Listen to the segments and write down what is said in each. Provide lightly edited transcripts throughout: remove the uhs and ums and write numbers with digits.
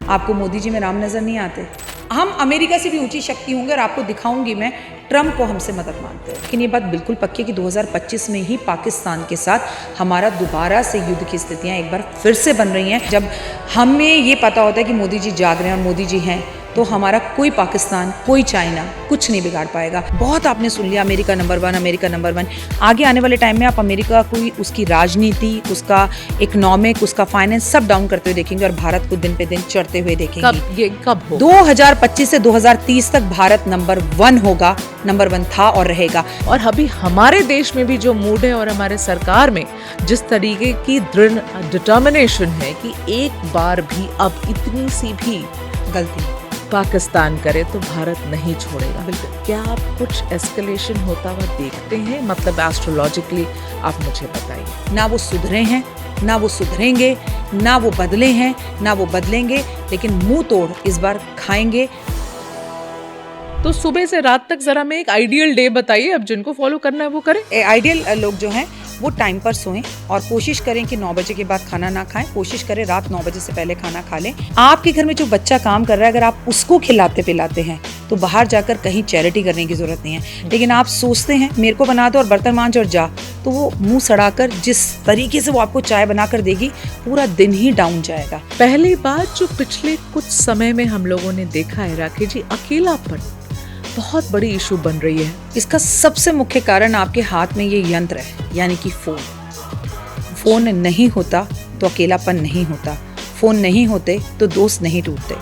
आपको मोदी जी में राम नजर नहीं आते? हम अमेरिका से भी ऊंची शक्ति होंगे और आपको दिखाऊंगी मैं ट्रम्प को हमसे मदद मांगते हैं। लेकिन ये बात बिल्कुल पक्की है कि 2025 में ही पाकिस्तान के साथ हमारा दोबारा से युद्ध की स्थितियां एक बार फिर से बन रही हैं। जब हमें ये पता होता है कि मोदी जी जाग रहे हैं और मोदी जी हैं, तो हमारा कोई पाकिस्तान, कोई चाइना कुछ नहीं बिगाड़ पाएगा। बहुत आपने सुन लिया अमेरिका नंबर 1, अमेरिका नंबर 1। आगे आने वाले टाइम में आप अमेरिका को, उसकी राजनीति, उसका इकोनॉमिक, उसका फाइनेंस सब डाउन करते हुए देखेंगे और भारत को दिन पे दिन चढ़ते हुए देखेंगे। कब हो? 2025 से 2030 तक भारत नंबर 1 होगा, नंबर 1 था और रहेगा। और अभी हमारे देश में भी जो मूड है और हमारे सरकार में जिस तरीके की दृढ़ डिटर्मिनेशन है कि एक बार भी अब इतनी सी भी गलती पाकिस्तान करे तो भारत नहीं छोड़ेगा। बिल्कुल। क्या आप कुछ एस्केलेशन होता हुआ देखते हैं? मतलब एस्ट्रोलॉजिकली आप मुझे बताइए। ना वो सुधरे हैं, ना वो सुधरेंगे, ना वो बदले हैं, ना वो बदलेंगे, लेकिन मुंह तोड़ इस बार खाएंगे। तो सुबह से रात तक जरा मैं एक आइडियल डे बताइए, अब जिनको फॉलो करना है वो करें। आइडियल लोग जो हैं वो टाइम पर सोएं और कोशिश करें कि 9 बजे के बाद खाना ना खाएं। कोशिश करें रात 9 बजे से पहले खाना खा लें। आपके घर में जो बच्चा काम कर रहा है, अगर आप उसको खिलाते पिलाते हैं तो बाहर जाकर कहीं चैरिटी करने की जरूरत नहीं है। लेकिन आप सोचते हैं मेरे को बना दो और बर्तन मांझ और जा, तो वो मुंह सड़ाकर जिस तरीके से वो आपको चाय बनाकर देगी, पूरा दिन ही डाउन जाएगा। पहली बात जो पिछले कुछ समय में हम लोगों ने देखा है राखी जी, अकेलापन बहुत बड़ी इशू बन रही है। इसका सबसे मुख्य कारण आपके हाथ में ये यंत्र है, यानी कि फोन नहीं होता तो अकेलापन नहीं होता, फोन नहीं होते तो दोस्त नहीं टूटते।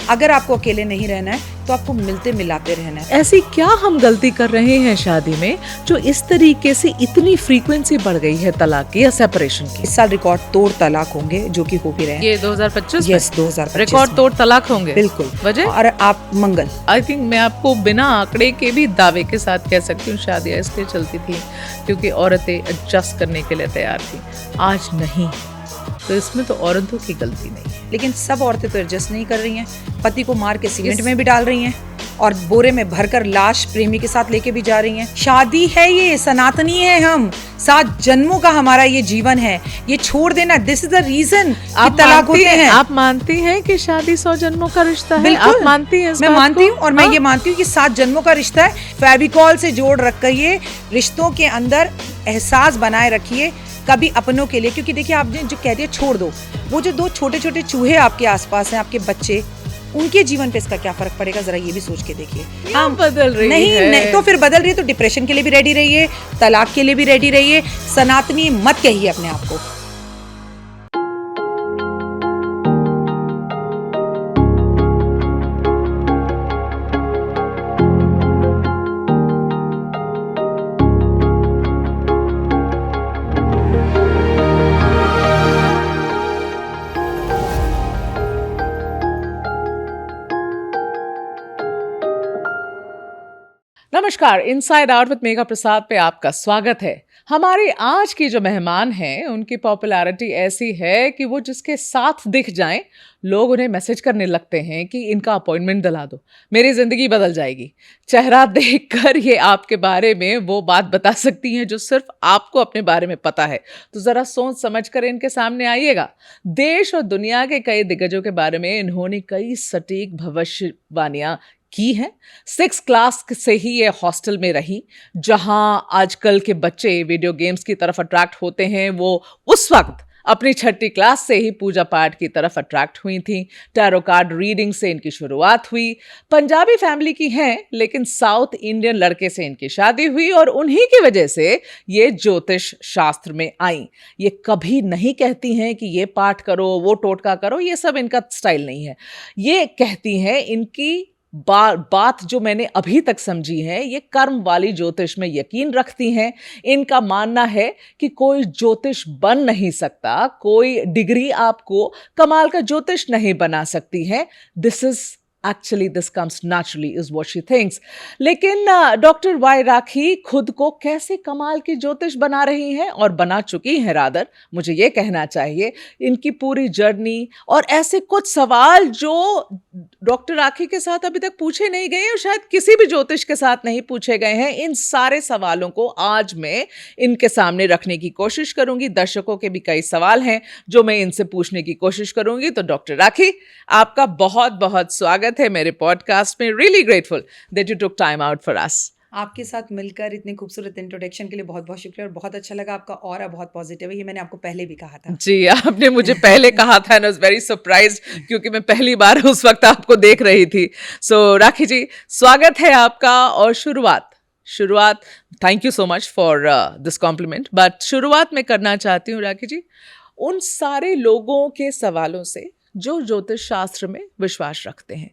अगर आपको अकेले नहीं रहना है तो आपको मिलते मिलाते रहना है। ऐसी क्या हम गलती कर रहे हैं शादी में जो इस तरीके से इतनी फ्रीक्वेंसी बढ़ गई है तलाक की या सेपरेशन की? इस साल रिकॉर्ड तोड़ तलाक होंगे, जो कि हो भी रहे हैं। ये 2025 यस, 2025 रिकॉर्ड तोड़ तलाक होंगे। बिल्कुल। वजह? और आप मंगल, आई थिंक मैं आपको बिना आंकड़े के भी दावे के साथ कह सकती हूँ शादियाँ इसलिए चलती थी क्योंकि औरतें एडजस्ट करने के लिए तैयार थी। आज नहीं, तो इसमें तो औरतों की गलती नहीं है। लेकिन सब औरतें तो एडजस्ट नहीं कर रही हैं। पति को मार के सीमेंट में भी डाल रही हैं और बोरे में भरकर लाश प्रेमी के साथ लेके भी जा रही हैं। शादी है, ये सनातनी है, हम 7 जन्मों का हमारा ये जीवन है, ये छोड़ देना, दिस इज द रीजन तलाक होते हैं। आप मानती हैं कि शादी 100 जन्मों का रिश्ता है? आप मानती हैं? मैं मानती हूँ और मैं ये मानती हूँ कि 7 जन्मों का रिश्ता है। फेविकॉल से जोड़ रखिए, रिश्तों के अंदर एहसास बनाए रखिए कभी अपनों के लिए। क्योंकि देखिए, आपने जो कह दिया छोड़ दो, वो जो 2 छोटे छोटे चूहे आपके आसपास हैं, आपके बच्चे, उनके जीवन पे इसका क्या फर्क पड़ेगा, जरा ये भी सोच के देखिए। हम बदल रही है नहीं, तो फिर बदल रही है तो डिप्रेशन के लिए भी रेडी रहिए, तलाक के लिए भी रेडी रहिए। सनातनी मत कहिए अपने आप को। नमस्कार, इनसाइड आउट विद मेघा प्रसाद पे आपका स्वागत है। हमारी आज की जो मेहमान हैं उनकी पॉपुलैरिटी ऐसी है कि वो जिसके साथ दिख जाएं लोग उन्हें मैसेज करने लगते हैं कि इनका अपॉइंटमेंट दिला दो, मेरी जिंदगी बदल जाएगी। चेहरा देखकर ये आपके बारे में वो बात बता सकती हैं जो सिर्फ आपको अपने बारे में पता है। तो जरा सोच समझ कर इनके सामने आइएगा। देश और दुनिया के कई दिग्गजों के बारे में इन्होंने कई सटीक भविष्यवाणियां की हैं। 6 क्लास से ही ये हॉस्टल में रही। जहां आजकल के बच्चे वीडियो गेम्स की तरफ अट्रैक्ट होते हैं, वो उस वक्त अपनी 6ठी क्लास से ही पूजा पाठ की तरफ अट्रैक्ट हुई थी। टैरो कार्ड रीडिंग से इनकी शुरुआत हुई। पंजाबी फैमिली की हैं, लेकिन साउथ इंडियन लड़के से इनकी शादी हुई और उन्हीं की वजह से ये ज्योतिष शास्त्र में आई। ये कभी नहीं कहती हैं कि ये पाठ करो, वो टोटका करो, ये सब इनका स्टाइल नहीं है। ये कहती हैं, इनकी बात जो मैंने अभी तक समझी है, ये कर्म वाली ज्योतिष में यकीन रखती हैं। इनका मानना है कि कोई ज्योतिष बन नहीं सकता, कोई डिग्री आपको कमाल का ज्योतिष नहीं बना सकती है। This comes naturally is what she thinks। लेकिन डॉक्टर वाई राखी खुद को कैसे कमाल की ज्योतिष बना रही हैं और बना चुकी हैं, रादर मुझे ये कहना चाहिए। इनकी पूरी जर्नी और ऐसे कुछ सवाल जो डॉक्टर राखी के साथ अभी तक पूछे नहीं गए और शायद किसी भी ज्योतिष के साथ नहीं पूछे गए हैं। इन सारे सवालों को आज मैं इनके सामने रखने की कोशिश करूंगी। दर्शकों के भी कई सवाल हैं जो मैं इनसे पूछने की कोशिश करूंगी। तो डॉक्टर राखी, आपका बहुत बहुत स्वागत है मेरे पॉडकास्ट में। Really grateful that you took time out for us. आपके साथ मिलकर इतने खूबसूरत इंट्रोडक्शन के लिए बहुत बहुत शुक्रिया और बहुत अच्छा लगा। आपका ऑरा बहुत पॉजिटिव है, ये मैंने आपको पहले भी कहा था। जी, आपने मुझे पहले कहा था and I was very surprised क्योंकि मैं पहली बार उस वक्त आपको देख रही थी। सो राखी जी, स्वागत है आपका। और शुरुआत thank you so much for this complement, but शुरुआत मैं करना चाहती हूँ राखी जी उन सारे लोगों के सवालों से जो ज्योतिष शास्त्र में विश्वास रखते हैं।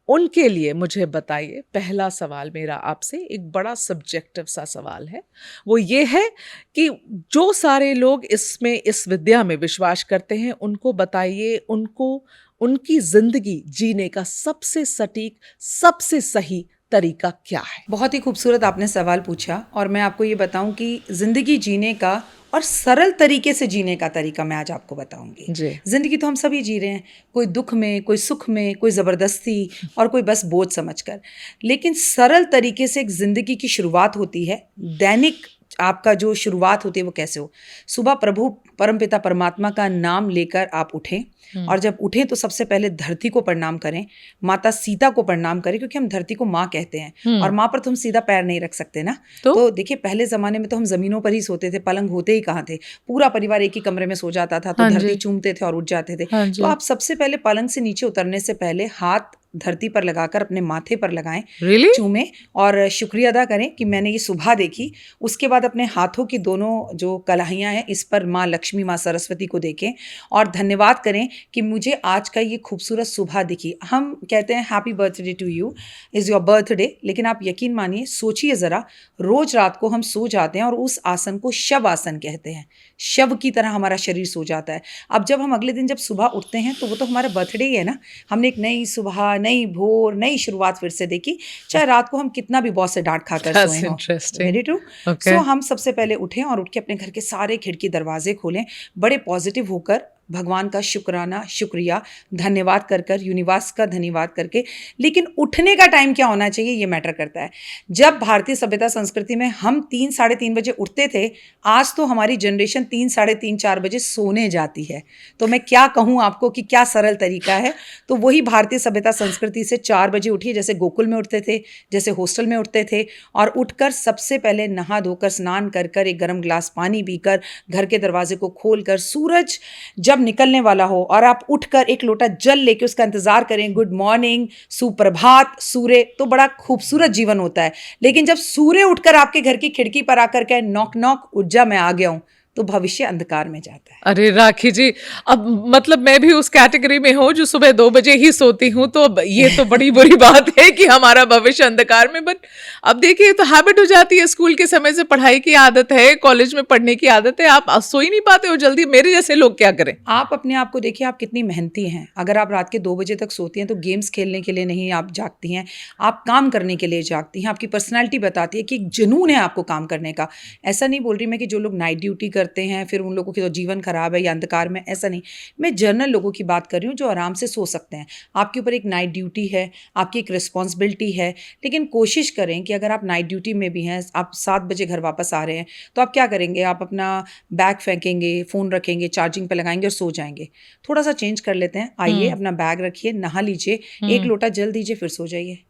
उनके लिए मुझे बताइए, पहला सवाल मेरा आपसे एक बड़ा सब्जेक्टिव सा सवाल है। वो ये है कि जो सारे लोग इस विद्या में विश्वास करते हैं, उनको बताइए उनको उनकी जिंदगी जीने का सबसे सटीक, सबसे सही तरीका क्या है। बहुत ही खूबसूरत आपने सवाल पूछा और मैं आपको ये बताऊं कि जिंदगी जीने का और सरल तरीके से जीने का तरीका मैं आज आपको बताऊंगी। जिंदगी तो हम सभी जी रहे हैं, कोई दुख में, कोई सुख में, कोई ज़बरदस्ती और कोई बस बोझ समझकर। लेकिन सरल तरीके से एक ज़िंदगी की शुरुआत होती है। दैनिक आपका जो शुरुआत होती है वो कैसे हो? सुबह प्रभु परमपिता परमात्मा का नाम लेकर आप उठें और जब उठें तो सबसे पहले धरती को प्रणाम करें, माता सीता को प्रणाम करें, क्योंकि हम धरती को माँ कहते हैं और माँ पर तो हम सीधा पैर नहीं रख सकते ना। तो देखिए, पहले ज़माने में तो हम ज़मीनों पर ही सोते थे, पलंग होते ही कहाँ थे। पूरा परिवार एक ही कमरे में सो जाता था, तो धरती चूमते थे और उठ जाते थे। तो आप सबसे पहले पलंग से नीचे उतरने से पहले हाथ धरती पर लगाकर अपने माथे पर लगाएं, चूमें और शुक्रिया अदा करें कि मैंने ये सुबह देखी। उसके बाद अपने हाथों की दोनों जो कलाइयाँ हैं इस पर माँ लक्ष्मी, माँ सरस्वती को देखें और धन्यवाद करें कि मुझे आज का ये खूबसूरत सुबह दिखी। हम कहते हैं happy birthday to you, is your birthday, लेकिन आप यकीन मानिए, सोचिए ज़रा, रोज़ रात को हम सो जाते हैं और उस आसन को शव आसन कहते हैं। शव की तरह हमारा शरीर सो जाता है। अब जब हम अगले दिन जब सुबह उठते हैं तो वो तो हमारा बर्थडे ही है ना। हमने एक नई सुबह, नई भोर, नई शुरुआत फिर से देखी, चाहे रात को हम कितना भी बॉस से डांट खाकर सोए हों। Very true. सो हम सबसे पहले उठें और उठ के अपने घर के सारे खिड़की दरवाजे खोलें, बड़े पॉजिटिव होकर भगवान का शुक्राना, शुक्रिया, धन्यवाद कर यूनिवर्स का धन्यवाद करके। लेकिन उठने का टाइम क्या होना चाहिए ये मैटर करता है। जब भारतीय सभ्यता संस्कृति में हम 3 साढ़े 3 बजे उठते थे, आज तो हमारी जनरेशन 3 साढ़े 3 4 बजे सोने जाती है। तो मैं क्या कहूँ आपको कि क्या सरल तरीका है। तो वही भारतीय सभ्यता संस्कृति से 4 बजे उठिए, जैसे गोकुल में उठते थे, जैसे हॉस्टल में उठते थे, और उठकर सबसे पहले नहा धोकर, स्नान कर एक गर्म ग्लास पानी पीकर, घर के दरवाजे को खोलकर, सूरज जब निकलने वाला हो और आप उठकर एक लोटा जल लेके उसका इंतजार करें, गुड मॉर्निंग, सुप्रभात, सूर्य, तो बड़ा खूबसूरत जीवन होता है। लेकिन जब सूर्य उठकर आपके घर की खिड़की पर आकर कहे, नॉक नॉक, उठ जा, मैं आ गया हूं, तो भविष्य अंधकार में जाता है। अरे राखी जी, अब मतलब मैं भी उस कैटेगरी में हूँ जो सुबह 2 बजे ही सोती हूँ, तो अब ये तो बड़ी बुरी बात है कि हमारा भविष्य अंधकार में। बट अब देखिए, तो हैबिट हो जाती है, स्कूल के समय से पढ़ाई की आदत है, कॉलेज में पढ़ने की आदत है, आप सो ही नहीं पाते हो जल्दी। मेरे जैसे लोग क्या करें? आप अपने आप को देखिए, आप कितनी मेहनती हैं। अगर आप रात के 2 बजे तक सोती हैं तो गेम्स खेलने के लिए नहीं आप जागती हैं, आप काम करने के लिए जागती हैं। आपकी पर्सनैलिटी बताती है कि एक जुनून है आपको काम करने का। ऐसा नहीं बोल रही मैं कि जो लोग नाइट ड्यूटी करते हैं फिर उन लोगों की तो जीवन खराब है या अंधकार में, ऐसा नहीं। मैं जनरल लोगों की बात कर रही हूँ जो आराम से सो सकते हैं। आपके ऊपर एक नाइट ड्यूटी है, आपकी एक रिस्पॉन्सिबिलिटी है, लेकिन कोशिश करें कि अगर आप नाइट ड्यूटी में भी हैं, आप 7 बजे घर वापस आ रहे हैं, तो आप क्या करेंगे? आप अपना बैग फेंकेंगे, फ़ोन रखेंगे, चार्जिंग पे लगाएंगे और सो जाएंगे। थोड़ा सा चेंज कर लेते हैं। आइए, अपना बैग रखिए, नहा लीजिए, एक लोटा जल दीजिए, फिर सो जाइए।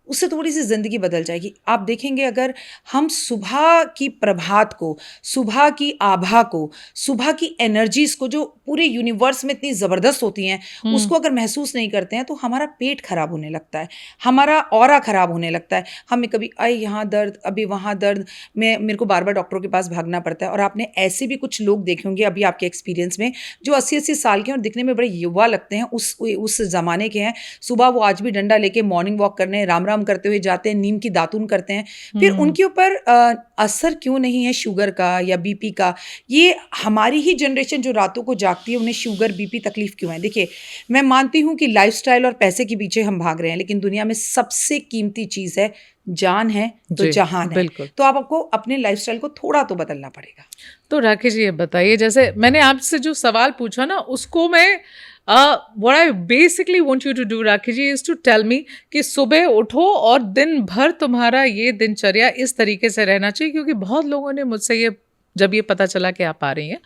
उससे थोड़ी सी ज़िंदगी बदल जाएगी। आप देखेंगे, अगर हम सुबह की प्रभात को, सुबह की आभा को, सुबह की एनर्जीज को, जो पूरे यूनिवर्स में इतनी ज़बरदस्त होती हैं, उसको अगर महसूस नहीं करते हैं तो हमारा पेट खराब होने लगता है, हमारा ऑरा खराब होने लगता है। हमें कभी यहाँ दर्द, अभी वहाँ दर्द, मेरे को बार बार डॉक्टरों के पास भागना पड़ता है। और आपने ऐसे भी कुछ लोग देखे होंगे अभी आपके एक्सपीरियंस में जो 80-80 साल के और दिखने में बड़े युवा लगते हैं, उस ज़माने के हैं। सुबह वो आज भी डंडा लेके मॉर्निंग वॉक करने, राम राम करते हुए जाते हैं, नीम की दातुन करते हैं। फिर उनके ऊपर असर क्यों नहीं है शुगर का या बीपी का? ये हमारी ही जनरेशन जो रातों को जागती है, उन्हें शुगर, बीपी तकलीफ क्यों है? देखिए, मैं मानती हूँ कि लाइफस्टाइल और पैसे के पीछे हम भाग रहे हैं, लेकिन दुनिया में सबसे कीमती चीज़ है जान है तो जहान है। तो आपको अपने लाइफस्टाइल को थोड़ा तो बदलना पड़ेगा। तो राकेश जी, ये बताइए, जैसे मैंने आपसे जो सवाल पूछा ना, उसको मैं What I basically want you to do, rakhi ji, is to tell me कि सुबह उठो और दिन भर तुम्हारा ये दिनचर्या इस तरीके से रहना चाहिए, क्योंकि बहुत लोगों ने मुझसे ये जब ये पता चला कि आप आ रही हैं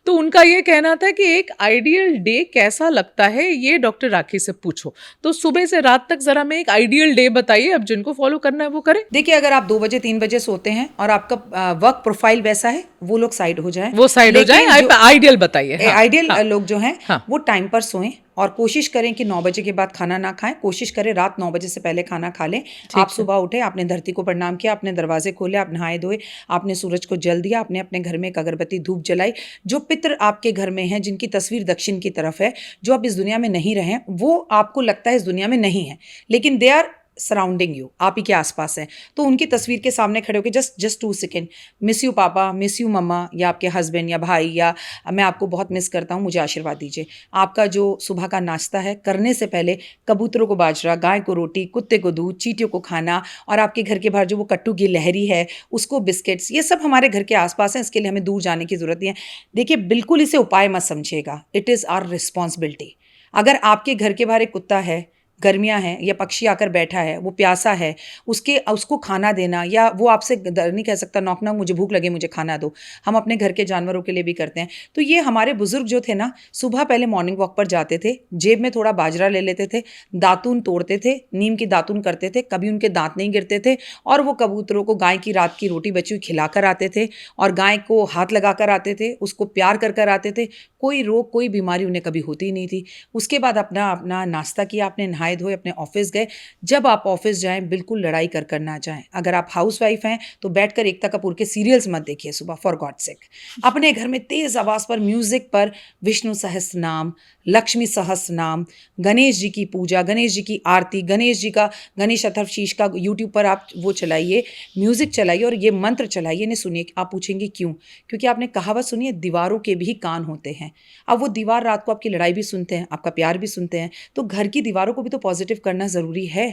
तो उनका ये कहना था कि एक आइडियल डे कैसा लगता है ये डॉक्टर राखी से पूछो। तो सुबह से रात तक जरा मैं एक आइडियल डे बताइए, अब जिनको फॉलो करना है वो करें। देखिए, अगर आप 2 बजे 3 बजे सोते हैं और आपका वर्क प्रोफाइल वैसा है, वो लोग साइड हो जाएं, वो साइड हो जाए। आइडियल बताइए। आइडियल लोग जो हैं हाँ। वो टाइम पर सोएं और कोशिश करें कि 9 बजे के बाद खाना ना खाएं। कोशिश करें रात 9 बजे से पहले खाना खा लें। आप सुबह उठे, आपने धरती को प्रणाम किया, आपने दरवाजे खोले, आप नहाए धोए, आपने सूरज को जल दिया, आपने अपने घर में एक अगरबत्ती धूप जलाई। जो पितर आपके घर में हैं, जिनकी तस्वीर दक्षिण की तरफ है, जो अब इस दुनिया में नहीं रहे, वो आपको लगता है इस दुनिया में नहीं है, लेकिन दे आर सराउंडिंग यू, आप ही के आसपास हैं, तो उनकी तस्वीर के सामने खड़े होकर जस्ट 2 सेकेंड, मिस यू पापा, मिस यू मम्मा, या आपके हस्बैंड या भाई, या मैं आपको बहुत मिस करता हूँ, मुझे आशीर्वाद दीजिए। आपका जो सुबह का नाश्ता है, करने से पहले कबूतरों को बाजरा, गाय को रोटी, कुत्ते को दूध, चींटियों को खाना, और आपके घर के बाहर जो वो कट्टू की लहरी है उसको बिस्किट्स, ये सब हमारे घर के आसपास हैं, इसके लिए हमें दूर जाने की ज़रूरत नहीं है। देखिए, बिल्कुल इसे उपाय मत समझिएगा, इट इज़ आवर रिस्पॉन्सिबिलिटी। अगर आपके घर के बाहर एक कुत्ता है, गर्मियाँ हैं, या पक्षी आकर बैठा है, वो प्यासा है, उसको खाना देना, या वो आपसे नहीं कह सकता नॉक नॉक मुझे भूख लगे, मुझे खाना दो, हम अपने घर के जानवरों के लिए भी करते हैं। तो ये हमारे बुजुर्ग जो थे ना, सुबह पहले मॉर्निंग वॉक पर जाते थे, जेब में थोड़ा बाजरा ले लेते थे, दातून तोड़ते थे, नीम की दातून करते थे, कभी उनके दांत नहीं गिरते थे, और वो कबूतरों को गाय की रात की रोटी बची हुई खिला कर आते थे, और गाय को हाथ लगा कर आते थे, उसको प्यार कर कर आते थे। कोई रोग, कोई बीमारी उन्हें कभी होती ही नहीं थी। उसके बाद अपना नाश्ता किया, आपने नहाए धोए, अपने ऑफिस गए। जब आप ऑफिस जाएं, बिल्कुल लड़ाई कर कर ना जाएं। अगर आप हाउसवाइफ हैं तो बैठकर एकता कपूर के सीरियल्स मत देखिए सुबह, फॉर गॉड सेक। अपने घर में तेज आवाज़ पर, म्यूजिक पर विष्णु सहस्त्र नाम, लक्ष्मी सहस्त्र नाम, गणेश जी की पूजा, गणेश जी की आरती, गणेश जी का, गणेश अथर्वशीष का यूट्यूब पर आप वो चलाइए, म्यूजिक चलाइए और ये मंत्र चलाइए, इन्हें सुनिए। आप पूछेंगे क्यों? क्योंकि आपने कहावत सुनी है, दीवारों के भी कान होते हैं। अब वो दीवार रात को आपकी लड़ाई भी सुनते हैं, आपका प्यार भी सुनते हैं, तो घर की दीवारों को भी तो पॉजिटिव करना ज़रूरी है।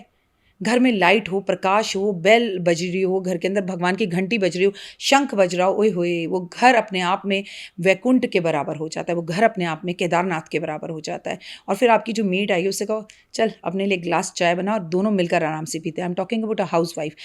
घर में लाइट हो, प्रकाश हो, बेल बज रही हो, घर के अंदर भगवान की घंटी बज रही हो, शंख बज रहा हो, ओए होए, वो घर अपने आप में वैकुंठ के बराबर हो जाता है, वो घर अपने आप में केदारनाथ के बराबर हो जाता है। और फिर आपकी जो मेड आई, उससे कहो चल अपने लिए गिलास चाय बना, और दोनों मिलकर आराम से पीते हैं। I am talking about a house wife.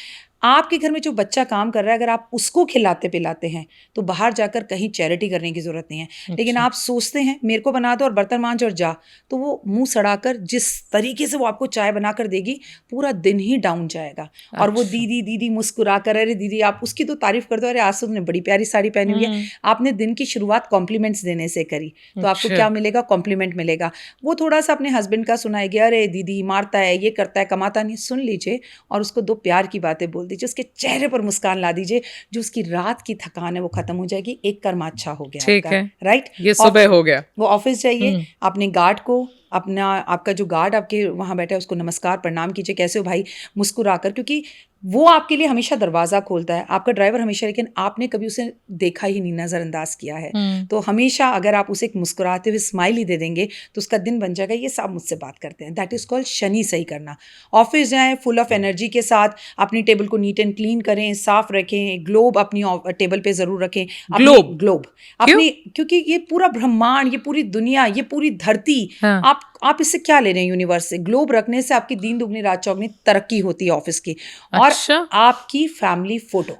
आपके घर में जो बच्चा काम कर रहा है, अगर आप उसको खिलाते पिलाते हैं तो बाहर जाकर कहीं चैरिटी करने की ज़रूरत नहीं है। लेकिन आप सोचते हैं मेरे को बना दो और बर्तन मांझ और जा, तो वो मुंह सड़ाकर जिस तरीके से वो आपको चाय बनाकर देगी, पूरा दिन ही डाउन जाएगा। और वो दीदी दीदी मुस्कुरा कर, अरे दीदी, आप उसकी तो तारीफ कर दो, अरे आज तुमने बड़ी प्यारी साड़ी पहनी हुई है। आपने दिन की शुरुआत कॉम्प्लीमेंट्स देने से करी, तो आपको क्या मिलेगा? कॉम्प्लीमेंट मिलेगा। वो थोड़ा सा अपने हस्बैंड का सुनाएगी, अरे दीदी मारता है, ये करता है, कमाता नहीं, सुन लीजिए और उसको 2 प्यार की बातें बोल दीजिए, उसके चेहरे पर मुस्कान ला दीजिए, जो उसकी रात की थकान है वो खत्म हो जाएगी। एक कर्म अच्छा हो गया, ठीक है, राइट? ये सुबह हो गया। वो ऑफिस जाइए, अपने गार्ड को, आपका जो गार्ड आपके वहाँ बैठा है उसको नमस्कार प्रणाम कीजिए, कैसे हो भाई, मुस्कुरा कर, क्योंकि वो आपके लिए हमेशा दरवाज़ा खोलता है, आपका ड्राइवर हमेशा, लेकिन आपने कभी उसे देखा ही नहीं, नज़रअंदाज किया है। तो हमेशा अगर आप उसे एक मुस्कुराते हुए स्माइल ही दे देंगे तो उसका दिन बन जाएगा। ये सब मुझसे बात करते हैं, दैट इज़ कॉल्ड शनि सही करना। ऑफिस जाएं फुल ऑफ एनर्जी के साथ, अपनी टेबल को नीट एंड क्लीन करें, साफ रखें, ग्लोब अपनी टेबल पे ज़रूर रखें। ग्लोब अपनी, क्योंकि ये पूरा ब्रह्मांड, ये पूरी दुनिया, ये पूरी धरती, आप इससे क्या ले रहे हैं यूनिवर्स से? ग्लोब रखने से आपकी दिन दुगनी रात चौगनी तरक्की होती है ऑफिस की। और आपकी फैमिली फोटो,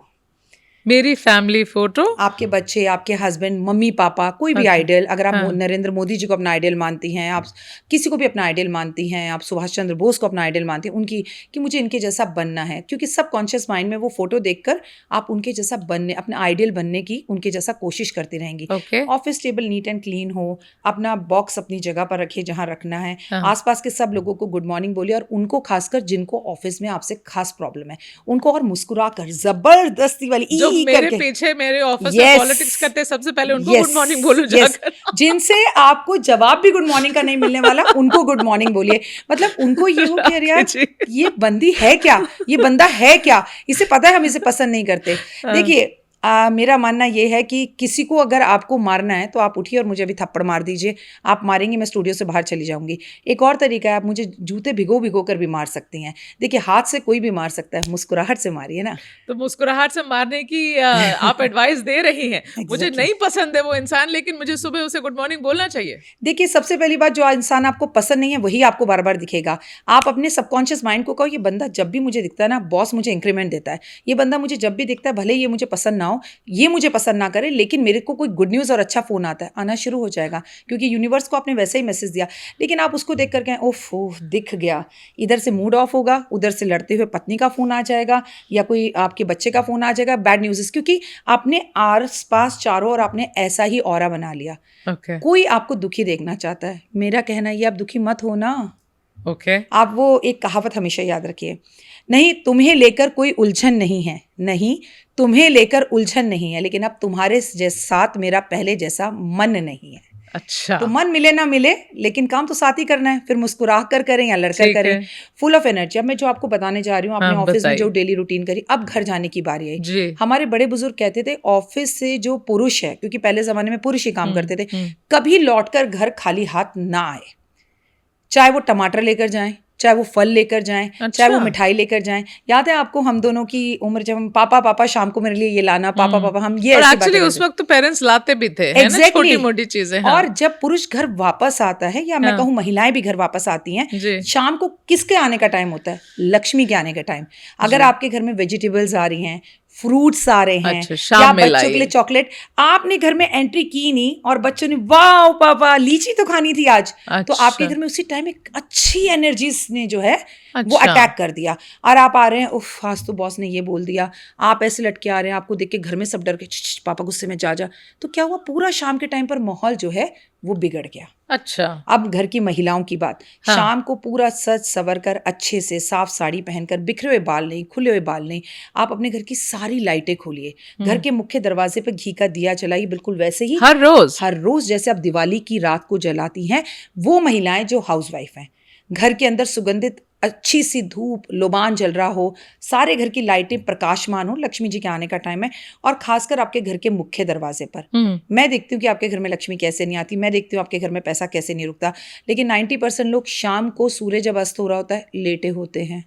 मेरी फैमिली फोटो, आपके बच्चे, आपके हस्बैंड, मम्मी पापा, कोई भी आइडियल, अगर आप नरेंद्र मोदी जी को अपना आइडियल मानती हैं, आप किसी को भी अपना आइडियल मानती हैं, आप सुभाष चंद्र बोस को अपना आइडियल मानती हैं, उनकी कि मुझे इनके जैसा बनना है, क्योंकि सब कॉन्शियस माइंड में वो फोटो देखकर आप उनके जैसा बनने, अपना आइडियल बनने की, उनके जैसा कोशिश करती रहेंगी। Office table neat and clean हो, अपना बॉक्स अपनी जगह पर रखिए जहाँ रखना है, आसपास के सब लोगों को गुड मॉर्निंग बोलिए, और उनको खासकर जिनको ऑफिस में आपसे खास प्रॉब्लम है उनको और मुस्कुरा कर जबरदस्ती वाली मेरे पीछे मेरे ऑफिस में पॉलिटिक्स करते, सबसे पहले उनको गुड मॉर्निंग बोलो जाकर। जिनसे आपको जवाब भी गुड मॉर्निंग का नहीं मिलने वाला, उनको गुड मॉर्निंग बोलिए। मतलब उनको ये हो कि यार ये बंदी है क्या, ये बंदा है क्या, इसे पता है हम इसे पसंद नहीं करते। देखिए, मेरा मानना ये है कि किसी को अगर आपको मारना है तो आप उठिए और मुझे अभी थप्पड़ मार दीजिए, आप मारेंगे मैं स्टूडियो से बाहर चली जाऊंगी। एक और तरीका है, आप मुझे जूते भिगो भिगो कर भी मार सकती हैं। देखिए हाथ से कोई भी मार सकता है, मुस्कुराहट से मारिए ना। तो मुस्कुराहट से मारने की आप एडवाइस दे रही हैं। मुझे Exactly. नहीं पसंद है वो इंसान, लेकिन मुझे सुबह उसे गुड मॉर्निंग बोलना चाहिए। देखिए सबसे पहली बात, जो इंसान आपको पसंद नहीं है वही आपको बार बार दिखेगा। आप अपने सबकॉन्शियस माइंड को कहो, ये बंदा जब भी मुझे दिखता है ना, बॉस मुझे इंक्रीमेंट देता है, ये बंदा मुझे जब भी दिखता है, भले ये मुझे पसंद ना हो, ये मुझे पसंद ना करे, लेकिन मेरे को कोई गुड न्यूज़ और अच्छा फोन आता है, आना शुरू हो जाएगा, क्योंकि यूनिवर्स को आपने वैसे ही मैसेज दिया। लेकिन आप उसको देख करके ओफ ओफ दिख गया, इधर से मूड ऑफ होगा, उधर से लड़ते हुए पत्नी का फोन आ जाएगा या कोई आपके बच्चे का फोन आ जाएगा, बैड न्यूज़, क्योंकि आपने आस पास चारों और आपने ऐसा ही ऑरा बना लिया। ओके कोई आपको दुखी देखना चाहता है, मेरा कहना ये, आप दुखी मत हो ना। ओके आप वो एक कहावत हमेशा याद रखिए, नहीं तुम्हें लेकर कोई उलझन नहीं है, नहीं तुम्हें लेकर उलझन नहीं है, लेकिन अब तुम्हारे साथ मेरा पहले जैसा मन नहीं है। अच्छा तो मन मिले ना मिले, लेकिन काम तो साथ ही करना है, फिर मुस्कुरा कर करें या लड़कर ठीक करें, है। Full of energy. अब मैं जो आपको बताने जा रही हूँ, आपने हाँ, ऑफिस में बताइए। जो डेली रूटीन करी, अब घर जाने की बारी आई। जी हमारे बड़े बुजुर्ग कहते थे ऑफिस से जो पुरुष है, क्योंकि पहले जमाने में पुरुष ही काम करते थे, कभी लौटकर घर खाली हाथ ना आए। चाहे वो टमाटर लेकर जाएं, चाहे वो फल लेकर जाएं, चाहे वो अच्छा। मिठाई लेकर जाएं। याद है आपको हम दोनों की उम्र, जब हम पापा पापा शाम को मेरे लिए ये लाना, पापा पापा, हम ये और ऐसी एक्चुअली बातें उस करते वक्त तो पेरेंट्स लाते भी थे, है ना, Exactly. छोटी मोटी चीजें। हाँ। और जब पुरुष घर वापस आता है, या मैं हाँ। कहूँ महिलाएं भी घर वापस आती हैं, जी शाम को किसके आने का टाइम होता है? लक्ष्मी के आने का टाइम। अगर जी। आपके घर में वेजिटेबल्स आ रही हैं, फ्रूट्स आ रहे हैं, अच्छा, शाम या में बच्चों के लाइए। लिए चॉकलेट, आपने घर में एंट्री की नहीं और बच्चों ने वाह पापा लीची तो खानी थी आज, तो अच्छा। आपके घर में उसी टाइम एक अच्छी एनर्जी ने जो है वो अच्छा। अटैक कर दिया। और आप आ रहे हैं, उफ आज तो बॉस ने ये बोल दिया, आप ऐसे लटके आ रहे हैं, आपको देख के घर में सब डर के, पापा गुस्से में जा जा। तो क्या हुआ, पूरा शाम के टाइम पर माहौल जो है वो बिगड़ गया। अच्छा अब घर की महिलाओं की बात, हाँ। शाम को पूरा सज सवर कर, अच्छे से साफ साड़ी पहनकर, बिखरे हुए बाल नहीं, खुले हुए बाल नहीं, आप अपने घर की सारी लाइटें खोलिए, घर के मुख्य दरवाजे पर घी का दिया जलाइए, बिल्कुल वैसे ही हर रोज जैसे आप दिवाली की रात को जलाती हैं वो महिलाएं जो हाउसवाइफ हैं। घर के अंदर सुगंधित अच्छी सी धूप, लोबान जल रहा हो, सारे घर की लाइटें प्रकाशमान हो, लक्ष्मी जी के आने का टाइम है। और खासकर आपके घर के मुख्य दरवाजे पर, मैं देखती हूँ कि आपके घर में लक्ष्मी कैसे नहीं आती, मैं देखती हूँ आपके घर में पैसा कैसे नहीं रुकता, लेकिन 90% लोग शाम को सूर्य जब अस्त हो रहा होता है लेटे होते हैं,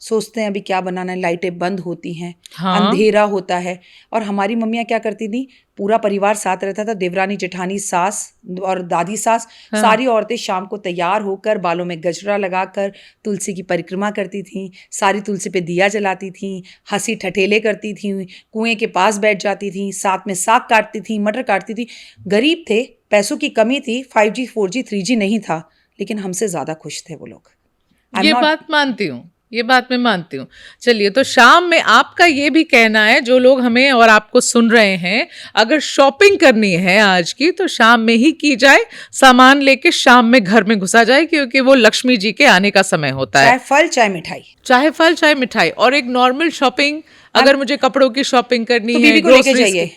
सोचते हैं अभी क्या बनाना है, लाइटें बंद होती हैं, हाँ। अंधेरा होता है। और हमारी मम्मियाँ क्या करती थी, पूरा परिवार साथ रहता था, देवरानी जेठानी सास और दादी सास, हाँ। सारी औरतें शाम को तैयार होकर, बालों में गजरा लगाकर तुलसी की परिक्रमा करती थीं, सारी तुलसी पे दिया जलाती थीं, हंसी ठठेले करती थीं, कुएं के पास बैठ जाती थीं, साथ में साग काटती थीं, मटर काटती थीं। गरीब थे, पैसों की कमी थी, 5G 4G 3G नहीं था, लेकिन हमसे ज़्यादा खुश थे वो लोग। ये बात मानती हूँ, ये बात मैं मानती हूँ। चलिए, तो शाम में आपका ये भी कहना है, जो लोग हमें और आपको सुन रहे हैं, अगर शॉपिंग करनी है आज की तो शाम में ही की जाए, सामान लेके शाम में घर में घुसा जाए, क्योंकि वो लक्ष्मी जी के आने का समय होता है। चाहे फल चाहे मिठाई, चाहे फल चाहे मिठाई। और एक नॉर्मल शॉपिंग, अगर मुझे कपड़ों की शॉपिंग करनी तो है, बीबी को लेके groceries जाइए,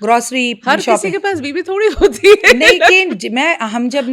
ग्रोसरी हर किसी शॉपिंग। के पास बीबी थोड़ी होती है। लेकिन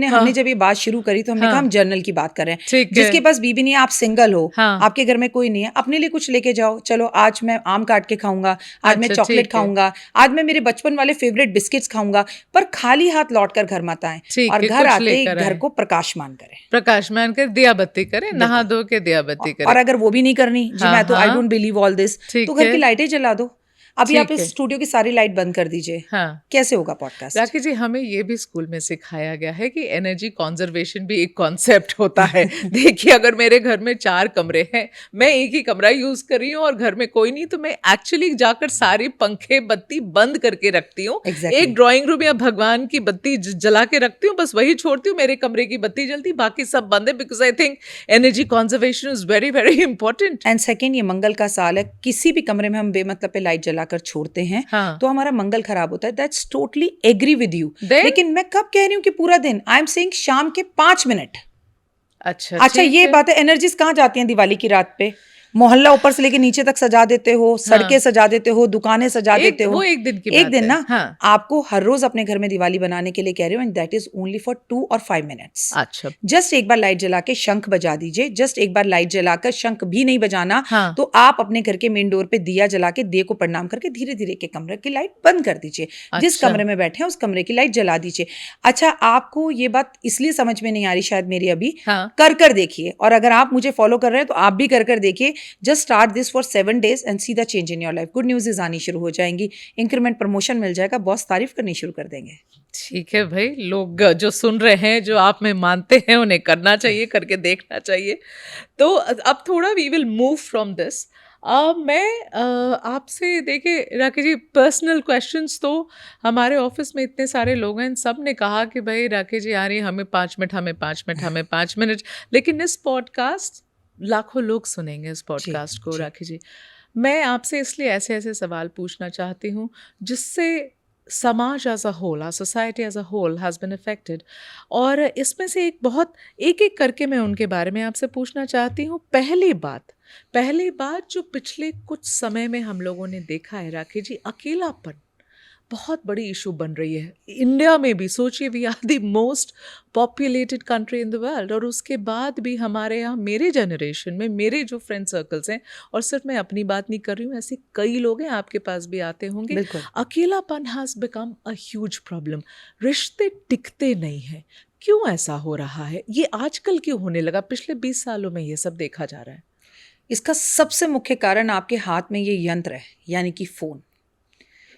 हमने जब ये बात शुरू करी तो हमने हाँ। कहा हम जर्नल की बात कर रहे हैं। ठीक है। जिसके पास बीबी नहीं है, आप सिंगल हो, हाँ। आपके घर में कोई नहीं है, अपने लिए कुछ लेके जाओ। चलो आज मैं आम काट के खाऊंगा, आज मैं अच्छा, चॉकलेट ठीक है। खाऊंगा, आज मैं मेरे बचपन वाले फेवरेट बिस्किट्स खाऊंगा, पर खाली हाथ लौट कर घर मत आए, ठीक और है, घर कुछ आते ही लेकर घर आए। को प्रकाशमान करें। प्रकाशमान कर दिया बत्ती करें, नहा धो के दिया बत्ती और करें। अगर वो भी नहीं करनी जी, हाँ, मैं तो आई हाँ। डोंट बिलीव ऑल दिस, ठीक तो घर है। की लाइटें जला दो। अभी आप ठीक इस है। स्टूडियो की सारी लाइट बंद कर दीजिए, हाँ। कैसे होगा पॉडकास्ट? राखी जी, हमें ये भी स्कूल में सिखाया गया है कि एनर्जी कॉन्जर्वेशन भी एक कॉन्सेप्ट होता है। देखिए, अगर मेरे घर में 4 कमरे हैं, मैं एक ही कमरा यूज कर रही हूँ और घर में कोई नहीं, तो मैं एक्चुअली जाकर सारे पंखे बत्ती बंद करके रखती हूँ। Exactly. एक ड्राइंग रूम या भगवान की बत्ती जला के रखती हूँ, बस वही छोड़ती हूँ, मेरे कमरे की बत्ती जलती, बाकी सब बंद है, because I think energy conservation is very very important. And second, ये मंगल का साल है, किसी भी कमरे में हम बेमतलब पे लाइट जलाकर छोड़ते हैं, हाँ। तो हमारा मंगल खराब होता है। That's totally agree with you. Then? लेकिन मैं कब कह रही हूँ कि पूरा दिन, आई एम सेइंग शाम के 5 मिनट। अच्छा, अच्छा, ठीक ये है। बात है, एनर्जीज कहाँ जाती हैं दिवाली की रात पे? मोहल्ला ऊपर से लेके नीचे तक सजा देते हो, सड़कें सजा देते हो, दुकानें सजा देते हो। वो एक दिन की एक बात दिन है। ना, हाँ। आपको हर रोज अपने घर में दिवाली बनाने के लिए कह रहे हो, and that is only for 2 और 5 मिनट्स। अच्छा। जस्ट एक बार लाइट जला के शंख बजा दीजिए, जस्ट एक बार लाइट जलाकर, शंख भी नहीं बजाना, हाँ। तो आप अपने घर के मेन डोर पे दिया जला के दे को प्रणाम करके धीरे धीरे के कमरे की लाइट बंद कर दीजिए। जिस अच्छा। कमरे में बैठे हैं उस कमरे की लाइट जला दीजिए। अच्छा, आपको ये बात इसलिए समझ में नहीं आ रही शायद मेरी अभी, हाँ। कर देखिए, और अगर आप मुझे फॉलो कर रहे हैं तो आप भी कर देखिए। Just start this for 7 days and see the change in your life. Good news आनी शुरू हो जाएंगी, इंक्रीमेंट प्रमोशन मिल जाएगा, बॉस तारीफ करनी शुरू कर देंगे। ठीक है भाई, लोग जो सुन रहे हैं, जो आप में मानते हैं, उन्हें करना चाहिए, करके देखना चाहिए। तो अब थोड़ा we will move from this. मैं आपसे, देखिए राकेश जी, पर्सनल क्वेश्चंस तो हमारे ऑफिस में इतने सारे लोग हैं, सब ने कहा कि भाई राकेश जी आ रही, हमें 5 मिनट, हमें 5 मिनट, हमें 5 मिनट। लेकिन इस पॉडकास्ट लाखों लोग सुनेंगे इस पॉडकास्ट को। राकेश जी, मैं आपसे इसलिए ऐसे ऐसे सवाल पूछना चाहती हूँ जिससे समाज as a whole, our society as a whole has been affected, और इसमें से एक एक करके मैं उनके बारे में आपसे पूछना चाहती हूँ। पहली बात जो पिछले कुछ समय में हम लोगों ने देखा है राकेश जी, अकेलापन बहुत बड़ी इशू बन रही है इंडिया में भी। सोचिए, we are the most populated country in the world, और उसके बाद भी हमारे यहाँ, मेरे जनरेशन में, मेरे जो फ्रेंड सर्कल्स हैं, और सिर्फ मैं अपनी बात नहीं कर रही हूँ, ऐसे कई लोग हैं, आपके पास भी आते होंगे, अकेलापन has become a huge problem. रिश्ते टिकते नहीं हैं। क्यों ऐसा हो रहा है? ये आजकल क्यों होने लगा? पिछले 20 सालों में ये सब देखा जा रहा है। इसका सबसे मुख्य कारण आपके हाथ में ये यंत्र है, यानी कि फोन।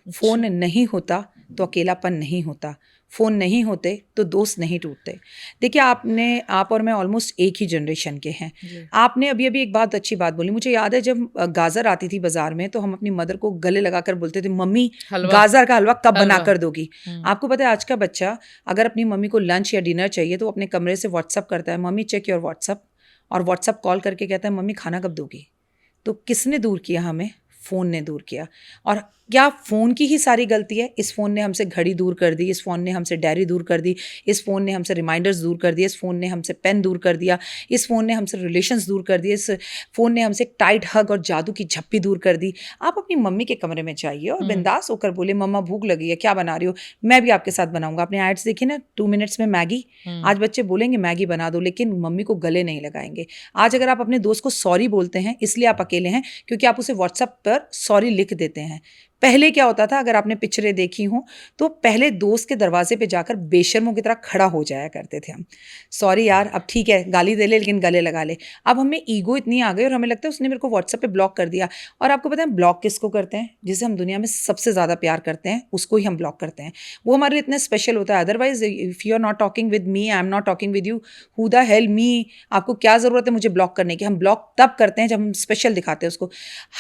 फोन नहीं होता तो अकेलापन नहीं होता, फोन नहीं होते तो दोस्त नहीं टूटते। देखिए, आप और मैं ऑलमोस्ट एक ही जनरेशन के हैं। आपने अभी एक बहुत अच्छी बात बोली। मुझे याद है जब गाजर आती थी बाजार में, तो हम अपनी मदर को गले लगाकर बोलते थे, मम्मी गाजर का हलवा कब बना कर दोगी। आपको पता है आज का बच्चा अगर अपनी मम्मी को लंच या डिनर चाहिए तो अपने कमरे से व्हाट्सअप करता है, मम्मी चेक योर व्हाट्सअप, और व्हाट्सअप कॉल करके कहता है, मम्मी खाना कब दोगी। तो किसने दूर किया हमें? फ़ोन ने दूर किया। और क्या फ़ोन की ही सारी गलती है? इस फ़ोन ने हमसे घड़ी दूर कर दी, इस फ़ोन ने हमसे डायरी दूर कर दी, इस फ़ोन ने हमसे रिमाइंडर्स दूर कर दिए, इस फ़ोन ने हमसे पेन दूर कर दिया, इस फ़ोन ने हमसे रिलेशंस दूर कर दिए, इस फ़ोन ने हमसे टाइट हग और जादू की झप्पी दूर कर दी। आप अपनी मम्मी के कमरे में जाइए और बिंदास होकर बोले, मम्मा भूख लगी है, क्या बना रही हो? मैं भी आपके साथ बनाऊंगा। आपने एड्स देखी ना, 2 मिनट्स में मैगी। आज बच्चे बोलेंगे मैगी बना दो, लेकिन मम्मी को गले नहीं लगाएंगे। आज अगर आप अपने दोस्त को सॉरी बोलते हैं, इसलिए आप अकेले हैं क्योंकि आप उसे व्हाट्सएप पर सॉरी लिख देते हैं। पहले क्या होता था, अगर आपने पिक्चरें देखी हों तो पहले दोस्त के दरवाजे पे जाकर बेशर्मों की तरह खड़ा हो जाया करते थे हम, सॉरी यार अब ठीक है गाली दे ले लेकिन गले लगा ले। अब हमें ईगो इतनी आ गई और हमें लगता है उसने मेरे को व्हाट्सएप पे ब्लॉक कर दिया। और आपको पता है ब्लॉक किसको करते हैं? जिसे हम दुनिया में सबसे ज़्यादा प्यार करते हैं उसको ही हम ब्लॉक करते हैं। वो हमारे लिए इतने स्पेशल होता है। Otherwise if you are not talking with me, I am not talking with you, who the hell me? आपको क्या ज़रूरत है मुझे ब्लॉक करने की? हम ब्लॉक तब करते हैं जब हम स्पेशल दिखाते हैं उसको।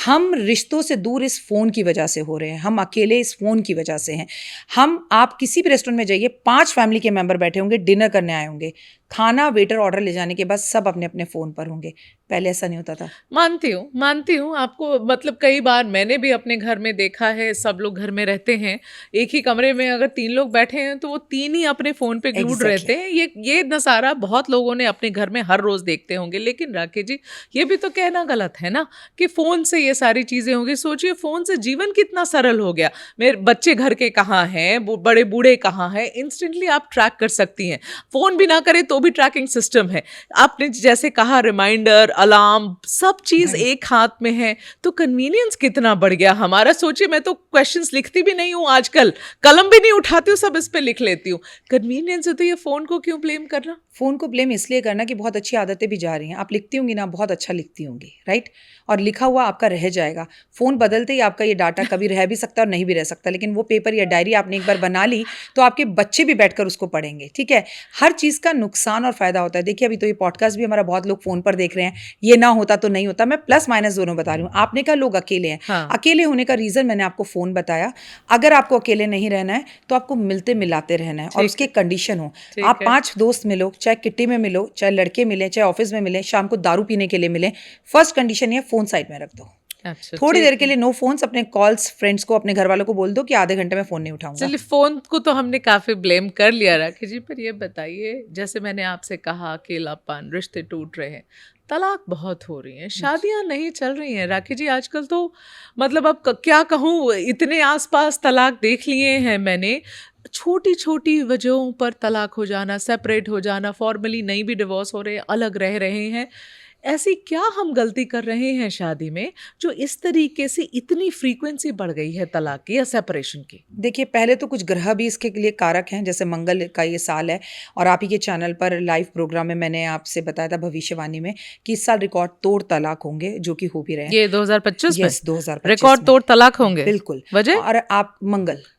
हम रिश्तों से दूर इस फ़ोन की वजह से हो रहे हैं, हम अकेले इस फोन की वजह से हैं। आप किसी भी रेस्टोरेंट में जाइए, 5 फैमिली के मेंबर बैठे होंगे, डिनर करने आए होंगे, खाना वेटर ऑर्डर ले जाने के बाद सब अपने अपने फोन पर होंगे। पहले ऐसा नहीं होता था। मानती हूँ आपको। मतलब कई बार मैंने भी अपने घर में देखा है, सब लोग घर में रहते हैं, एक ही कमरे में अगर 3 लोग बैठे हैं तो वो 3 ही अपने फ़ोन पे ग्लूड रहते हैं। ये नज़ारा बहुत लोगों ने अपने घर में हर रोज़ देखते होंगे। लेकिन राकेश जी, ये भी तो कहना गलत है ना कि फ़ोन से ये सारी चीज़ें होंगी। सोचिए, फ़ोन से जीवन कितना सरल हो गया। मेरे बच्चे घर के कहाँ हैं, बड़े बूढ़े कहाँ हैं, इंस्टेंटली आप ट्रैक कर सकती हैं। फ़ोन भी ना करें तो भी ट्रैकिंग सिस्टम है। आपने जैसे कहा, रिमाइंडर, अलार्म, सब चीज़ एक हाथ में है, तो कन्वीनियंस कितना बढ़ गया हमारा। सोचिए, मैं तो क्वेश्चंस लिखती भी नहीं हूँ आजकल, कलम भी नहीं उठाती हूँ, सब इस पे लिख लेती हूँ। कन्वीनियंस है तो ये फ़ोन को क्यों ब्लेम करना? फ़ोन को ब्लेम इसलिए करना कि बहुत अच्छी आदतें भी जा रही हैं। आप लिखती होंगी ना, बहुत अच्छा लिखती होंगी, राइट? और लिखा हुआ आपका रह जाएगा। फ़ोन बदलते ही आपका ये डाटा कभी रह भी सकता है और नहीं भी रह सकता, लेकिन वो पेपर या डायरी आपने एक बार बना ली तो आपके बच्चे भी बैठकर उसको पढ़ेंगे, ठीक है? हर चीज़ का नुकसान और फ़ायदा होता है। देखिए, अभी तो ये पॉडकास्ट भी हमारा बहुत लोग फ़ोन पर देख रहे हैं। ये ना होता तो नहीं होता। मैं प्लस माइनस दोनों बता रही हूँ। आपने कहा लोग अकेले हैं। हाँ। अकेले होने का रीज़न मैंने आपको फ़ोन बताया। अगर आपको अकेले नहीं रहना है तो आपको मिलते मिलाते रहना है, और उसके कंडीशन हो। आप 5 दोस्त मिलो, चाहे किट्टी में मिलो, चाहे लड़के मिले, चाहे ऑफिस में मिले, शाम को दारू पीने के लिए मिले, फर्स्ट कंडीशन ये, फ़ोन साइड में रख दो। अच्छा, थोड़ी ठीक देर के है। लिए नो फोन्स, अपने कॉल्स फ्रेंड्स को, अपने घर वालों को बोल दो कि आधे घंटे में फोन नहीं उठाऊंगा। चलिए, फोन को तो हमने काफी ब्लेम कर लिया राखी जी, पर ये बताइए, जैसे मैंने आपसे कहा, अकेलापन, रिश्ते टूट रहे हैं, तलाक बहुत हो रही हैं, शादियां नहीं चल रही हैं राखी जी आजकल तो। मतलब अब क्या कहूँ, इतने आसपास तलाक देख लिए हैं मैंने। छोटी छोटी वजहों पर तलाक हो जाना, सेपरेट हो जाना, फॉर्मली नहीं भी डिवोर्स हो रहे हैं, अलग रह रहे हैं। ऐसी क्या हम गलती कर रहे हैं शादी में जो इस तरीके से इतनी फ्रीक्वेंसी बढ़ गई है तलाक की या सेपरेशन की? देखिए, पहले तो कुछ ग्रह भी इसके लिए कारक हैं, जैसे मंगल का ये साल है, और आप ही के चैनल पर लाइव प्रोग्राम में मैंने आपसे बताया था भविष्यवाणी में कि इस साल रिकॉर्ड तोड़ तलाक होंगे, जो कि हो भी रहे हैं। ये 2025 में यस, 2025 रिकॉर्ड में तोड़ तलाक होंगे? बिल्कुल। वजह? और आप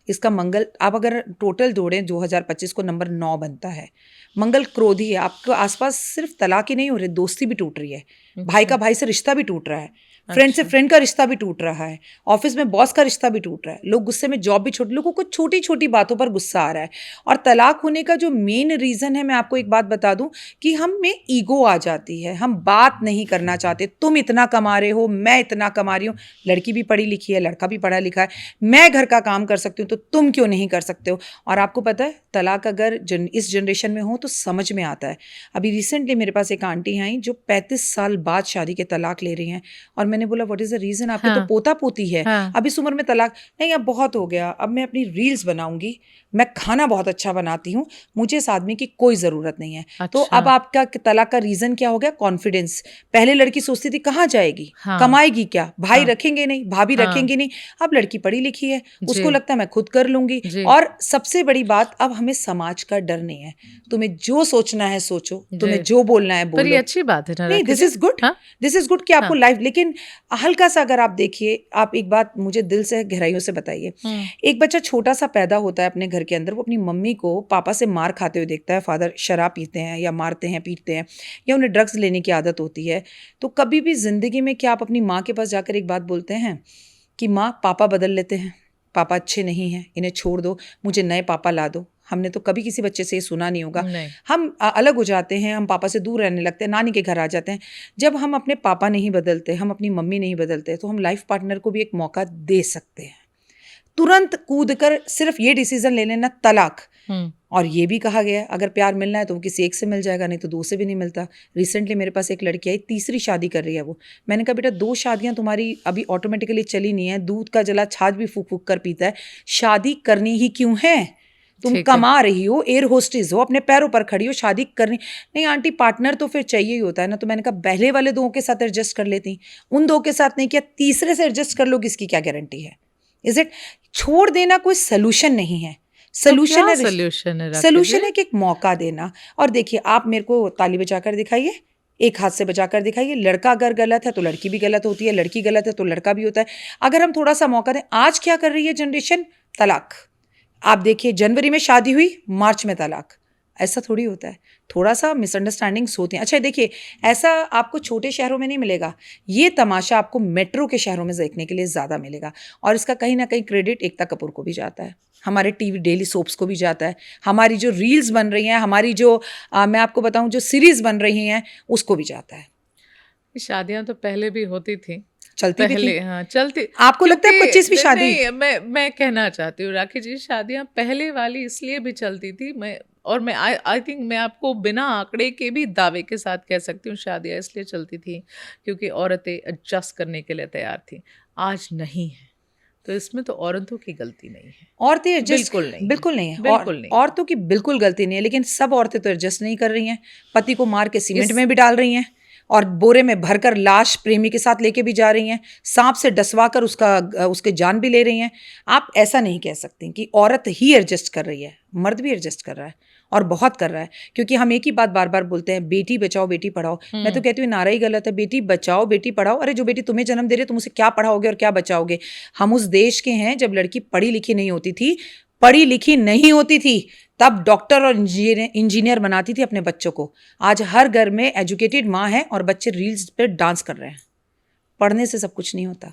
इसका मंगल आप अगर टोटल जोड़ें 2025 को, नंबर 9 बनता है। मंगल क्रोधी है, आपके आसपास सिर्फ तलाक ही नहीं हो रही, दोस्ती भी टूट रही है, भाई का भाई से रिश्ता भी टूट रहा है, फ्रेंड से फ्रेंड का रिश्ता भी टूट रहा है, ऑफिस में बॉस का रिश्ता भी टूट रहा है, लोग गुस्से में जॉब भी छोड़, लोगों को छोटी छोटी बातों पर गुस्सा आ रहा है। और तलाक होने का जो मेन रीजन है, मैं आपको एक बात बता दूं, कि हम में ईगो आ जाती है, हम बात नहीं करना चाहते। तुम इतना कमा रहे हो, मैं इतना कमा रही हूँ, लड़की भी पढ़ी लिखी है, लड़का भी पढ़ा लिखा है, मैं घर का काम कर सकती हूँ तो तुम क्यों नहीं कर सकते हो। और आपको पता है, तलाक अगर इस जनरेशन में हो तो समझ में आता है। अभी रिसेंटली मेरे पास एक आंटी आई जो 35 साल बाद शादी के तलाक ले रही हैं, और मैंने बोला व्हाट इज द रीजन, आपके तो हाँ। पोता पोती है, हाँ। अब इस उम्र में तलाक नहीं, अब बहुत हो गया, अब मैं अपनी रील्स बनाऊंगी, मैं खाना बहुत अच्छा बनाती हूँ, मुझे इस आदमी की कोई ज़रूरत नहीं है। तो अच्छा। अब आपका तलाक का रीज़न क्या हो गया? कॉन्फिडेंस। पहले लड़की सोचती थी कहाँ जाएगी, हाँ। कमाएगी क्या, भाई हाँ। रखेंगे नहीं, भाभी हाँ। रखेंगे नहीं। अब लड़की पढ़ी लिखी है, उसको जी। लगता है मैं खुद कर लूंगी। जी। और सबसे बड़ी बात, अब हमें समाज का डर नहीं है। तुम्हें जो सोचना है सोचो, तुम्हें जी। जो बोलना है पर ये बोलो। अच्छी बात है ना नहीं, राखी दिस जी? इज गुड, हाँ। दिस इज गुड कि आपको हाँ। लाइफ। लेकिन हल्का सा अगर आप देखिए, आप एक बात मुझे दिल से गहराइयों से बताइए, एक बच्चा छोटा सा पैदा होता है अपने घर के अंदर, वो अपनी मम्मी को पापा से मार खाते हुए देखता है, फादर शराब पीते हैं या मारते हैं, पीटते हैं, या उन्हें ड्रग्स लेने की आदत होती है। तो कभी भी जिंदगी में क्या आप अपनी माँ के पास जाकर एक बात बोलते हैं कि माँ, पापा बदल लेते हैं, पापा अच्छे नहीं हैं, इन्हें छोड़ दो, मुझे नए पापा ला दो? हमने तो कभी किसी बच्चे से ये सुना नहीं होगा। नहीं। हम अलग हो जाते हैं, हम पापा से दूर रहने लगते हैं, नानी के घर आ जाते हैं। जब हम अपने पापा नहीं बदलते, हम अपनी मम्मी नहीं बदलते, तो हम लाइफ पार्टनर को भी एक मौका दे सकते हैं। तुरंत कूद कर सिर्फ ये डिसीजन ले लेना, तलाक। और ये भी कहा गया है, अगर प्यार मिलना है तो वो किसी एक से मिल जाएगा, नहीं तो दो से भी नहीं मिलता। रिसेंटली मेरे पास एक लड़की आई, तीसरी शादी कर रही है वो। मैंने कहा बेटा, 2 शादियां तुम्हारी अभी ऑटोमेटिकली चली नहीं है, दूध का जला छाछ भी फूक फूक कर पीता है, शादी करनी ही क्यों है? तुम कमा रही हो, एयर होस्टेस हो, अपने पैरों पर खड़ी हो, शादी करनी नहीं। आंटी, पार्टनर तो फिर चाहिए ही होता है ना। तो मैंने कहा पहले वाले 2 के साथ एडजस्ट कर लेती, उन 2 के साथ नहीं किया, तीसरे से एडजस्ट कर लोगी, इसकी क्या गारंटी है? Is it? छोड़ देना कोई सोल्यूशन नहीं है। सोल्यूशन है, सोल्यूशन है कि एक मौका देना। और देखिए, आप मेरे को ताली बजाकर दिखाइए, एक हाथ से बजाकर दिखाइए, लड़का अगर गलत है तो लड़की भी गलत होती है, लड़की गलत है तो लड़का भी होता है। अगर हम थोड़ा सा मौका दें। आज क्या कर रही है जनरेशन? तलाक। आप देखिए, जनवरी में शादी हुई, मार्च में तलाक। ऐसा थोड़ी होता है, थोड़ा सा मिसअंडरस्टैंडिंग्स होती हैं। अच्छा देखिए, ऐसा आपको छोटे शहरों में नहीं मिलेगा, ये तमाशा आपको मेट्रो के शहरों में देखने के लिए ज़्यादा मिलेगा। और इसका कहीं ना कहीं क्रेडिट एकता कपूर को भी जाता है, हमारे टीवी डेली सोप्स को भी जाता है, हमारी जो रील्स बन रही हैं, हमारी जो मैं आपको बताऊं जो सीरीज़ बन रही हैं, उसको भी जाता है। शादियां तो पहले भी होती थी, चलती भी थी। हाँ, चलती। आपको लगता है 25वीं शादी? नहीं, मैं कहना चाहती हूँ राखी जी, शादियां पहले वाली इसलिए भी चलती थी, मैं आई थिंक मैं आपको बिना आंकड़े के भी दावे के साथ कह सकती हूँ, शादियां इसलिए चलती थी क्योंकि औरतें एडजस्ट करने के लिए तैयार थी। आज नहीं है, तो इसमें तो औरतों की गलती नहीं है। औरतें एडजस्ट बिल्कुल नहीं, बिल्कुल नहीं है, बिल्कुल नहीं। औरतों की बिल्कुल गलती नहीं है, लेकिन सब औरतें तो एडजस्ट नहीं कर रही हैं। पति को मार के सीमेंट में भी डाल रही हैं, और बोरे में भरकर लाश प्रेमी के साथ लेके भी जा रही हैं, सांप से डसवा कर उसके जान भी ले रही हैं। आप ऐसा नहीं कह सकती कि औरत ही एडजस्ट कर रही है, मर्द भी एडजस्ट कर रहा है, और बहुत कर रहा है। क्योंकि हम एक ही बात बार बार बोलते हैं, बेटी बचाओ बेटी पढ़ाओ। मैं तो कहती हूँ नारा ही गलत है, बेटी बचाओ बेटी पढ़ाओ। अरे जो बेटी तुम्हें जन्म दे रही है, तुम उसे क्या पढ़ाओगे और क्या बचाओगे? हम उस देश के हैं जब लड़की पढ़ी लिखी नहीं होती थी, पढ़ी लिखी नहीं होती थी, तब डॉक्टर और इंजीनियर बनाती थी अपने बच्चों को। आज हर घर में एजुकेटेड माँ है और बच्चे रील्स पे डांस कर रहे हैं। पढ़ने से सब कुछ नहीं होता,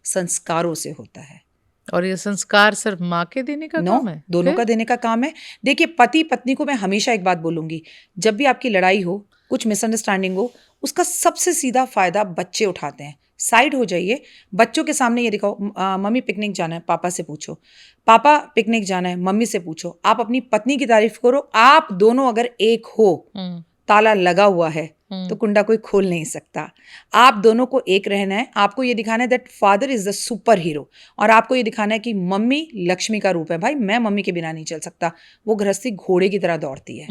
संस्कारों से होता है। और ये संस्कार सिर्फ माँ के देने का काम है? दोनों का देने का काम है। देखिए, पति पत्नी को मैं हमेशा एक बात बोलूंगी, जब भी आपकी लड़ाई हो, कुछ मिसअंडरस्टैंडिंग हो, उसका सबसे सीधा फायदा बच्चे उठाते हैं। साइड हो जाइए, बच्चों के सामने ये दिखाओ, मम्मी पिकनिक जाना है, पापा से पूछो, पापा पिकनिक जाना है, मम्मी से पूछो। आप अपनी पत्नी की तारीफ करो, आप दोनों अगर एक हो, ताला लगा हुआ है तो कुंडा कोई खोल नहीं सकता। आप दोनों को एक रहना है, आपको ये दिखाना है that father is the super hero, और आपको ये दिखाना है कि मम्मी लक्ष्मी का रूप है। भाई मैं मम्मी के बिना नहीं चल सकता, वो गृहस्थी घोड़े की तरह दौड़ती है,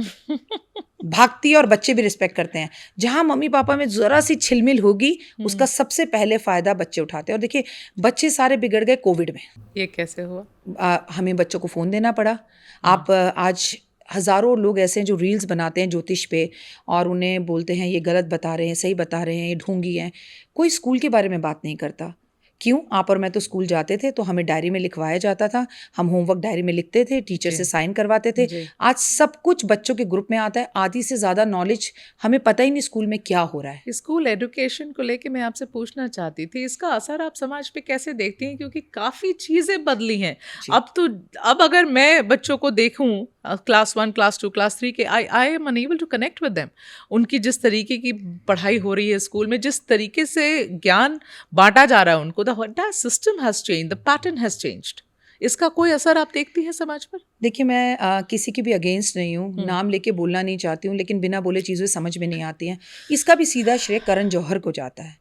भागती है, और बच्चे भी रिस्पेक्ट करते हैं। जहां मम्मी पापा में जरा सी छिलमिल होगी, उसका सबसे पहले फायदा बच्चे उठाते हैं। और देखिए बच्चे सारे बिगड़ गए कोविड में। ये कैसे हुआ? हमें बच्चों को फोन देना पड़ा। आप आज हज़ारों लोग ऐसे हैं जो रील्स बनाते हैं ज्योतिष पे, और उन्हें बोलते हैं ये गलत बता रहे हैं, सही बता रहे हैं, ये ढोंगी हैं। कोई स्कूल के बारे में बात नहीं करता। क्यों? आप और मैं तो स्कूल जाते थे तो हमें डायरी में लिखवाया जाता था, हम होमवर्क डायरी में लिखते थे, टीचर से साइन करवाते थे। आज सब कुछ बच्चों के ग्रुप में आता है, आधी से ज़्यादा नॉलेज हमें पता ही नहीं स्कूल में क्या हो रहा है। स्कूल एजुकेशन को लेके मैं आपसे पूछना चाहती थी, इसका असर आप समाज पे कैसे देखती हैं? क्योंकि काफ़ी चीज़ें बदली हैं अब अगर मैं बच्चों को देखूं क्लास 1, क्लास 2, क्लास 3 के, I am unable to connect with them. उनकी जिस तरीके की पढ़ाई हो रही है स्कूल में, जिस तरीके से ज्ञान बांटा जा रहा है उनको, the entire system has changed, the pattern has changed. इसका कोई असर आप देखती हैं समाज पर? देखिए मैं किसी की भी अगेंस्ट नहीं हूँ, नाम लेके बोलना नहीं चाहती हूँ, लेकिन बिना बोले चीज़ें समझ में नहीं आती हैं। इसका भी सीधा श्रेय करण जौहर को जाता है।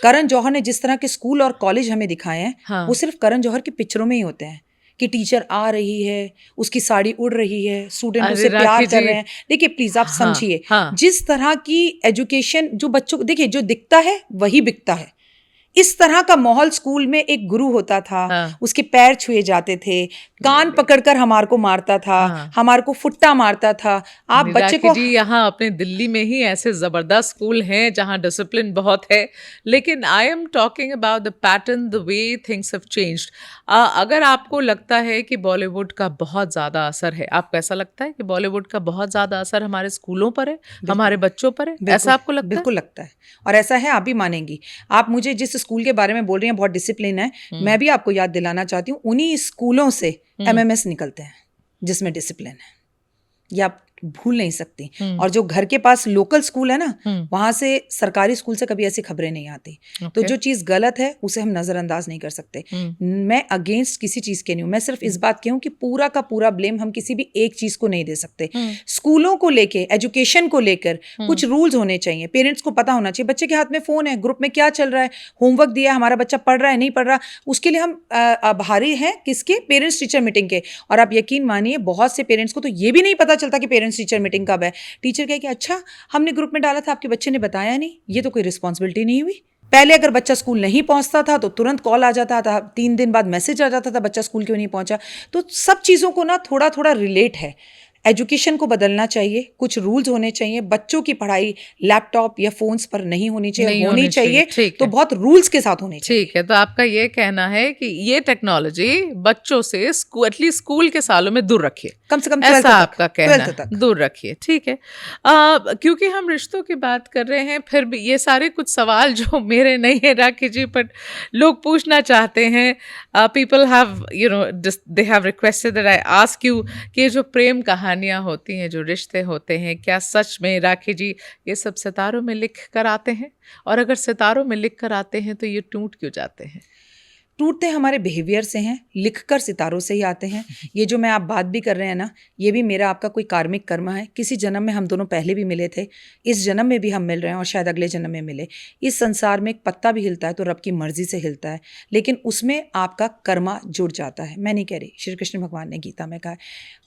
करण जौहर ने जिस तरह के स्कूल और कॉलेज हमें दिखाए हैं, वो सिर्फ करण जौहर की पिक्चरों में ही होते हैं कि टीचर आ रही है, उसकी साड़ी उड़ रही है, स्टूडेंट उसे प्यार कर रहे हैं। देखिए प्लीज आप समझिए, जिस तरह की एजुकेशन जो बच्चों को, देखिए जो दिखता है वही बिकता है। इस तरह का माहौल स्कूल में एक गुरु होता था, उसके पैर छुए जाते थे, कान पकड़कर हमारे को मारता था, हमारे को फुट्टा मारता था। आप बच्चे को जी यहाँ अपने दिल्ली में ही ऐसे जबरदस्त स्कूल हैं जहाँ डिसिप्लिन बहुत है, लेकिन I am talking about the pattern, the way things have changed. अगर आपको लगता है कि बॉलीवुड का बहुत ज़्यादा असर है, आपको ऐसा लगता है कि बॉलीवुड का बहुत ज़्यादा असर हमारे स्कूलों पर है, हमारे बच्चों पर है, ऐसा आपको लगता है? बिल्कुल लगता है, और ऐसा है, आप भी मानेंगी। आप मुझे जिस स्कूल के बारे में बोल रही हैं बहुत डिसिप्लिन है, मैं भी आपको याद दिलाना चाहती हूँ, उन्हीं स्कूलों से MMS निकलते हैं जिसमें डिसिप्लिन है, ये आप भूल नहीं सकती। और जो घर के पास लोकल स्कूल है ना, वहां से सरकारी स्कूल से कभी ऐसी खबरें नहीं आती। तो जो चीज गलत है उसे हम नजरअंदाज नहीं कर सकते। मैं अगेंस्ट किसी चीज के नहीं हूं, मैं सिर्फ इस बात की हूं कि पूरा का पूरा ब्लेम हम किसी भी एक चीज को नहीं दे सकते। स्कूलों को लेके, एजुकेशन को लेकर कुछ रूल्स होने चाहिए, पेरेंट्स को पता होना चाहिए। बच्चे के हाथ में फोन है, ग्रुप में क्या चल रहा है, होमवर्क दिया है, हमारा बच्चा पढ़ रहा है नहीं पढ़ रहा, उसके लिए हम आभारी हैं किसके? पेरेंट्स टीचर मीटिंग के। और आप यकीन मानिए बहुत से पेरेंट्स को तो ये भी नहीं पता चलता कि पेरेंट्स टीचर मीटिंग कब है। टीचर कहे कि अच्छा हमने ग्रुप में डाला था, आपके बच्चे ने बताया नहीं। ये तो कोई रिस्पॉन्सिबिलिटी नहीं हुई। पहले अगर बच्चा स्कूल नहीं पहुंचता था तो तुरंत कॉल आ जाता था, 3 दिन बाद मैसेज आ जाता था बच्चा स्कूल क्यों नहीं पहुंचा। तो सब चीज़ों को ना थोड़ा थोड़ा रिलेट है। एजुकेशन को बदलना चाहिए, कुछ रूल्स होने चाहिए। बच्चों की पढ़ाई लैपटॉप या फोन्स पर नहीं होनी चाहिए, होनी चाहिए तो बहुत रूल्स के साथ होनी चाहिए। ठीक है, तो आपका ये कहना है कि ये टेक्नोलॉजी बच्चों से एटलीस्ट स्कूल के सालों में दूर रखिए, कम से कम ऐसा आपका कहना है, दूर रखिए। ठीक है, क्योंकि हम रिश्तों की बात कर रहे हैं, फिर भी ये सारे कुछ सवाल जो मेरे नहीं है राखी जी, बट लोग पूछना चाहते हैं। People have they have requested that I ask you कि ये जो प्रेम कहानियाँ होती हैं, जो रिश्ते होते हैं, क्या सच में राखी जी ये सब सितारों में लिख कर आते हैं? और अगर सितारों में लिख कर आते हैं तो ये टूट क्यों जाते हैं? टूटते हमारे बिहेवियर से हैं, लिखकर सितारों से ही आते हैं। ये जो मैं आप बात भी कर रहे हैं ना, ये भी मेरा आपका कोई कार्मिक कर्म है। किसी जन्म में हम दोनों पहले भी मिले थे, इस जन्म में भी हम मिल रहे हैं और शायद अगले जन्म में मिले। इस संसार में एक पत्ता भी हिलता है तो रब की मर्जी से हिलता है, लेकिन उसमें आपका कर्मा जुड़ जाता है। मैं नहीं कह रही, श्री कृष्ण भगवान ने गीता में कहा है।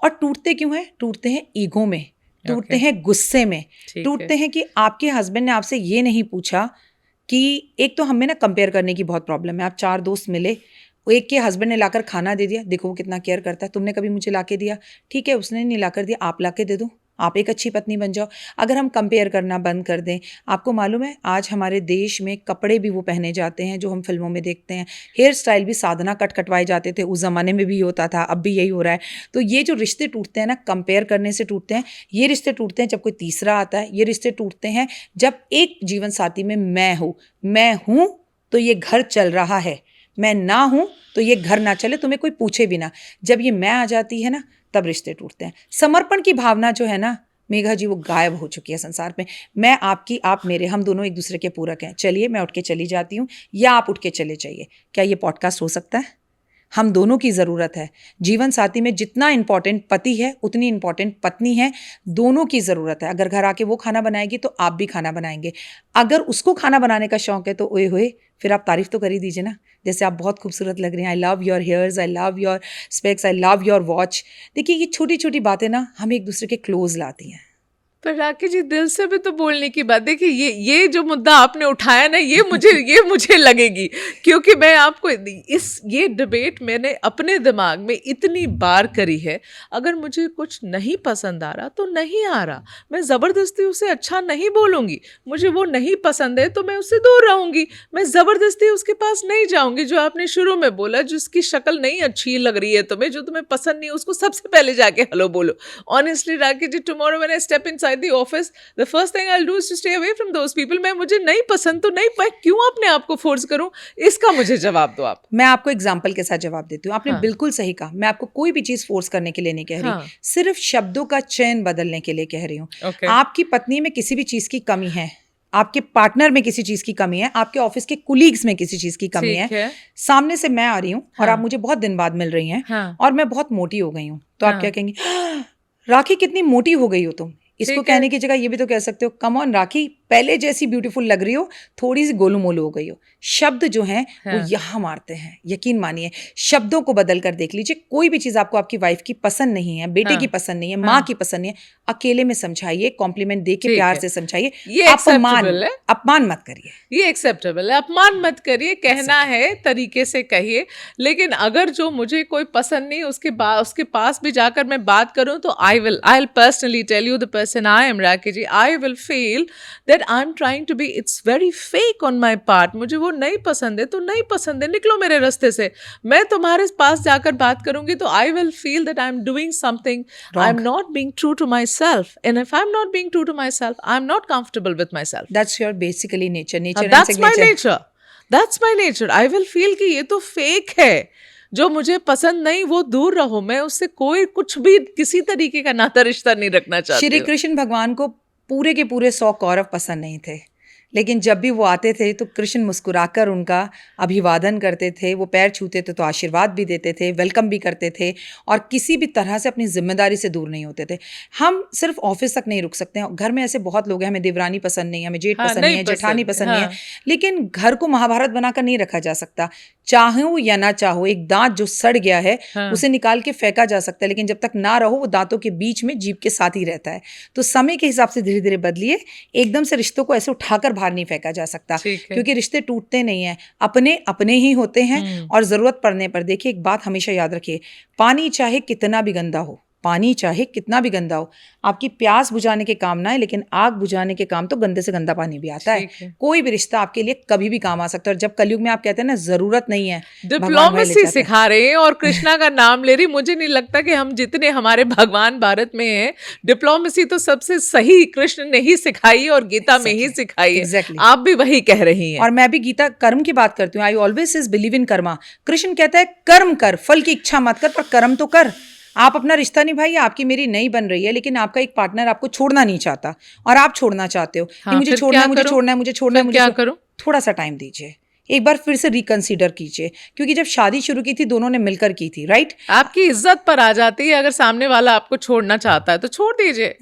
और टूटते क्यों हैं? टूटते हैं ईगो में, टूटते हैं गुस्से में, टूटते हैं कि आपके हस्बैंड ने आपसे ये नहीं पूछा कि एक तो हमें ना कंपेयर करने की बहुत प्रॉब्लम है। आप 4 दोस्त मिले, एक के हस्बैंड ने लाकर खाना दे दिया, देखो वो कितना केयर करता है, तुमने कभी मुझे लाके दिया? ठीक है, उसने नहीं लाकर दिया, आप लाके दे दो, आप एक अच्छी पत्नी बन जाओ। अगर हम कंपेयर करना बंद कर दें, आपको मालूम है आज हमारे देश में कपड़े भी वो पहने जाते हैं जो हम फिल्मों में देखते हैं, हेयर स्टाइल भी साधना कट कटवाए जाते थे, उस ज़माने में भी होता था, अब भी यही हो रहा है। तो ये जो रिश्ते टूटते हैं ना, कंपेयर करने से टूटते हैं। ये रिश्ते टूटते हैं जब कोई तीसरा आता है, ये रिश्ते टूटते हैं जब एक जीवन साथी में मैं हूँ तो ये घर चल रहा है, मैं ना हूँ तो ये घर ना चले, तुम्हें कोई पूछे भी ना। जब ये मैं आ जाती है ना, तब रिश्ते टूटते हैं। समर्पण की भावना जो है ना, मेघा जी वो गायब हो चुकी है संसार में। मैं आपकी, आप मेरे, हम दोनों एक दूसरे के पूरक हैं। चलिए मैं उठ के चली जाती हूँ या आप उठ के चले जाइए। क्या ये पॉडकास्ट हो सकता है? हम दोनों की ज़रूरत है। जीवन साथी में जितना इंपॉर्टेंट पति है उतनी इंपॉर्टेंट पत्नी है। दोनों की ज़रूरत है। अगर घर आके वो खाना बनाएगी तो आप भी खाना बनाएंगे। अगर उसको खाना बनाने का शौक है तो ओए होए, फिर आप तारीफ तो कर ही दीजिए ना। जैसे आप बहुत खूबसूरत लग रही हैं, I love your hairs, I love your specs, I love your watch. देखिए ये छोटी छोटी बातें ना हमें एक दूसरे के क्लोज लाती हैं। पर राकेश जी, दिल से भी तो बोलने की बात। देखिए ये जो मुद्दा आपने उठाया ना, ये मुझे लगेगी, क्योंकि मैं आपको ये डिबेट मैंने अपने दिमाग में इतनी बार करी है। अगर मुझे कुछ नहीं पसंद आ रहा तो नहीं आ रहा, मैं ज़बरदस्ती उसे अच्छा नहीं बोलूँगी। मुझे वो नहीं पसंद है तो मैं उससे दूर रहूँगी, मैं ज़बरदस्ती उसके पास नहीं जाऊँगी। जो आपने शुरू में बोला, जिसकी शक्ल नहीं अच्छी लग रही है तुम्हें, जो तुम्हें पसंद नहीं है, उसको सबसे पहले जाके हेलो बोलो। Honestly Rakesh ji, tomorrow when I step inside the office, the first thing I will do is to stay away from those people. मैं, मुझे नहीं पसंद तो नहीं, मैं क्यों अपने आप को फोर्स करूं? इसका मुझे जवाब दो आप। मैं आपको एग्जाम्पल के साथ जवाब देती हूँ। आपने हाँ। बिल्कुल सही कहा। मैं आपको कोई भी चीज़ फोर्स करने के लिए नहीं कह रही, हाँ। सिर्फ शब्दों का चयन बदलने के लिए कह रही हूँ। Okay. आपकी पत्नी में किसी भी चीज़ की कमी है, आपके पार्टनर में किसी चीज़ की कमी है, आपके ऑफिस के कुलीग्स में किसी चीज़ की कमी ठीक है। सामने से मैं आ रही हूँ और हाँ। आप मुझे बहुत दिन बाद मिल रही हैं हाँ। और मैं बहुत मोटी हो गई हूँ, तो आप हाँ। क्या कहेंगी? राखी कितनी मोटी हो गई हो तुम। इसको ठीक है। कहने की जगह ये भी तो कह सकते हो, कम ऑन राखी, पहले जैसी ब्यूटीफुल लग रही हो, थोड़ी सी गोलू मोलू हो गई हो। शब्द जो हैं वो हाँ। यहाँ मारते हैं, यकीन मानिए। शब्दों को बदल कर देख लीजिए। कोई भी चीज़ आपको आपकी वाइफ की पसंद नहीं है, बेटे हाँ। की पसंद नहीं है, हाँ। माँ की पसंद नहीं है, अकेले में समझाइए, कॉम्प्लीमेंट दे के ठीक प्यार है। से समझाइए। ये अपमान acceptable है। अपमान मत करिए। ये एक्सेप्टेबल है, अपमान मत करिए, कहना है तरीके से कहिए। लेकिन अगर जो मुझे कोई पसंद नहीं, उसके पास भी जाकर मैं बात करूं तो I will personally tell you the person I am, Rakesh ji, I will feel that I am trying to be, it's very fake on my part. मुझे वो नहीं पसंद है तो नहीं पसंद है, निकलो मेरे रास्ते से। मैं तुम्हारे पास जाकर बात करूंगी तो I will feel that I am doing something, I am not being true to myself, and if I am not being true to myself, I am not comfortable with myself. That's your basically nature. That's my nature. That's my nature. I will feel कि ये तो fake है, जो मुझे पसंद नहीं वो दूर रहो। मैं उससे कोई कुछ भी किसी तरीके का नाता रिश्ता नहीं रखना चाहती श्री हूँ। कृष्ण भगवान को पूरे के पूरे 100 कौरव पसंद नहीं थे, लेकिन जब भी वो आते थे तो कृष्ण मुस्कुराकर उनका अभिवादन करते थे। वो पैर छूते थे तो आशीर्वाद भी देते थे, वेलकम भी करते थे, और किसी भी तरह से अपनी जिम्मेदारी से दूर नहीं होते थे। हम सिर्फ ऑफिस तक नहीं रुक सकते हैं। घर में ऐसे बहुत लोग हैं, हमें देवरानी पसंद नहीं है, हमें जेठ हाँ, पसंद नहीं है, नहीं जेठानी पसंद, पसंद नहीं हाँ। है, लेकिन घर को महाभारत बनाकर नहीं रखा जा सकता। चाहो या ना चाहो, एक दांत जो सड़ गया है हाँ। उसे निकाल के फेंका जा सकता है, लेकिन जब तक ना रहो वो दांतों के बीच में, जीभ के साथ ही रहता है। तो समय के हिसाब से धीरे धीरे बदलिए। एकदम से रिश्तों को ऐसे उठाकर बाहर नहीं फेंका जा सकता, ठीक है। क्योंकि रिश्ते टूटते नहीं हैं, अपने अपने ही होते हैं। और जरूरत पड़ने पर, देखिए एक बात हमेशा याद रखिए, पानी चाहे कितना भी गंदा हो, पानी चाहे कितना भी गंदा हो, आपकी प्यास बुझाने के काम ना है, लेकिन आग बुझाने के काम तो गंदे से गंदा पानी भी आता ठीक है। है। कोई भी रिश्ता आपके लिए कभी भी काम आ सकता है। और जब कलयुग में आप कहते हैं ना जरूरत नहीं है, भगवान वही ले डिप्लोमेसी जाते हैं। सिखा रहे हैं और कृष्णा का नाम ले रही। मुझे नहीं लगता कि हम जितने हमारे भगवान भारत में हैं, डिप्लोमेसी तो सबसे सही कृष्ण ने ही सिखाई और गीता में ही सिखाई है। Exactly. आप भी वही कह रही हैं। और मैं भी गीता कर्म की बात करती हूँ। I always is believe in Karma. Krishna कहता है कर्म कर, फल की इच्छा मत कर, पर कर्म तो कर। आप अपना रिश्ता निभाइए। आपकी मेरी नहीं बन रही है, लेकिन आपका एक पार्टनर आपको छोड़ना नहीं चाहता और आप छोड़ना चाहते हो। हाँ, कि मुझे फिर छोड़ना क्या है, मुझे करूं? छोड़ना है, मुझे छोड़ना है, फिर मुझे क्या छोड़- करूं? थोड़ा सा टाइम दीजिए, एक बार फिर से रिकंसीडर कीजिए, क्योंकि जब शादी शुरू की थी दोनों ने मिलकर की थी, राइट? आपकी इज्जत पर आ जाती है। अगर सामने वाला आपको छोड़ना चाहता है तो छोड़ दीजिए।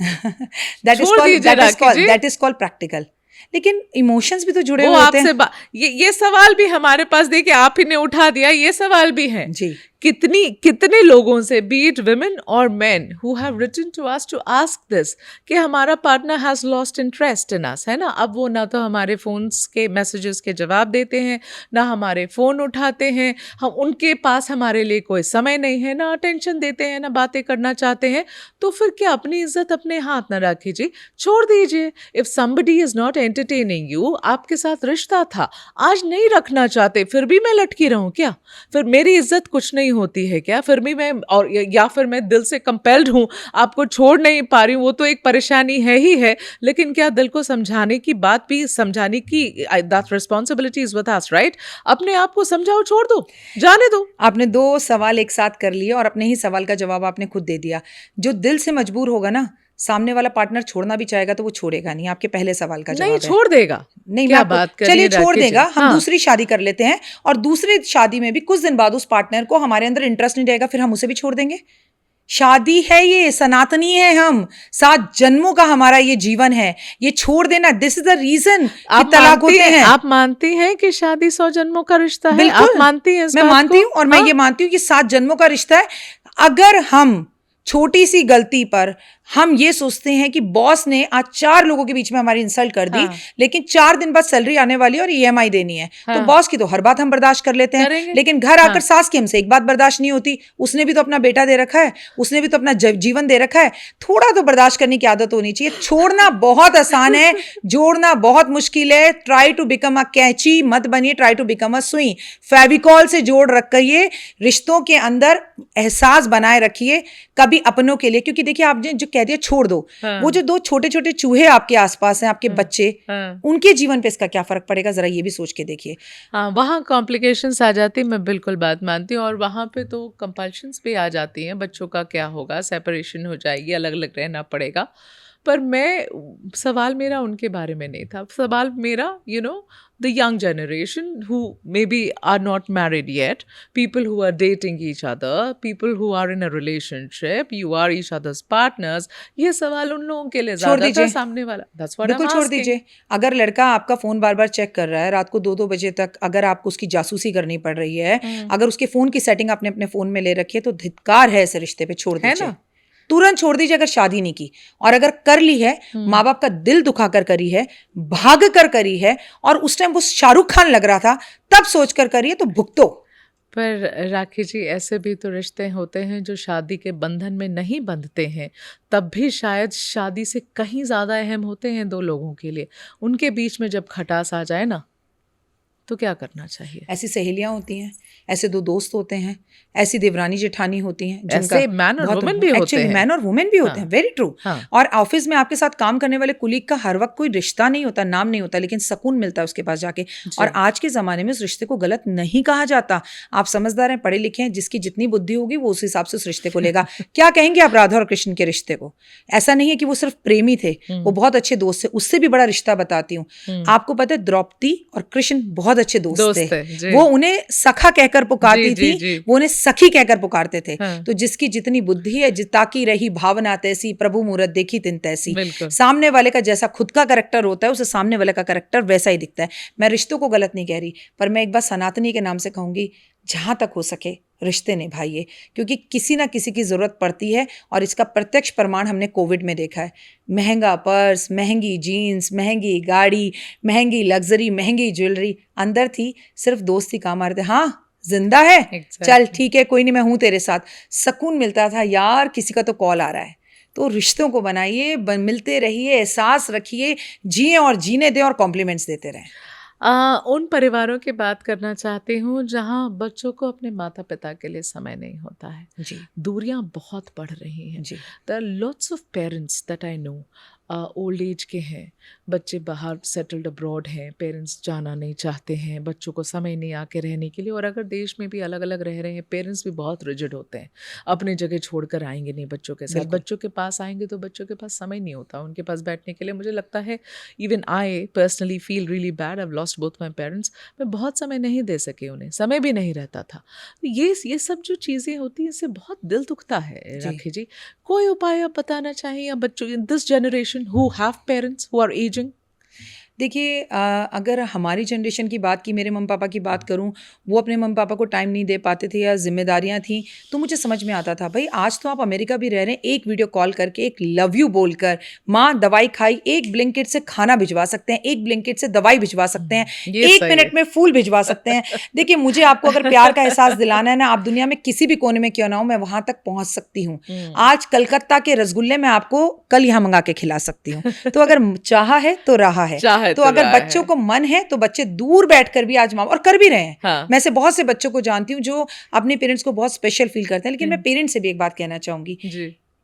छोड़ दीजिए Rakhi ji. That is called practical. लेकिन इमोशंस भी तो जुड़े वो हुए होते आपसे हैं। ये सवाल भी हमारे पास, देखिए आप ही ने उठा दिया, ये सवाल भी है। जी। कितने लोगों से, बी इट women और men, who have written to us to ask this, कि हमारा partner has lost interest in us, है ना? अब वो ना तो हमारे फोन्स के मैसेजेस के जवाब देते हैं, ना हमारे फोन उठाते हैं, हम उनके पास हमारे लिए कोई समय नहीं है, ना अटेंशन देते हैं, ना बातें करना चाहते हैं। तो फिर क्या अपनी इज्जत अपने हाथ ना रखिए जी, छोड़ दीजिए। If somebody is not entertaining you, आपके साथ रिश्ता था, आज नहीं रखना चाहते, फिर भी मैं लटकी रहूं क्या? फिर मेरी इज्जत कुछ नहीं होती है क्या? फिर भी मैं, और या फिर मैं दिल से कंपेल्ड हूं, आपको छोड़ नहीं पा रही हूं, वो तो एक परेशानी है ही है, लेकिन क्या दिल को समझाने की बात भी, समझाने की that responsibility is with us, right? अपने आप को समझाओ, छोड़ दो, जाने दो। आपने 2 सवाल एक साथ कर लिए और अपने ही सवाल का जवाब आपने खुद दे दिया। जो दिल से मजबूर होगा ना, सामने वाला पार्टनर छोड़ना भी चाहेगा तो वो छोड़ेगा नहीं, आपके पहले सवाल का जवाब नहीं है। छोड़ देगा। नहीं, क्या मैं आपको बात कर रही चलिए हैं छोड़ राकेश जी? देगा, हम हाँ। दूसरी शादी कर लेते हैं और दूसरी शादी में भी कुछ दिन बाद उस पार्टनर को हमारे अंदर इंटरेस्ट नहीं रहेगा, फिर हम उसे भी छोड़ देंगे। शादी है, ये सनातनी है, हम 7 जन्मों का हमारा ये जीवन है, ये छोड़ देना, दिस इज द रीजन कि तलाक होते हैं। आप मानती हैं कि शादी 100 जन्मों का रिश्ता है? बिल्कुल, आप मानती हैं इस मैं बात मानती को? हूँ और मैं हाँ? ये मानती हूँ कि 7 जन्मों का रिश्ता है। अगर हम छोटी सी गलती पर हम ये सोचते हैं कि बॉस ने आज 4 लोगों के बीच में हमारी इंसल्ट कर दी, हाँ। लेकिन 4 दिन बाद सैलरी आने वाली है और ईएमआई देनी है, तो हाँ। बॉस की तो हर बात हम बर्दाश्त कर लेते हैं, करेंगे। लेकिन घर आकर हाँ। सास की हमसे एक बात बर्दाश्त नहीं होती। उसने भी तो अपना बेटा दे रखा है, उसने भी तो अपना जीवन दे रखा है, थोड़ा तो बर्दाश्त करने की आदत होनी चाहिए। छोड़ना बहुत आसान है, जोड़ना बहुत मुश्किल है। ट्राई टू बिकम अ कैंची मत बनिए, ट्राई टू बिकम अ सुई। फेविकॉल से जोड़ रखिए, रिश्तों के अंदर एहसास बनाए रखिए, कभी अपनों के लिए, क्योंकि देखिए आपने जो कह दिया छोड़ दो, हाँ। वो जो 2 छोटे छोटे चूहे आपके आसपास हैं, आपके बच्चे, हाँ। उनके जीवन पे इसका क्या फर्क पड़ेगा, जरा ये भी सोच के देखिए। हाँ, वहाँ कॉम्प्लिकेशंस आ जाती, मैं बिल्कुल बात मानती हूँ। और वहाँ पे तो कंपल्शंस भी आ जाती हैं, बच्चों का क्या होगा, सेपरेशन हो जाएगी, अलग अलग रहना पड़ेगा। पर सवाल मेरा उनके बारे में नहीं था। सवाल मेरा the young generation who maybe are not married yet, people who are dating each other, people who are in a relationship, you are each other's partners, ये सवाल उन लोगों के लिए छोड़ ज्यादा था। दीजिए, सामने वाला, that's what बिल्कुल I'm छोड़ asking. दीजिए। अगर लड़का आपका फोन बार बार चेक कर रहा है रात को 2-2 बजे तक, अगर आपको उसकी जासूसी करनी पड़ रही है, अगर उसके फोन की सेटिंग आपने अपने फोन में ले रखी है, तो धिक्कार है ऐसे रिश्ते पे, छोड़ है दीजिए, ना? तुरंत छोड़ दीजिए। अगर शादी नहीं की और अगर कर ली है, माँ बाप का दिल दुखा कर करी है, भाग कर करी है, और उस टाइम वो शाहरुख खान लग रहा था, तब सोच कर करी है, तो भुगतो। पर राखी जी, ऐसे भी तो रिश्ते होते हैं जो शादी के बंधन में नहीं बंधते हैं, तब भी शायद शादी से कहीं ज़्यादा अहम होते हैं 2 लोगों के लिए। उनके बीच में जब खटास आ जाए ना, तो क्या करना चाहिए? ऐसी सहेलियां होती हैं, ऐसे 2 दोस्त होते हैं, ऐसी देवरानी जेठानी होती हैं, ऐसे मैन और वुमेन भी होते एक्चुअली हैं। मैन और वुमेन भी होते हैं, वेरी ट्रू। हाँ। और ऑफिस में आपके साथ काम करने वाले कुलीग का हर वक्त कोई रिश्ता नहीं होता, नाम नहीं होता, लेकिन सुकून मिलता है उसके पास जाके। और आज के जमाने में उस रिश्ते को गलत नहीं कहा जाता। आप समझदार हैं, पढ़े लिखे हैं, जिसकी जितनी बुद्धि होगी वो उस हिसाब से उस रिश्ते को लेगा। क्या कहेंगे आप राधा और कृष्ण के रिश्ते को? ऐसा नहीं है कि वो सिर्फ प्रेमी थे, वो बहुत अच्छे दोस्त थे। उससे भी बड़ा रिश्ता बताती हूँ, आपको पता है द्रौपदी और कृष्ण बहुत अच्छे दोस्त थे। वो उन्हें सखा कहकर पुकारती थी, वो उन्हें सखी कहकर पुकारते थे। तो जिसकी जितनी बुद्धि है, ताकि रही भावना तैसी, प्रभु मूरत देखी तिन तैसी। सामने वाले का जैसा खुद का कैरेक्टर होता है, उसे सामने वाले का कैरेक्टर वैसा ही दिखता है। मैं रिश्तों को गलत नहीं कह रही, पर मैं एक बात सनातनी के नाम से कहूंगी, जहां तक हो सके रिश्ते निभाइए, क्योंकि किसी ना किसी की जरूरत पड़ती है। और इसका प्रत्यक्ष प्रमाण हमने कोविड में देखा है। महंगा पर्स, महंगी जीन्स, महंगी गाड़ी, महंगी लग्जरी, महंगी ज्वेलरी, अंदर थी सिर्फ दोस्त ही काम आ रहे थे। हाँ, जिंदा है, चल ठीक है, कोई नहीं, मैं हूं तेरे साथ। सुकून मिलता था, यार किसी का तो कॉल आ रहा है। तो रिश्तों को बनाइए, मिलते रहिए, एहसास रखिए, जिए और जीने दें और कॉम्प्लीमेंट्स देते रहें। उन परिवारों की बात करना चाहती हूँ जहाँ बच्चों को अपने माता पिता के लिए समय नहीं होता है। जी, दूरियां बहुत बढ़ रही हैं। जी, there are lots of parents that I know, old age के हैं, बच्चे बाहर सेटल्ड अब्रॉड हैं, पेरेंट्स जाना नहीं चाहते हैं, बच्चों को समय नहीं आके रहने के लिए। और अगर देश में भी अलग अलग रह रहे हैं, पेरेंट्स भी बहुत रिजिड होते हैं, अपनी जगह छोड़कर आएंगे नहीं बच्चों के साथ। बच्चों के पास आएंगे तो बच्चों के पास समय नहीं होता उनके पास बैठने के लिए। मुझे लगता है even I personally feel really bad, I have lost both my parents. मैं बहुत समय नहीं दे सके उन्हें, समय भी नहीं रहता था। ये सब जो चीज़ें होती हैं, इससे बहुत दिल दुखता है। राखी जी, कोई उपाय आप बताना चाहिए बच्चों in this generation who have parents who are aging? देखिए, अगर हमारी जनरेशन की बात की, मेरे मम्मी पापा की बात करूं, वो अपने मम्मी पापा को टाइम नहीं दे पाते थे या जिम्मेदारियां थी, तो मुझे समझ में आता था भाई आज तो आप अमेरिका भी रह रहे हैं, एक वीडियो कॉल करके एक लव यू बोलकर, माँ दवाई खाई, एक ब्लिंकिट से खाना भिजवा सकते हैं, एक ब्लिंकिट से दवाई भिजवा सकते हैं, 1 मिनट में फूल भिजवा सकते हैं। देखिए, मुझे आपको अगर प्यार का एहसास दिलाना है ना, आप दुनिया में किसी भी कोने में क्यों ना हो, मैं वहां तक पहुंच सकती हूँ। आज कलकत्ता के रसगुल्ले मैं आपको कल यहाँ मंगा के खिला सकती हूँ। तो अगर चाहा है तो रहा है। तो अगर बच्चों को मन है तो बच्चे दूर बैठकर भी आज माँ और कर भी रहे हैं। हाँ। मैं से बहुत से बच्चों को जानती हूँ जो अपने पेरेंट्स को बहुत स्पेशल फील करते हैं। लेकिन मैं पेरेंट्स से भी एक बात कहना चाहूंगी,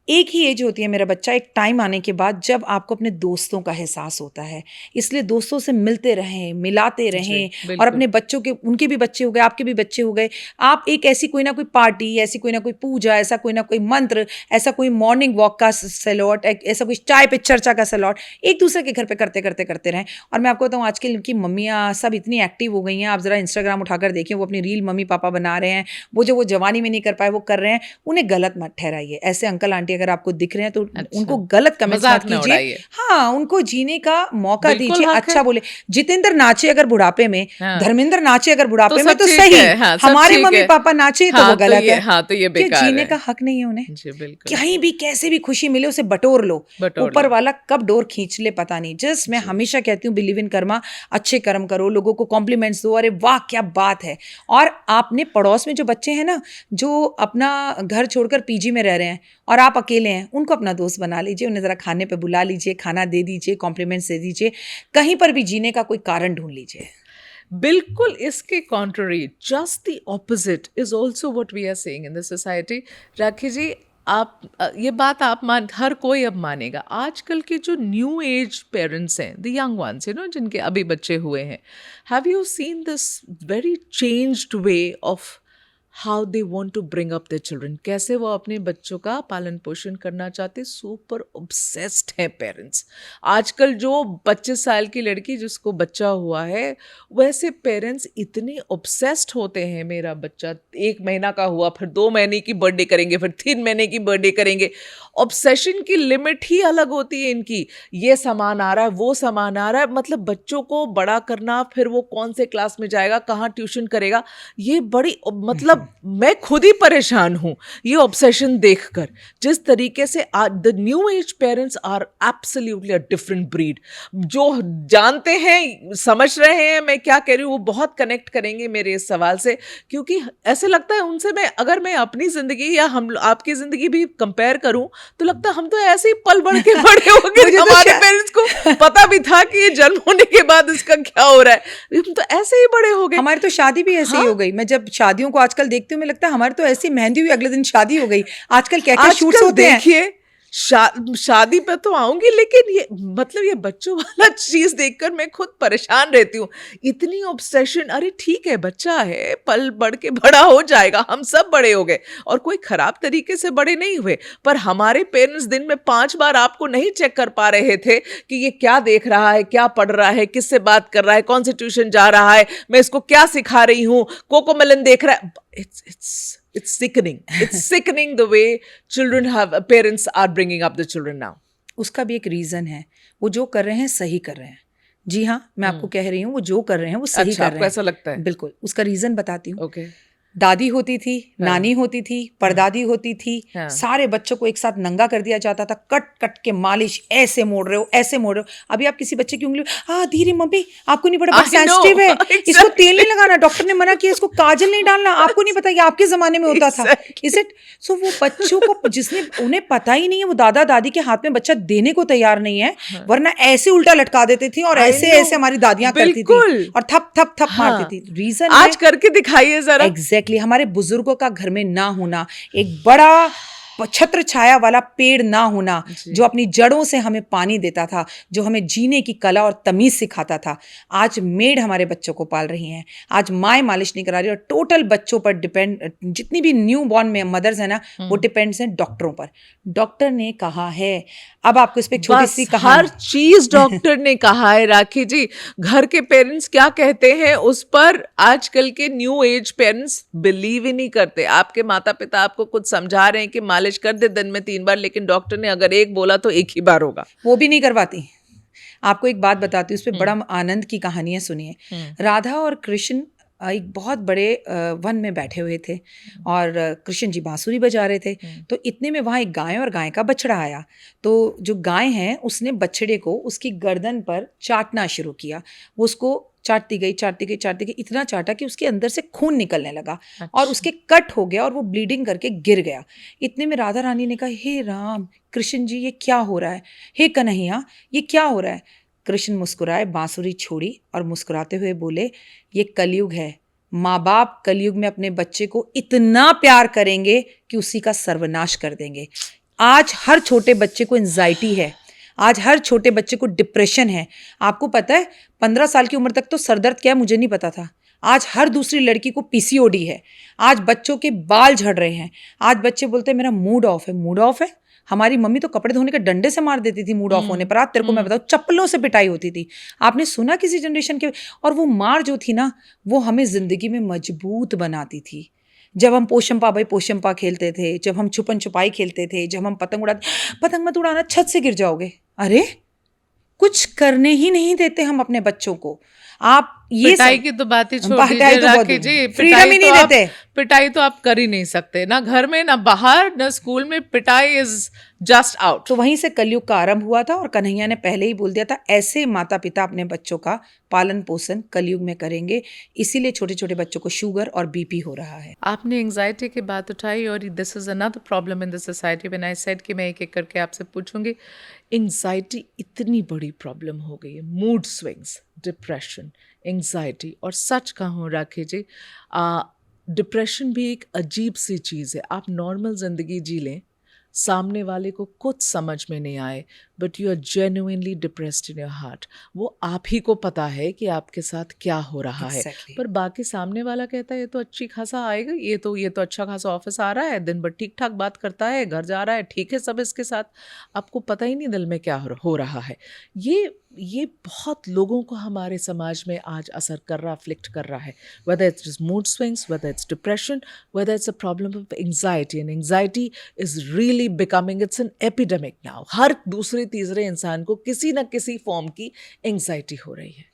एक ही एज होती है मेरा बच्चा, एक टाइम आने के बाद जब आपको अपने दोस्तों का एहसास होता है, इसलिए दोस्तों से मिलते रहें, मिलाते रहें, और बिल्कुल। अपने बच्चों के, उनके भी बच्चे हो गए, आपके भी बच्चे हो गए, आप एक ऐसी कोई ना कोई पार्टी, ऐसी कोई ना कोई पूजा, ऐसा कोई ना कोई मंत्र, ऐसा कोई मॉर्निंग वॉक का स्लॉट, ऐसा कोई चाय पे चर्चा का स्लॉट एक दूसरे के घर पे करते करते करते रहें। और मैं आपको बताऊँ, आजकल की मम्मियाँ सब इतनी एक्टिव हो गई हैं, आप ज़रा इंस्टाग्राम उठाकर देखिए, वो अपनी रील मम्मी पापा बना रहे हैं, वो जो वो जवानी में नहीं कर पाए वो कर रहे हैं, उन्हें गलत मत ठहराइए। ऐसे अंकल आंटी अगर आपको दिख रहे हैं तो अच्छा। उनको गलत कमेंट्स मजाक मत न कीजिए। उड़ाइए। हाँ, उनको जीने का मौका बिल्कुल दीजिए, हक अच्छा है। बोले। जितेंद्र नाचे अगर बुढ़ापे में, हाँ। धर्मेंद्र नाचे अगर बुढ़ापे में सब तो ठीक सही, है, हाँ, सब हमारे ठीक मम्मी है। पापा नाचे तो हाँ, वो गलत है। हाँ, तो ये क्यों? बेकार जीने है। का हक नहीं है उन्हें। जी बिल्कुल। कहीं भी कैसे भी खुशी मिले उसे बटोर लो, बटोर ऊपर लो। वाला कब डोर खींच ले पता नहीं। जस्ट मैं हमेशा कहती हूँ, बिलीव इन कर्मा, अच्छे कर्म करो, लोगों को कॉम्प्लीमेंट्स दो, अरे वाह क्या बात है। और आपने पड़ोस में जो बच्चे हैं ना, जो अपना घर छोड़कर पीजी में रह रहे हैं और आप अकेले हैं, उनको अपना दोस्त बना लीजिए, उन्हें ज़रा खाने पे बुला लीजिए, खाना दे दीजिए, कॉम्प्लीमेंट्स दे दीजिए, कहीं पर भी जीने का कोई कारण ढूंढ लीजिए। बिल्कुल इसके contrary, just the opposite is also what we are seeing in the society. Rakhi ji, आप ये बात आप मान, हर कोई अब मानेगा, आजकल के जो न्यू एज पेरेंट्स हैं, द यंग वंस, जिनके अभी बच्चे हुए हैं, have you seen this very changed way of how they want to bring up their children? कैसे वो अपने बच्चों का पालन पोषण करना चाहते, सुपर ऑब्सेस्ड हैं पेरेंट्स। आजकल जो 25 साल की लड़की जिसको बच्चा हुआ है, वैसे पेरेंट्स इतने ऑब्सेस्ड होते हैं, मेरा बच्चा 1 महीना का हुआ, फिर 2 महीने की बर्थडे करेंगे, फिर 3 महीने की बर्थडे करेंगे। ऑब्सेशन की लिमिट ही अलग होती है इनकी। ये सामान आ रहा है, वो सामान आ रहा है, मतलब बच्चों को बड़ा करना, फिर वो कौन से क्लास में जाएगा, कहाँ ट्यूशन करेगा, ये बड़ी मतलब मैं खुद ही परेशान हूँ ये ऑब्सेशन देखकर। जिस तरीके से the new age parents are absolutely a different breed. जो जानते हैं, समझ रहे हैं मैं क्या कह रही हूँ, वो बहुत कनेक्ट करेंगे मेरे इस सवाल से, क्योंकि ऐसे लगता है उनसे, मैं अगर मैं अपनी जिंदगी या हम आपकी जिंदगी भी कंपेयर करूं, तो लगता है हम तो ऐसे ही पल बढ़ के बड़े हो गए। मुझे तो हमारे पेरेंट्स को पता भी था कि ये जन्म होने के बाद इसका क्या हो रहा है, हम तो ऐसे ही बड़े हो गए। हमारी तो शादी भी ऐसे ही हो गई। मैं जब शादियों को आजकल देखती हूँ, मैं लगता है हमारी तो ऐसी मेहंदी हुई, अगले दिन शादी हो गई। आजकल क्या क्या शूट्स होते हैं। देखिए, शादी पे तो आऊंगी, लेकिन ये मतलब ये बच्चों वाला चीज देखकर मैं खुद परेशान रहती हूँ। इतनी ऑब्सेशन। अरे ठीक है, बच्चा है, पल बढ़ के बड़ा हो जाएगा, हम सब बड़े हो गए और कोई खराब तरीके से बड़े नहीं हुए। पर हमारे पेरेंट्स दिन में 5 बार आपको नहीं चेक कर पा रहे थे कि ये क्या देख रहा है, क्या पढ़ रहा है, किससे बात कर रहा है, कौन से ट्यूशन जा रहा है, मैं इसको क्या सिखा रही हूँ, कोकोमेलन देख रहा है। It's sickening. It's sickening the way parents are bringing up the children now. उसका भी एक रीजन है, वो जो कर रहे हैं सही कर रहे हैं। जी हाँ, मैं आपको कह रही हूँ, वो जो कर रहे हैं वो सही अच्छा, कर रहे आपको हैं। ऐसा लगता है? बिल्कुल, उसका रीजन बताती हूँ। Okay. दादी होती थी, नानी होती थी, परदादी होती थी, हाँ। सारे बच्चों को एक साथ नंगा कर दिया जाता था, कट कट के मालिश, ऐसे मोड़ रहे हो, ऐसे मोड़ रहे हो। अभी आप किसी बच्चे की उंगली, धीरे मम्मी, आपको नहीं पता, I know, सेंसिटिव है, exactly. इसको तेल नहीं लगाना, डॉक्टर ने मना किया, इसको काजल नहीं डालना, आपको नहीं पता, ये आपके जमाने में होता था। Is it? सो वो बच्चों को, जिसने, उन्हें पता ही नहीं है, वो दादा दादी के हाथ में बच्चा देने को तैयार नहीं है, वरना ऐसे उल्टा लटका देते थे और ऐसे ऐसे हमारी दादियां करती थी और थप थप थप मारती थी। रीजन आज करके दिखाइए जरा। एग्जैक्टली, हमारे बुजुर्गों का घर में ना होना, एक बड़ा छत्र छाया वाला पेड़ ना होना, जो अपनी जड़ों से हमें पानी देता था, जो हमें जीने की कला और तमीज सिखाता था। आज मेड हमारे बच्चों को पाल रही हैं, आज माएँ मालिश नहीं करा रही, और टोटल बच्चों पर डिपेंड, जितनी भी न्यू बॉर्न में मदर्स है ना, वो डिपेंड्स हैं डॉक्टरों पर। डॉक्टर ने कहा है, अब आपको इस पे छोटी सी हर कहानी। चीज डॉक्टर ने कहा है राखी जी। घर के पेरेंट्स क्या कहते हैं उस पर आजकल के न्यू एज पेरेंट्स बिलीव ही नहीं करते। आपके माता पिता आपको कुछ समझा रहे हैं कि मालिश कर दे दिन में 3 बार, लेकिन डॉक्टर ने अगर एक बोला तो एक ही बार होगा, वो भी नहीं करवाती। आपको एक बात बताती हूँ, उस पर बड़ा आनंद की कहानियां सुनिए। राधा और कृष्ण एक बहुत बड़े वन में बैठे हुए थे और कृष्ण जी बांसुरी बजा रहे थे। तो इतने में वहाँ एक गाय और गाय का बछड़ा आया। तो जो गाय है उसने बछड़े को उसकी गर्दन पर चाटना शुरू किया। वो उसको चाटती गई, इतना चाटा कि उसके अंदर से खून निकलने लगा और उसके कट हो गया और वो ब्लीडिंग करके गिर गया। इतने में राधा रानी ने कहा, हे राम, कृष्ण जी ये क्या हो रहा है, हे कन्हैया ये क्या हो रहा है। कृष्ण मुस्कुराए, बांसुरी छोड़ी और मुस्कुराते हुए बोले, ये कलयुग है। माँ बाप कलयुग में अपने बच्चे को इतना प्यार करेंगे कि उसी का सर्वनाश कर देंगे। आज हर छोटे बच्चे को एंजाइटी है, आज हर छोटे बच्चे को डिप्रेशन है। आपको पता है 15 साल की उम्र तक तो सरदर्द क्या है मुझे नहीं पता था। आज हर दूसरी लड़की को पीसीओडी है। आज बच्चों के बाल झड़ रहे हैं। आज बच्चे बोलते हैं मेरा मूड ऑफ है। मूड ऑफ है? हमारी मम्मी तो कपड़े धोने के डंडे से मार देती थी मूड ऑफ होने पर। आज तेरे को मैं बताऊं चप्पलों से पिटाई होती थी। आपने सुना किसी जनरेशन के? और वो मार जो थी ना वो हमें जिंदगी में मजबूत बनाती थी। जब हम पोशंपा भाई पोशंपा खेलते थे, जब हम छुपन छुपाई खेलते थे, जब हम पतंग उड़ाते, पतंग मत उड़ाना छत से गिर जाओगे। अरे कुछ करने ही नहीं देते हम अपने बच्चों को। आप ये पिटाई की तो बात ही छोड़ पिटाई दीजिए तो बहुत राखी दूर। जी, फ्रीडम पिटाई ही तो नहीं आप देते। पिटाई तो आप कर ही नहीं सकते, ना घर में ना बाहर ना स्कूल में। पिटाई इज जस्ट आउट। तो वहीं से कलयुग का आरंभ हुआ था और कन्हैया ने पहले ही बोल दिया था ऐसे माता पिता अपने बच्चों का पालन पोषण कलयुग में करेंगे। इसीलिए छोटे छोटे बच्चों को शुगर और बीपी हो रहा है। आपने एंजाइटी की बात उठाई और this is another problem in the society. When I said कि मैं एक एक करके आपसे पूछूंगी, एंजाइटी इतनी बड़ी प्रॉब्लम हो गई है। Mood swings, depression, anxiety. और सच कहूँ राखी जी, डिप्रेशन भी एक अजीब सी चीज़ है। आप नॉर्मल ज़िंदगी जी लें, सामने वाले को कुछ समझ में नहीं आए, but you are genuinely depressed in your heart. वो आप ही को पता है कि आपके साथ क्या हो रहा है। पर बाकी सामने वाला कहता है ये तो अच्छी खासा आएगा, ये तो अच्छा खासा ऑफिस आ रहा है, दिन भर ठीक ठाक बात करता है, घर जा रहा है, ठीक है सब इसके साथ। आपको पता ही नहीं दिल में क्या हो रहा है। ये बहुत लोगों को हमारे समाज में आज असर कर रहा, अफ्लिक्ट कर रहा है। Whether it's mood swings, whether it's depression, whether it's a problem of anxiety. And anxiety is really becoming, it's an epidemic now. हर दूसरे तीसरे इंसान को किसी न किसी फॉर्म की एंजाइटी हो रही है।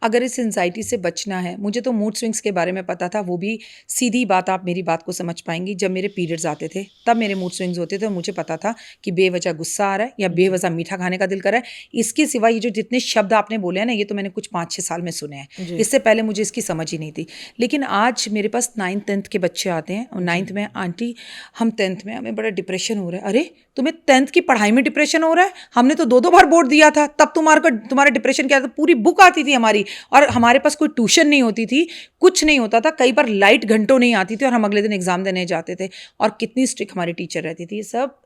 अगर इस एंजाइटी से बचना है, मुझे तो मूड स्विंग्स के बारे में पता था, वो भी सीधी बात, आप मेरी बात को समझ पाएंगी। जब मेरे पीरियड्स आते थे तब मेरे मूड स्विंग्स होते थे और मुझे पता था कि बेवजह गुस्सा आ रहा है या बेवजह मीठा खाने का दिल कर रहा है। इसके सिवा ये जो जितने शब्द आपने बोले हैं ना, ये तो मैंने कुछ 5-6 साल में सुने हैं। इससे पहले मुझे इसकी समझ ही नहीं थी। लेकिन आज मेरे पास 9th 10th के बच्चे आते हैं और 9th में आंटी हम 10th में, हमें बड़ा डिप्रेशन हो रहा है। अरे तुम्हें 10th की पढ़ाई में डिप्रेशन हो रहा है? हमने तो 2-2 बार बोर्ड दिया था, तब तुम्हारा डिप्रेशन क्या था? पूरी बुक आती थी हमारी और हमारे पास कोई ट्यूशन नहीं होती थी, कुछ नहीं होता था। कई बार लाइट घंटों नहीं आती थी और हम अगले दिन एग्जाम देने जाते थे। और कितनी स्ट्रिक्ट हमारी टीचर रहती थी। ये सब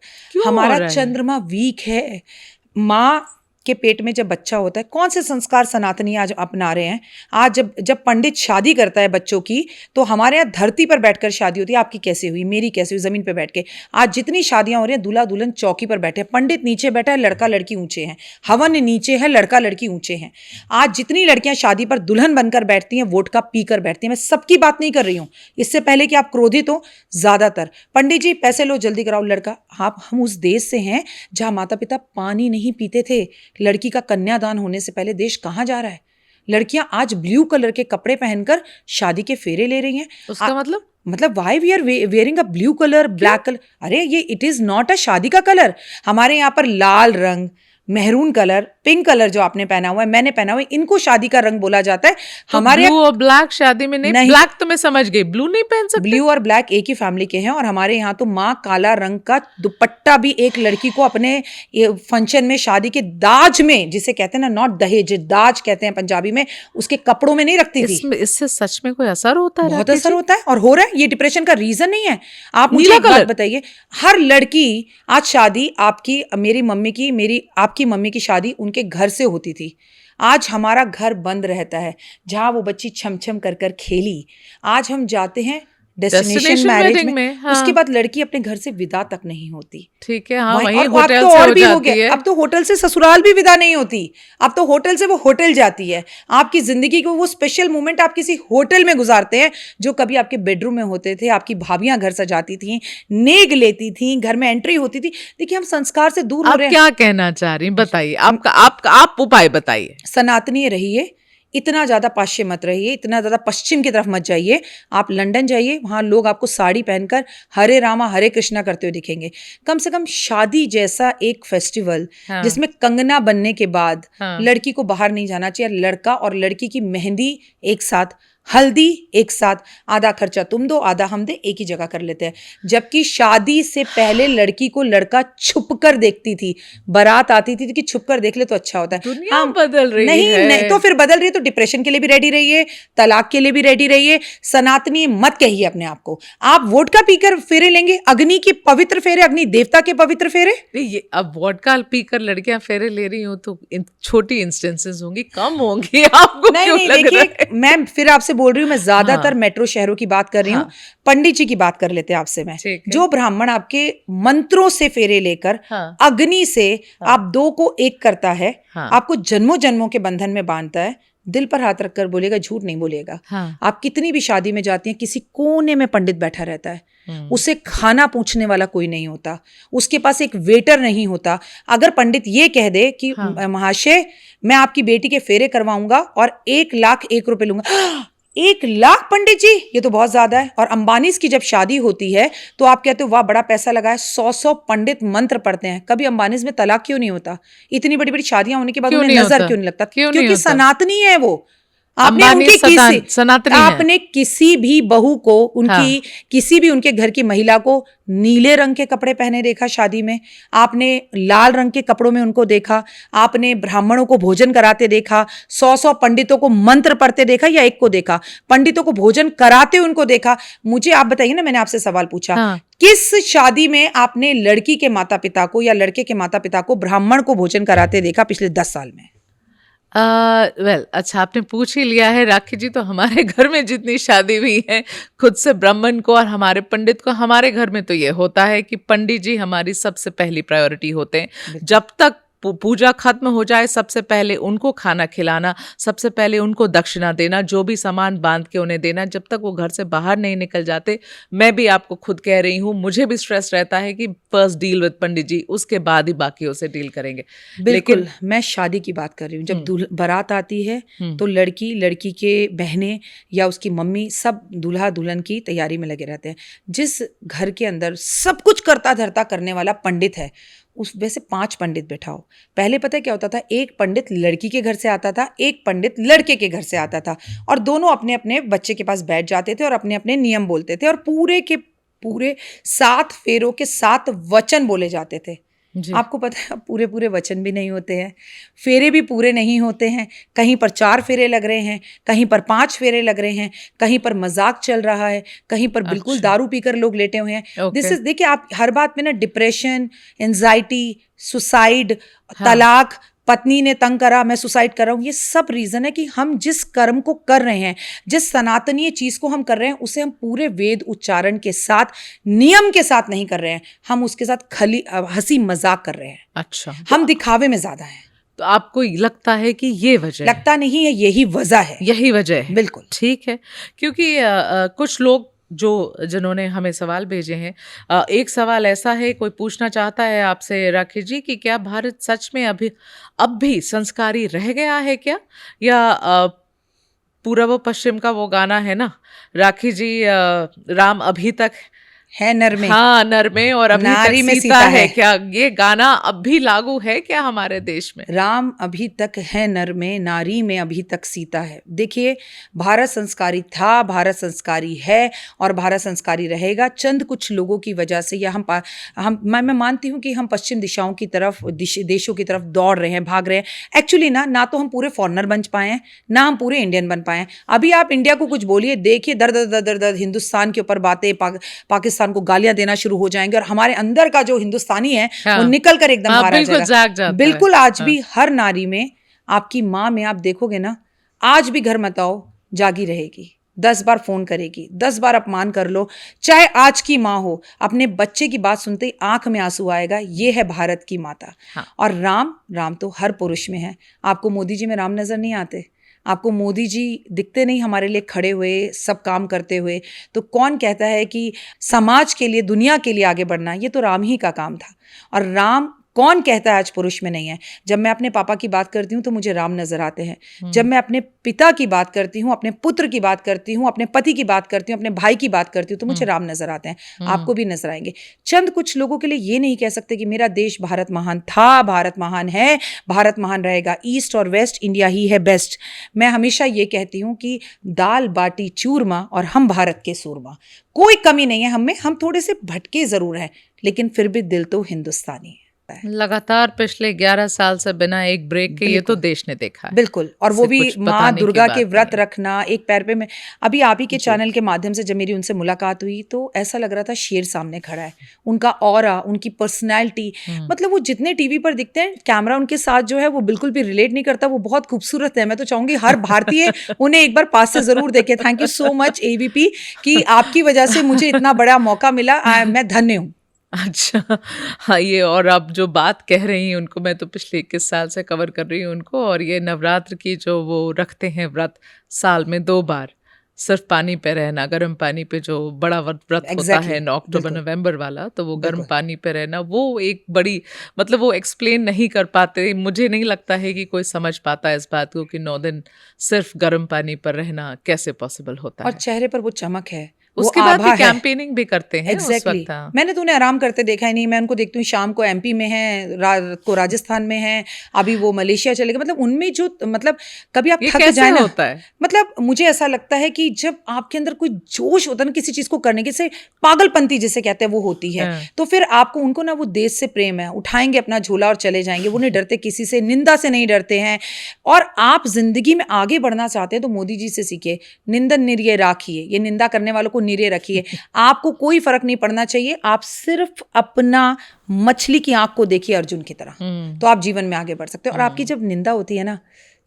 हमारा चंद्रमा वीक है। माँ के पेट में जब बच्चा होता है, कौन से संस्कार सनातनी आज अपना रहे हैं? आज जब पंडित शादी करता है बच्चों की, तो हमारे यहाँ धरती पर बैठकर शादी होती है। आपकी कैसे हुई, मेरी कैसे हुई, जमीन पर बैठ के। आज जितनी शादियां हो रही हैं, दूल्हा दुल्हन चौकी पर बैठे हैं, पंडित नीचे बैठा है, लड़का लड़की ऊंचे हैं, हवन नीचे है, लड़का लड़की ऊंचे हैं। आज जितनी लड़कियां शादी पर दुल्हन बनकर बैठती हैं, वोट का पी कर बैठती हैं। मैं सबकी बात नहीं कर रही हूँ, इससे पहले कि आप क्रोधित हो। ज्यादातर पंडित जी पैसे लो जल्दी कराओ लड़का। हम उस देश से हैं जहाँ माता पिता पानी नहीं पीते थे। लड़की का कन्यादान होने से पहले देश कहाँ जा रहा है? लड़कियां आज ब्लू कलर के कपड़े पहनकर शादी के फेरे ले रही हैं। उसका मतलब why we are wearing a blue colour, black colour? अरे ये इट इज नॉट अ शादी का कलर। हमारे यहाँ पर लाल रंग, मेहरून कलर, पिंक कलर जो आपने पहना हुआ है, मैंने पहना हुआ है, इनको शादी का रंग बोला जाता है। तो हमारे ब्लू और ब्लैक शादी में नहीं। ब्लैक तो मैं समझ गई, ब्लू नहीं पहन सकते। ब्लू और ब्लैक एक ही फैमिली के हैं। और हमारे यहाँ तो माँ काला रंग का दुपट्टा भी एक लड़की को अपने फंक्शन में, शादी के दाज में, जिसे कहते हैं ना, नॉट दहेज, दाज कहते हैं पंजाबी में, उसके कपड़ों में नहीं रखती थी। इससे सच में कोई असर होता है? बहुत असर होता है और हो रहा है। ये डिप्रेशन का रीजन नहीं है। आप मुझे एक बात बताइए, हर लड़की आज शादी आपकी, मेरी मम्मी की, आपकी मम्मी की शादी उनके घर से होती थी। आज हमारा घर बंद रहता है जहां वो बच्ची छम छम कर कर खेली। आज हम जाते हैं डेस्टिनेशन मैरिज में, हाँ। उसके बाद लड़की अपने घर से विदा तक नहीं होती। ठीक है, हाँ, वहीं होटल तो और भी हो गया। अब तो होटल से ससुराल भी विदा नहीं होती, अब तो होटल से वो होटल जाती है। आपकी जिंदगी को वो स्पेशल मोमेंट आप किसी होटल में गुजारते हैं जो कभी आपके बेडरूम में होते थे। आपकी भाभियां घर सजाती थी, नेग लेती थी, घर में एंट्री होती थी। देखिए हम संस्कार से दूर हो रहे हैं। क्या कहना चाह रही बताइए, आप उपाय बताइए। सनातनी रहिए, इतना ज़्यादा पाश्चिम मत रहिए, इतना ज़्यादा पश्चिम की तरफ मत जाइए। आप लंदन जाइए, वहाँ लोग आपको साड़ी पहनकर हरे रामा हरे कृष्णा करते हुए दिखेंगे। कम से कम शादी जैसा एक फेस्टिवल, हाँ। जिसमें कंगना बनने के बाद, हाँ। लड़की को बाहर नहीं जाना चाहिए, लड़का और लड़की की मेहंदी एक साथ हल्दी एक साथ, आधा खर्चा तुम दो आधा हम दे, एक ही जगह कर लेते हैं। जबकि शादी से पहले लड़की को लड़का छुप कर देखती थी, बारात आती थी कि छुप कर देख ले तो अच्छा होता है। दुनिया बदल रही है। नहीं तो फिर बदल रही है तो डिप्रेशन के लिए भी रेडी रहिए, तलाक के लिए भी रेडी रहिए। सनातनी मत कहिए अपने आप को। आप वोडका पीकर फेरे लेंगे, अग्नि के पवित्र फेरे, अग्नि देवता के पवित्र फेरे। ये अब वोडका पीकर लड़कियां फेरे ले रही हो तो छोटी इंस्टेंसेस होंगी, कम होंगी, आपको क्यों नहीं लग रहा देखिए, है? मैं फिर आपसे बोल रही हूँ, मैं ज्यादातर हाँ। मेट्रो शहरों की बात कर रही हूँ। हाँ। पंडित जी की बात कर लेते हैं आपसे मैं। ठीक है। जो ब्राह्मण आपके मंत्रों से फेरे लेकर हाँ। अग्नि से आप दो को एक करता है, हाँ। आपको जन्मों जन्मों के बंधन में बांधता है। दिल पर हाथ रखकर बोलेगा, झूठ नहीं बोलेगा। हाँ। आप कितनी भी शादी में जाती हैं, किसी कोने में पंडित बैठा रहता है, उसे खाना पूछने वाला कोई नहीं होता, उसके पास एक वेटर नहीं होता। अगर पंडित ये कह दे कि हाँ। महाशय मैं आपकी बेटी के फेरे करवाऊंगा और 1,01,000 रुपए लूंगा, 1,00,000 पंडित जी, ये तो बहुत ज्यादा है। और अंबानीज की जब शादी होती है तो आप कहते हो वाह बड़ा पैसा लगा है, 100 पंडित मंत्र पढ़ते हैं। कभी अंबानीज में तलाक क्यों नहीं होता? इतनी बड़ी बड़ी शादियां होने के बाद क्यों उन्हें नहीं नजर होता? क्यों नहीं लगता? क्यों नहीं क्योंकि होता? सनातनी है वो। आपने अंबानी उनके सनातनी है। आपने किसी भी बहू को, उनकी किसी भी उनके घर की महिला को नीले रंग के कपड़े पहने देखा शादी में? आपने लाल रंग के कपड़ों में उनको देखा? आपने ब्राह्मणों को भोजन कराते देखा? 100 पंडितों को मंत्र पढ़ते देखा या एक को देखा? पंडितों को भोजन कराते उनको देखा? मुझे आप बताइए ना, मैंने आपसे सवाल पूछा, हाँ। किस शादी में आपने लड़की के माता पिता को या लड़के के माता पिता को ब्राह्मण को भोजन कराते देखा पिछले 10 साल में? अच्छा, आपने पूछ ही लिया है राखी जी। तो हमारे घर में जितनी शादी हुई है, खुद से ब्राह्मण को और हमारे पंडित को, हमारे घर में तो ये होता है कि पंडित जी हमारी सबसे पहली प्रायोरिटी होते हैं। जब तक पूजा खत्म हो जाए, सबसे पहले उनको खाना खिलाना, सबसे पहले उनको दक्षिणा देना, जो भी सामान बांध के उन्हें देना, जब तक वो घर से बाहर नहीं निकल जाते। मैं भी आपको खुद कह रही हूँ, मुझे भी स्ट्रेस रहता है कि फर्स्ट डील विद पंडित जी, उसके बाद ही बाकियों से डील करेंगे। बिल्कुल, मैं शादी की बात कर रही हूँ। जब बारात आती है तो लड़की के बहनें या उसकी मम्मी सब दूल्हा दुल्हन की तैयारी में लगे रहते हैं। जिस घर के अंदर सब कुछ करता धरता करने वाला पंडित है, उस वैसे 5 पंडित बैठाओ। पहले पता है क्या होता था? एक पंडित लड़की के घर से आता था, एक पंडित लड़के के घर से आता था, और दोनों अपने अपने बच्चे के पास बैठ जाते थे और अपने अपने नियम बोलते थे, और पूरे के पूरे 7 फेरों के 7 वचन बोले जाते थे। आपको पता है पूरे पूरे वचन भी नहीं होते हैं, फेरे भी पूरे नहीं होते हैं। कहीं पर 4 फेरे लग रहे हैं, कहीं पर 5 फेरे लग रहे हैं, कहीं पर मजाक चल रहा है, कहीं पर बिल्कुल दारू पीकर लोग लेटे हुए हैं। दिस इज, देखिए आप हर बात में ना डिप्रेशन, एंजाइटी, सुसाइड, तलाक, पत्नी ने तंग करा मैं सुसाइड कर रहा हूँ, ये सब रीजन है कि हम जिस कर्म को कर रहे हैं, जिस सनातनीय चीज को हम कर रहे हैं, उसे हम पूरे वेद उच्चारण के साथ, नियम के साथ नहीं कर रहे हैं। हम उसके साथ खाली हंसी मजाक कर रहे हैं। अच्छा, हम दिखावे में ज्यादा हैं। तो आपको लगता है कि ये वजह लगता नहीं है, यही वजह है। यही वजह है। बिल्कुल ठीक है, क्योंकि कुछ लोग जिन्होंने हमें सवाल भेजे हैं, एक सवाल ऐसा है, कोई पूछना चाहता है आपसे राखी जी कि क्या भारत सच में अब भी संस्कारी रह गया है क्या, या पूर्व पश्चिम का वो गाना है ना राखी जी, राम अभी तक है नर में, हाँ नर में और अभी नारी तक में सीता सीता है, क्या ये गाना अब भी लागू है क्या हमारे देश में? राम अभी तक है नर में, नारी में अभी तक सीता है। देखिए, भारत संस्कारी था, भारत संस्कारी है और भारत संस्कारी रहेगा। चंद कुछ लोगों की वजह से, या मैं मानती हूँ कि हम पश्चिम दिशाओं की तरफ, देशों की तरफ दौड़ रहे हैं, भाग रहे हैं। एक्चुअली ना तो हम पूरे फॉरेनर बन पाए हैं, ना हम पूरे इंडियन बन पाए हैं। अभी आप इंडिया को कुछ बोलिए, देखिए दर दर दर दर हिंदुस्तान के ऊपर बातें, पाकिस्तान को गालियां देना शुरू हो जाएंगे, और हमारे अंदर का जो हिंदुस्तानी है वो निकल कर एकदम बाहर आ जाएगा। बिल्कुल, आज भी हर नारी में, आपकी माँ में आप देखोगे ना, आज भी घर मत आओ जागी रहेगी, 10 बार फोन करेगी, 10 बार अपमान कर लो, चाहे आज की माँ हो, अपने बच्चे की बात सुनते ही आंख में आंसू आएगा। ये है भारत की माता। और राम तो हर पुरुष में है। आपको मोदी जी में राम नजर नहीं आते? आपको मोदी जी दिखते नहीं हमारे लिए खड़े हुए, सब काम करते हुए? तो कौन कहता है कि समाज के लिए, दुनिया के लिए आगे बढ़ना, ये तो राम ही का काम था। और राम कौन कहता है आज पुरुष में नहीं है? जब मैं अपने पापा की बात करती हूँ तो मुझे राम नजर आते हैं। जब मैं अपने पिता की बात करती हूँ, अपने पुत्र की बात करती हूँ, अपने पति की बात करती हूँ, अपने भाई की बात करती हूँ तो मुझे राम नजर आते हैं। आपको भी नजर आएंगे। चंद कुछ लोगों के लिए ये नहीं कह सकते कि मेरा देश भारत महान था, भारत महान है, भारत महान रहेगा, ईस्ट और वेस्ट इंडिया ही है बेस्ट। मैं हमेशा ये कहती हूँ कि दाल बाटी चूरमा और हम भारत के सूरमा, कोई कमी नहीं है हम में। हम थोड़े से भटके जरूर हैं लेकिन फिर भी दिल तो हिंदुस्तानी है। लगातार पिछले 11 साल से बिना एक ब्रेक के ये तो देश ने देखा है। बिल्कुल। और वो इससे भी कुछ माँ बताने की दुर्गा बात के व्रत नहीं है। रखना, एक पैर पे। मैं अभी आप ही के चैनल के माध्यम से जब मेरी उनसे मुलाकात हुई तो ऐसा लग रहा था शेर सामने खड़ा है। उनका ऑरा, उनकी पर्सनैलिटी, मतलब वो जितने टीवी पर दिखते हैं, कैमरा उनके साथ जो है वो बिल्कुल भी रिलेट नहीं करता। वो बहुत खूबसूरत है। मैं तो चाहूंगी हर भारतीय उन्हें एक बार पास से जरूर देखे। Thank you so much AVP कि आपकी वजह से मुझे इतना बड़ा मौका मिला। मैं धन्य हूँ। अच्छा, हाँ, ये और आप जो बात कह रही हैं उनको मैं तो पिछले 21 साल से कवर कर रही हूँ उनको। और ये नवरात्र की जो वो रखते हैं व्रत, साल में 2 बार सिर्फ पानी पे रहना, गर्म पानी पे, जो बड़ा व्रत होता है अक्टूबर नवंबर वाला, तो वो गर्म पानी पे रहना, वो एक बड़ी, मतलब वो एक्सप्लेन नहीं कर पाते। मुझे नहीं लगता है कि कोई समझ पाता है इस बात को कि 9 दिन सिर्फ गर्म पानी पर रहना कैसे पॉसिबल होता और है। चेहरे पर वो चमक है, उसके बाद भी कैंपेनिंग भी करते हैं उस Exactly. वक्त। हाँ। मैंने तो उन्हें आराम करते देखा ही नहीं। मैं उनको देखती हूँ शाम को MP में है, रात को राजस्थान में है, अभी वो मलेशिया चले गए। मतलब उनमें जो, मतलब कभी आप थक जाए ना, होता है? मतलब मुझे ऐसा लगता है कि जब आपके अंदर कोई जोश होता है ना किसी चीज को करने के, से पागलपंती जिसे कहते हैं वो होती है, तो फिर आपको, उनको ना वो देश से प्रेम है, उठाएंगे अपना झोला और चले जाएंगे। वो नहीं डरते किसी से, निंदा से नहीं डरते हैं। और आप जिंदगी में आगे बढ़ना चाहते हैं तो मोदी जी से सीखिए, निंदन निर्य राखिए। ये निंदा करने वालों को निर्य रखिए। आपको कोई फर्क नहीं पड़ना चाहिए। आप सिर्फ अपना मछली की आंख को देखिए अर्जुन की तरह, तो आप जीवन में आगे बढ़ सकते हो। और आपकी जब निंदा होती है ना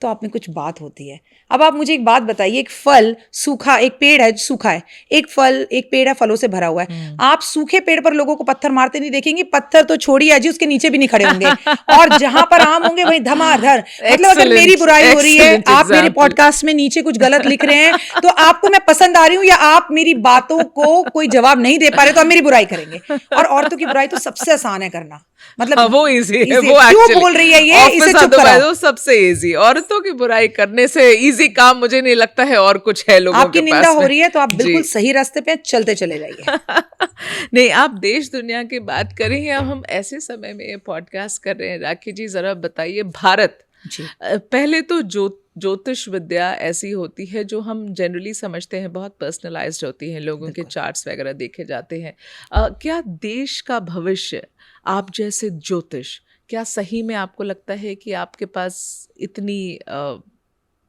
तो आप में कुछ बात होती है। अब आप मुझे एक बात बताइए, एक फल सूखा, एक पेड़ है सूखा है, एक पेड़ है फलों से भरा हुआ है। आप सूखे पेड़ पर लोगों को पत्थर मारते नहीं देखेंगे। पत्थर तो छोड़िए अजी, उसके नीचे भी नहीं खड़े होंगे। और जहां पर आम होंगे वहीं धमाधर। मतलब अगर मेरी बुराई हो रही है, आप मेरे पॉडकास्ट में नीचे कुछ गलत लिख रहे हैं, तो आपको मैं पसंद आ रही हूँ, या आप मेरी बातों को कोई जवाब नहीं दे पा रहे तो आप मेरी बुराई करेंगे। और औरतों की बुराई तो सबसे आसान है करना, मतलब वो इजी है। वो क्यों बोल रही है ये, इसे चुप कराओ। सबसे इजी, औरतों की बुराई करने से इजी काम मुझे नहीं लगता है और कुछ है लोगों आपकी के निंदा पास हो में। रही है तो आप बिल्कुल सही रास्ते पे चलते चले जाइए। नहीं, आप देश दुनिया की बात करें, अब हम ऐसे समय में ये पॉडकास्ट कर रहे हैं। राखी जी जरा बताइए, भारत पहले तो ज्योतिष विद्या ऐसी होती है जो हम जनरली समझते हैं बहुत पर्सनलाइज्ड होती है, लोगों के चार्ट्स वगैरह देखे जाते हैं। क्या देश का भविष्य, आप जैसे ज्योतिष, क्या सही में आपको लगता है कि आपके पास इतनी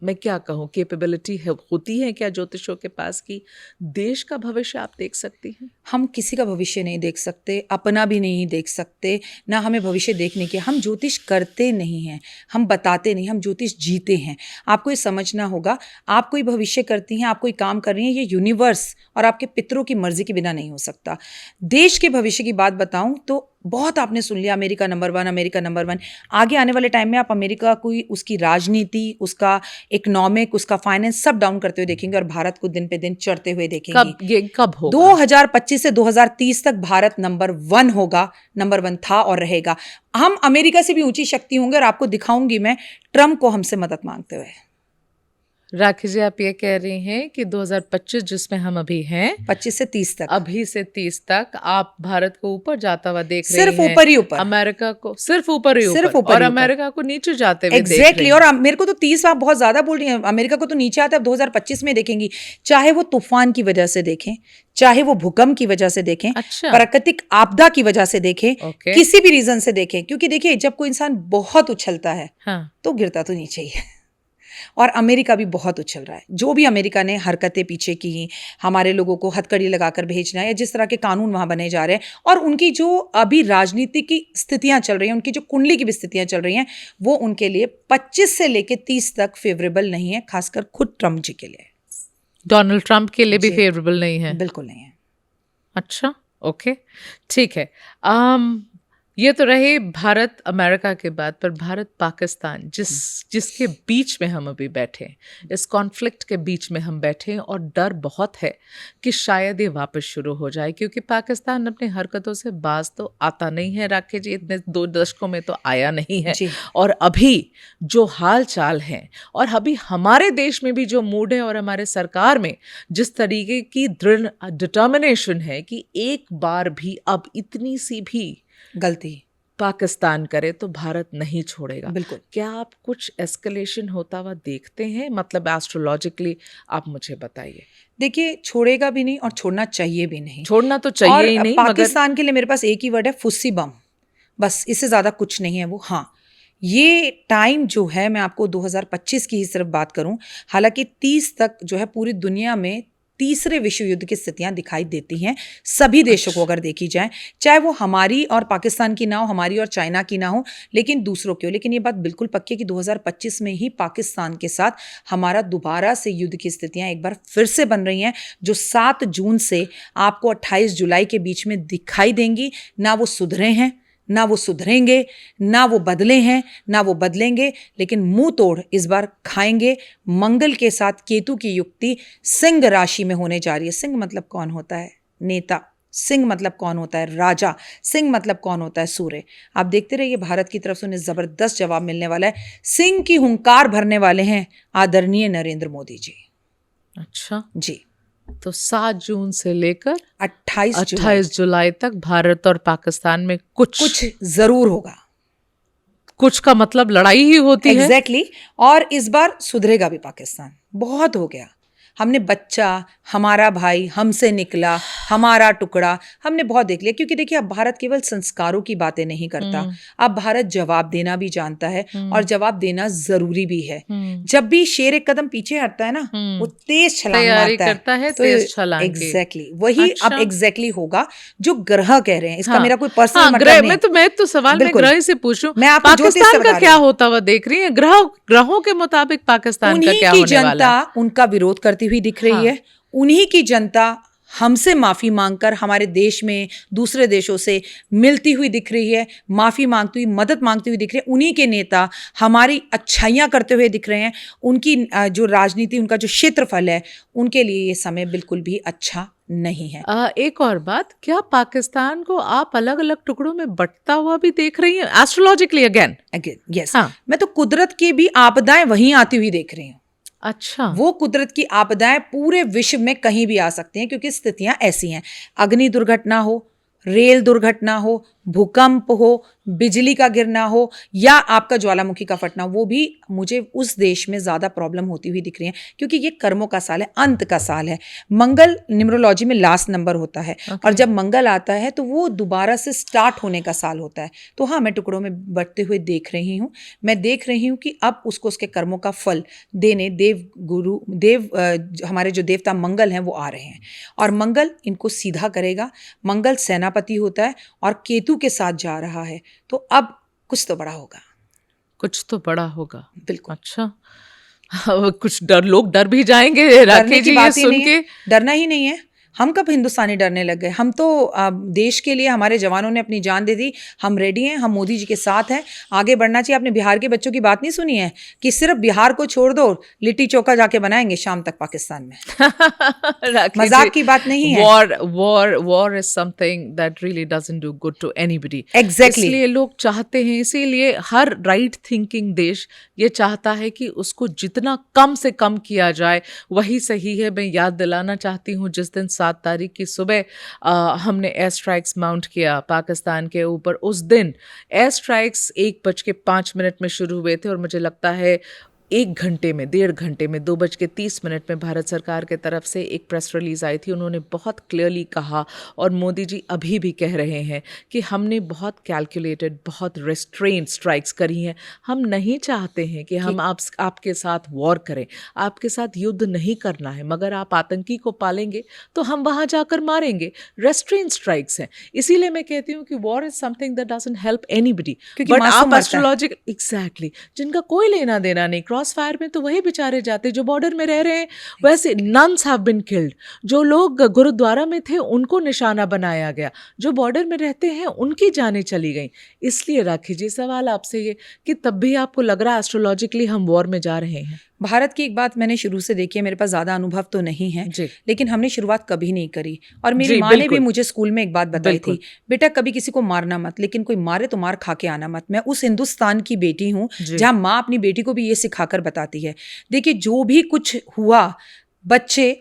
मैं क्या कहूँ कैपेबिलिटी होती है क्या ज्योतिषों के पास कि देश का भविष्य आप देख सकती हैं? हम किसी का भविष्य नहीं देख सकते, अपना भी नहीं देख सकते, ना हमें भविष्य देखने के। हम ज्योतिष करते नहीं हैं, हम बताते नहीं, हम ज्योतिष जीते हैं। आपको ये समझना होगा, आप कोई भविष्य करती हैं, आप कोई काम कर रही हैं, ये यूनिवर्स और आपके पितरों की मर्जी के बिना नहीं हो सकता। देश के भविष्य की बात बताऊं तो बहुत आपने सुन लिया, अमेरिका नंबर 1, अमेरिका नंबर 1। आगे आने वाले टाइम में आप अमेरिका को, उसकी राजनीति, उसका इकोनॉमिक, उसका फाइनेंस सब डाउन करते हुए देखेंगे और भारत को दिन पे दिन चढ़ते हुए देखेंगे। कब होगा? 2025 से 2030 तक भारत नंबर 1 होगा, नंबर 1 था और रहेगा। हम अमेरिका से भी ऊंची शक्ति होंगे और आपको दिखाऊंगी मैं ट्रम्प को हमसे मदद मांगते हुए। राखी जी, आप ये कह रही हैं कि 2025 जिसमें हम अभी हैं, 25 से 30 तक, अभी से 30 तक आप भारत को ऊपर जाता हुआ देख रही हैं, सिर्फ ऊपर ही ऊपर, अमेरिका को सिर्फ ऊपर ही ऊपर, और अमेरिका को नीचे जाते हुए देख रही हैं। और मेरे को तो 30, आप बहुत ज्यादा बोल रही हैं, अमेरिका को तो नीचे आता है। 2025 में देखेंगी, चाहे वो तूफान की वजह से देखें, चाहे वो भूकंप की वजह से देखें, प्राकृतिक आपदा की वजह से देखें, किसी भी रीजन से देखें। क्योंकि देखिए, जब कोई इंसान बहुत उछलता है तो गिरता तो नीचे ही है। और अमेरिका भी बहुत उछल रहा है। जो भी अमेरिका ने हरकतें पीछे की, हमारे लोगों को हथकड़ी लगाकर भेजना है, या जिस तरह के कानून वहां बने जा रहे हैं, और उनकी जो अभी राजनीति की स्थितियां चल रही हैं, उनकी जो कुंडली की भी स्थितियां चल रही हैं, वो उनके लिए 25 से लेके 30 तक फेवरेबल नहीं है, खासकर खुद ट्रम्प जी के लिए। डोनाल्ड ट्रम्प के लिए भी फेवरेबल नहीं है? बिल्कुल नहीं है। अच्छा, ओके, ठीक है। ये तो रहे भारत अमेरिका के बाद, पर भारत पाकिस्तान जिसके बीच में हम अभी बैठे हैं, इस कॉन्फ्लिक्ट के बीच में हम बैठे हैं, और डर बहुत है कि शायद ये वापस शुरू हो जाए, क्योंकि पाकिस्तान अपनी हरकतों से बाज तो आता नहीं है राकेश जी, इतने 2 दशकों में तो आया नहीं है। जी। और अभी जो हाल चाल है, और अभी हमारे देश में भी जो मूड है, और हमारे सरकार में जिस तरीके की दृढ़ डिटर्मिनेशन है कि एक बार भी अब इतनी सी भी गलती पाकिस्तान करे तो भारत नहीं छोड़ेगा। बिल्कुल। क्या आप कुछ एस्केलेशन होता हुआ देखते हैं, मतलब एस्ट्रोलॉजिकली? आप मुझे बताइए। देखिए, छोड़ेगा भी नहीं और छोड़ना चाहिए भी नहीं। छोड़ना तो चाहिए और ही नहीं, पाकिस्तान के लिए मेरे पास एक ही वर्ड है, फुस्सी बम। बस इससे ज़्यादा कुछ नहीं है वो। हाँ, ये टाइम जो है, मैं आपको 2025 की ही सिर्फ बात करूं, हालांकि 30 तक जो है पूरी दुनिया में तीसरे विश्व युद्ध की स्थितियां दिखाई देती हैं सभी देशों को अगर देखी जाए, चाहे वो हमारी और पाकिस्तान की ना हो, हमारी और चाइना की ना हो, लेकिन दूसरों की हो। लेकिन ये बात बिल्कुल पक्की है कि 2025 में ही पाकिस्तान के साथ हमारा दोबारा से युद्ध की स्थितियां एक बार फिर से बन रही हैं, जो 7 जून से आपको 28 जुलाई के बीच में दिखाई देंगी। ना वो सुधरे हैं, ना वो सुधरेंगे, ना वो बदले हैं, ना वो बदलेंगे, लेकिन मुंह तोड़ इस बार खाएंगे। मंगल के साथ केतु की युक्ति सिंह राशि में होने जा रही है। सिंह मतलब कौन होता है? नेता। सिंह मतलब कौन होता है? राजा। सिंह मतलब कौन होता है? सूर्य। आप देखते रहिए, भारत की तरफ से उन्हें जबरदस्त जवाब मिलने वाला है। सिंह की हुंकार भरने वाले हैं आदरणीय नरेंद्र मोदी जी। अच्छा जी। तो 7 जून से लेकर 28 जुलाई तक भारत और पाकिस्तान में कुछ जरूर होगा। कुछ का मतलब लड़ाई ही होती है। एग्जैक्टली। और इस बार सुधरेगा भी पाकिस्तान। बहुत हो गया। हमने बच्चा, हमारा भाई, हमसे निकला, हमारा टुकड़ा, हमने बहुत देख लिया। क्योंकि देखिए, अब भारत केवल संस्कारों की बातें नहीं करता, अब भारत जवाब देना भी जानता है, और जवाब देना जरूरी भी है। जब भी शेर एक कदम पीछे हटता है ना, वो तेज छलांग मारता है, तो तेज छलांग की। एग्जैक्टली वही अच्छा। अब एग्जैक्टली होगा जो ग्रह कह रहे हैं। इसका मेरा कोई पर्सनल हाँ, मतलब नहीं है। मैं तो सवाल में ग्रह से पूछूं, मैं आपको पाकिस्तान का क्या होता हुआ देख रही है? ग्रहों के मुताबिक पाकिस्तान का क्या होने वाला है? उनका विरोध करती हुई दिख रही है। उन्हीं की जनता हमसे माफी मांगकर हमारे देश में दूसरे देशों से मिलती हुई दिख रही है, माफी मांगती हुई, मदद मांगती हुई दिख रही है। उन्हीं के नेता हमारी अच्छाइयां करते हुए दिख रहे हैं। उनकी जो राजनीति, उनका जो क्षेत्रफल है, उनके लिए ये समय बिल्कुल भी अच्छा नहीं है। एक और बात, क्या पाकिस्तान को आप अलग अलग टुकड़ों में बंटता हुआ भी देख रही हैं एस्ट्रोलॉजिकली? Again yes. मैं तो कुदरत की भी आपदाएं वहीं आती हुई देख रही हूँ। अच्छा। वो कुदरत की आपदाएं पूरे विश्व में कहीं भी आ सकती हैं, क्योंकि स्थितियां ऐसी हैं। अग्नि दुर्घटना हो, रेल दुर्घटना हो, भूकंप हो, बिजली का गिरना हो, या आपका ज्वालामुखी का फटना, वो भी मुझे उस देश में ज़्यादा प्रॉब्लम होती हुई दिख रही है, क्योंकि ये कर्मों का साल है, अंत का साल है। मंगल न्यूमरोलॉजी में लास्ट नंबर होता है, और जब मंगल आता है तो वो दोबारा से स्टार्ट होने का साल होता है। तो हाँ, मैं टुकड़ों में बढ़ते हुए देख रही हूँ। मैं देख रही हूँ कि अब उसको उसके कर्मों का फल देने हमारे जो देवता मंगल हैं वो आ रहे हैं, और मंगल इनको सीधा करेगा। मंगल सेनापति होता है और केतु के साथ जा रहा है, तो अब कुछ तो बड़ा होगा। कुछ तो बड़ा होगा, बिल्कुल। अच्छा। कुछ लोग डर भी जाएंगे राकेश जी ये सुन के। डरना ही नहीं है। हम कब हिंदुस्तानी डरने लग गए? हम तो देश के लिए, हमारे जवानों ने अपनी जान दे दी। हम रेडी हैं, हम मोदी जी के साथ हैं, आगे बढ़ना चाहिए। आपने बिहार के बच्चों की बात नहीं सुनी है कि सिर्फ बिहार को छोड़ दो, लिट्टी चोखा जाके बनाएंगे शाम तक पाकिस्तान में। मजाक की बात नहीं है। War is something that really doesn't do good to anybody. Exactly. इसलिए लोग चाहते हैं, इसीलिए हर राइट थिंकिंग देश ये चाहता है कि उसको जितना कम से कम किया जाए वही सही है। मैं याद दिलाना चाहती हूँ, जिस दिन 7 तारीख की सुबह हमने एयर स्ट्राइक्स माउंट किया पाकिस्तान के ऊपर, उस दिन एयर स्ट्राइक्स 1:05 में शुरू हुए थे, और मुझे लगता है 1 घंटे में, 1.5 घंटे में, 2:30 में भारत सरकार के तरफ से एक प्रेस रिलीज आई थी। उन्होंने बहुत क्लियरली कहा, और मोदी जी अभी भी कह रहे हैं कि हमने बहुत कैलकुलेटेड, बहुत रेस्ट्रेंट स्ट्राइक्स करी हैं। हम नहीं चाहते हैं कि हम आपके साथ वॉर करें, आपके साथ युद्ध नहीं करना है, मगर आप आतंकी को पालेंगे तो हम वहाँ जाकर मारेंगे। रेस्ट्रेंट स्ट्राइक्स हैं। इसीलिए मैं कहती हूँ कि war is something that doesn't help anybody. But आप एस्ट्रोलॉजिकल, एग्जैक्टली, जिनका कोई लेना देना नहीं, क्रॉस फायर में तो वही बेचारे जाते जो बॉर्डर में रह रहे हैं। वैसे नन्स हैव बीन किल्ड, जो लोग गुरुद्वारा में थे उनको निशाना बनाया गया, जो बॉर्डर में रहते हैं उनकी जानें चली गई। इसलिए राखी जी सवाल आपसे ये कि तब भी आपको लग रहा है एस्ट्रोलॉजिकली हम वॉर में जा रहे हैं? भारत की एक बात मैंने शुरू से देखी है, मेरे पास ज़्यादा अनुभव तो नहीं है, जी लेकिन हमने शुरुआत कभी नहीं करी। और मेरी जी, माँ ने भी बिल्कुल। मुझे स्कूल में एक बात बताई बिल्कुल। थी, बेटा कभी किसी को मारना मत, लेकिन कोई मारे तो मार खा के आना मत। मैं उस हिंदुस्तान की बेटी हूँ जी। जहाँ माँ अपनी बेटी को भी ये सिखाकर बताती है। देखिए जो भी कुछ हुआ, बच्चे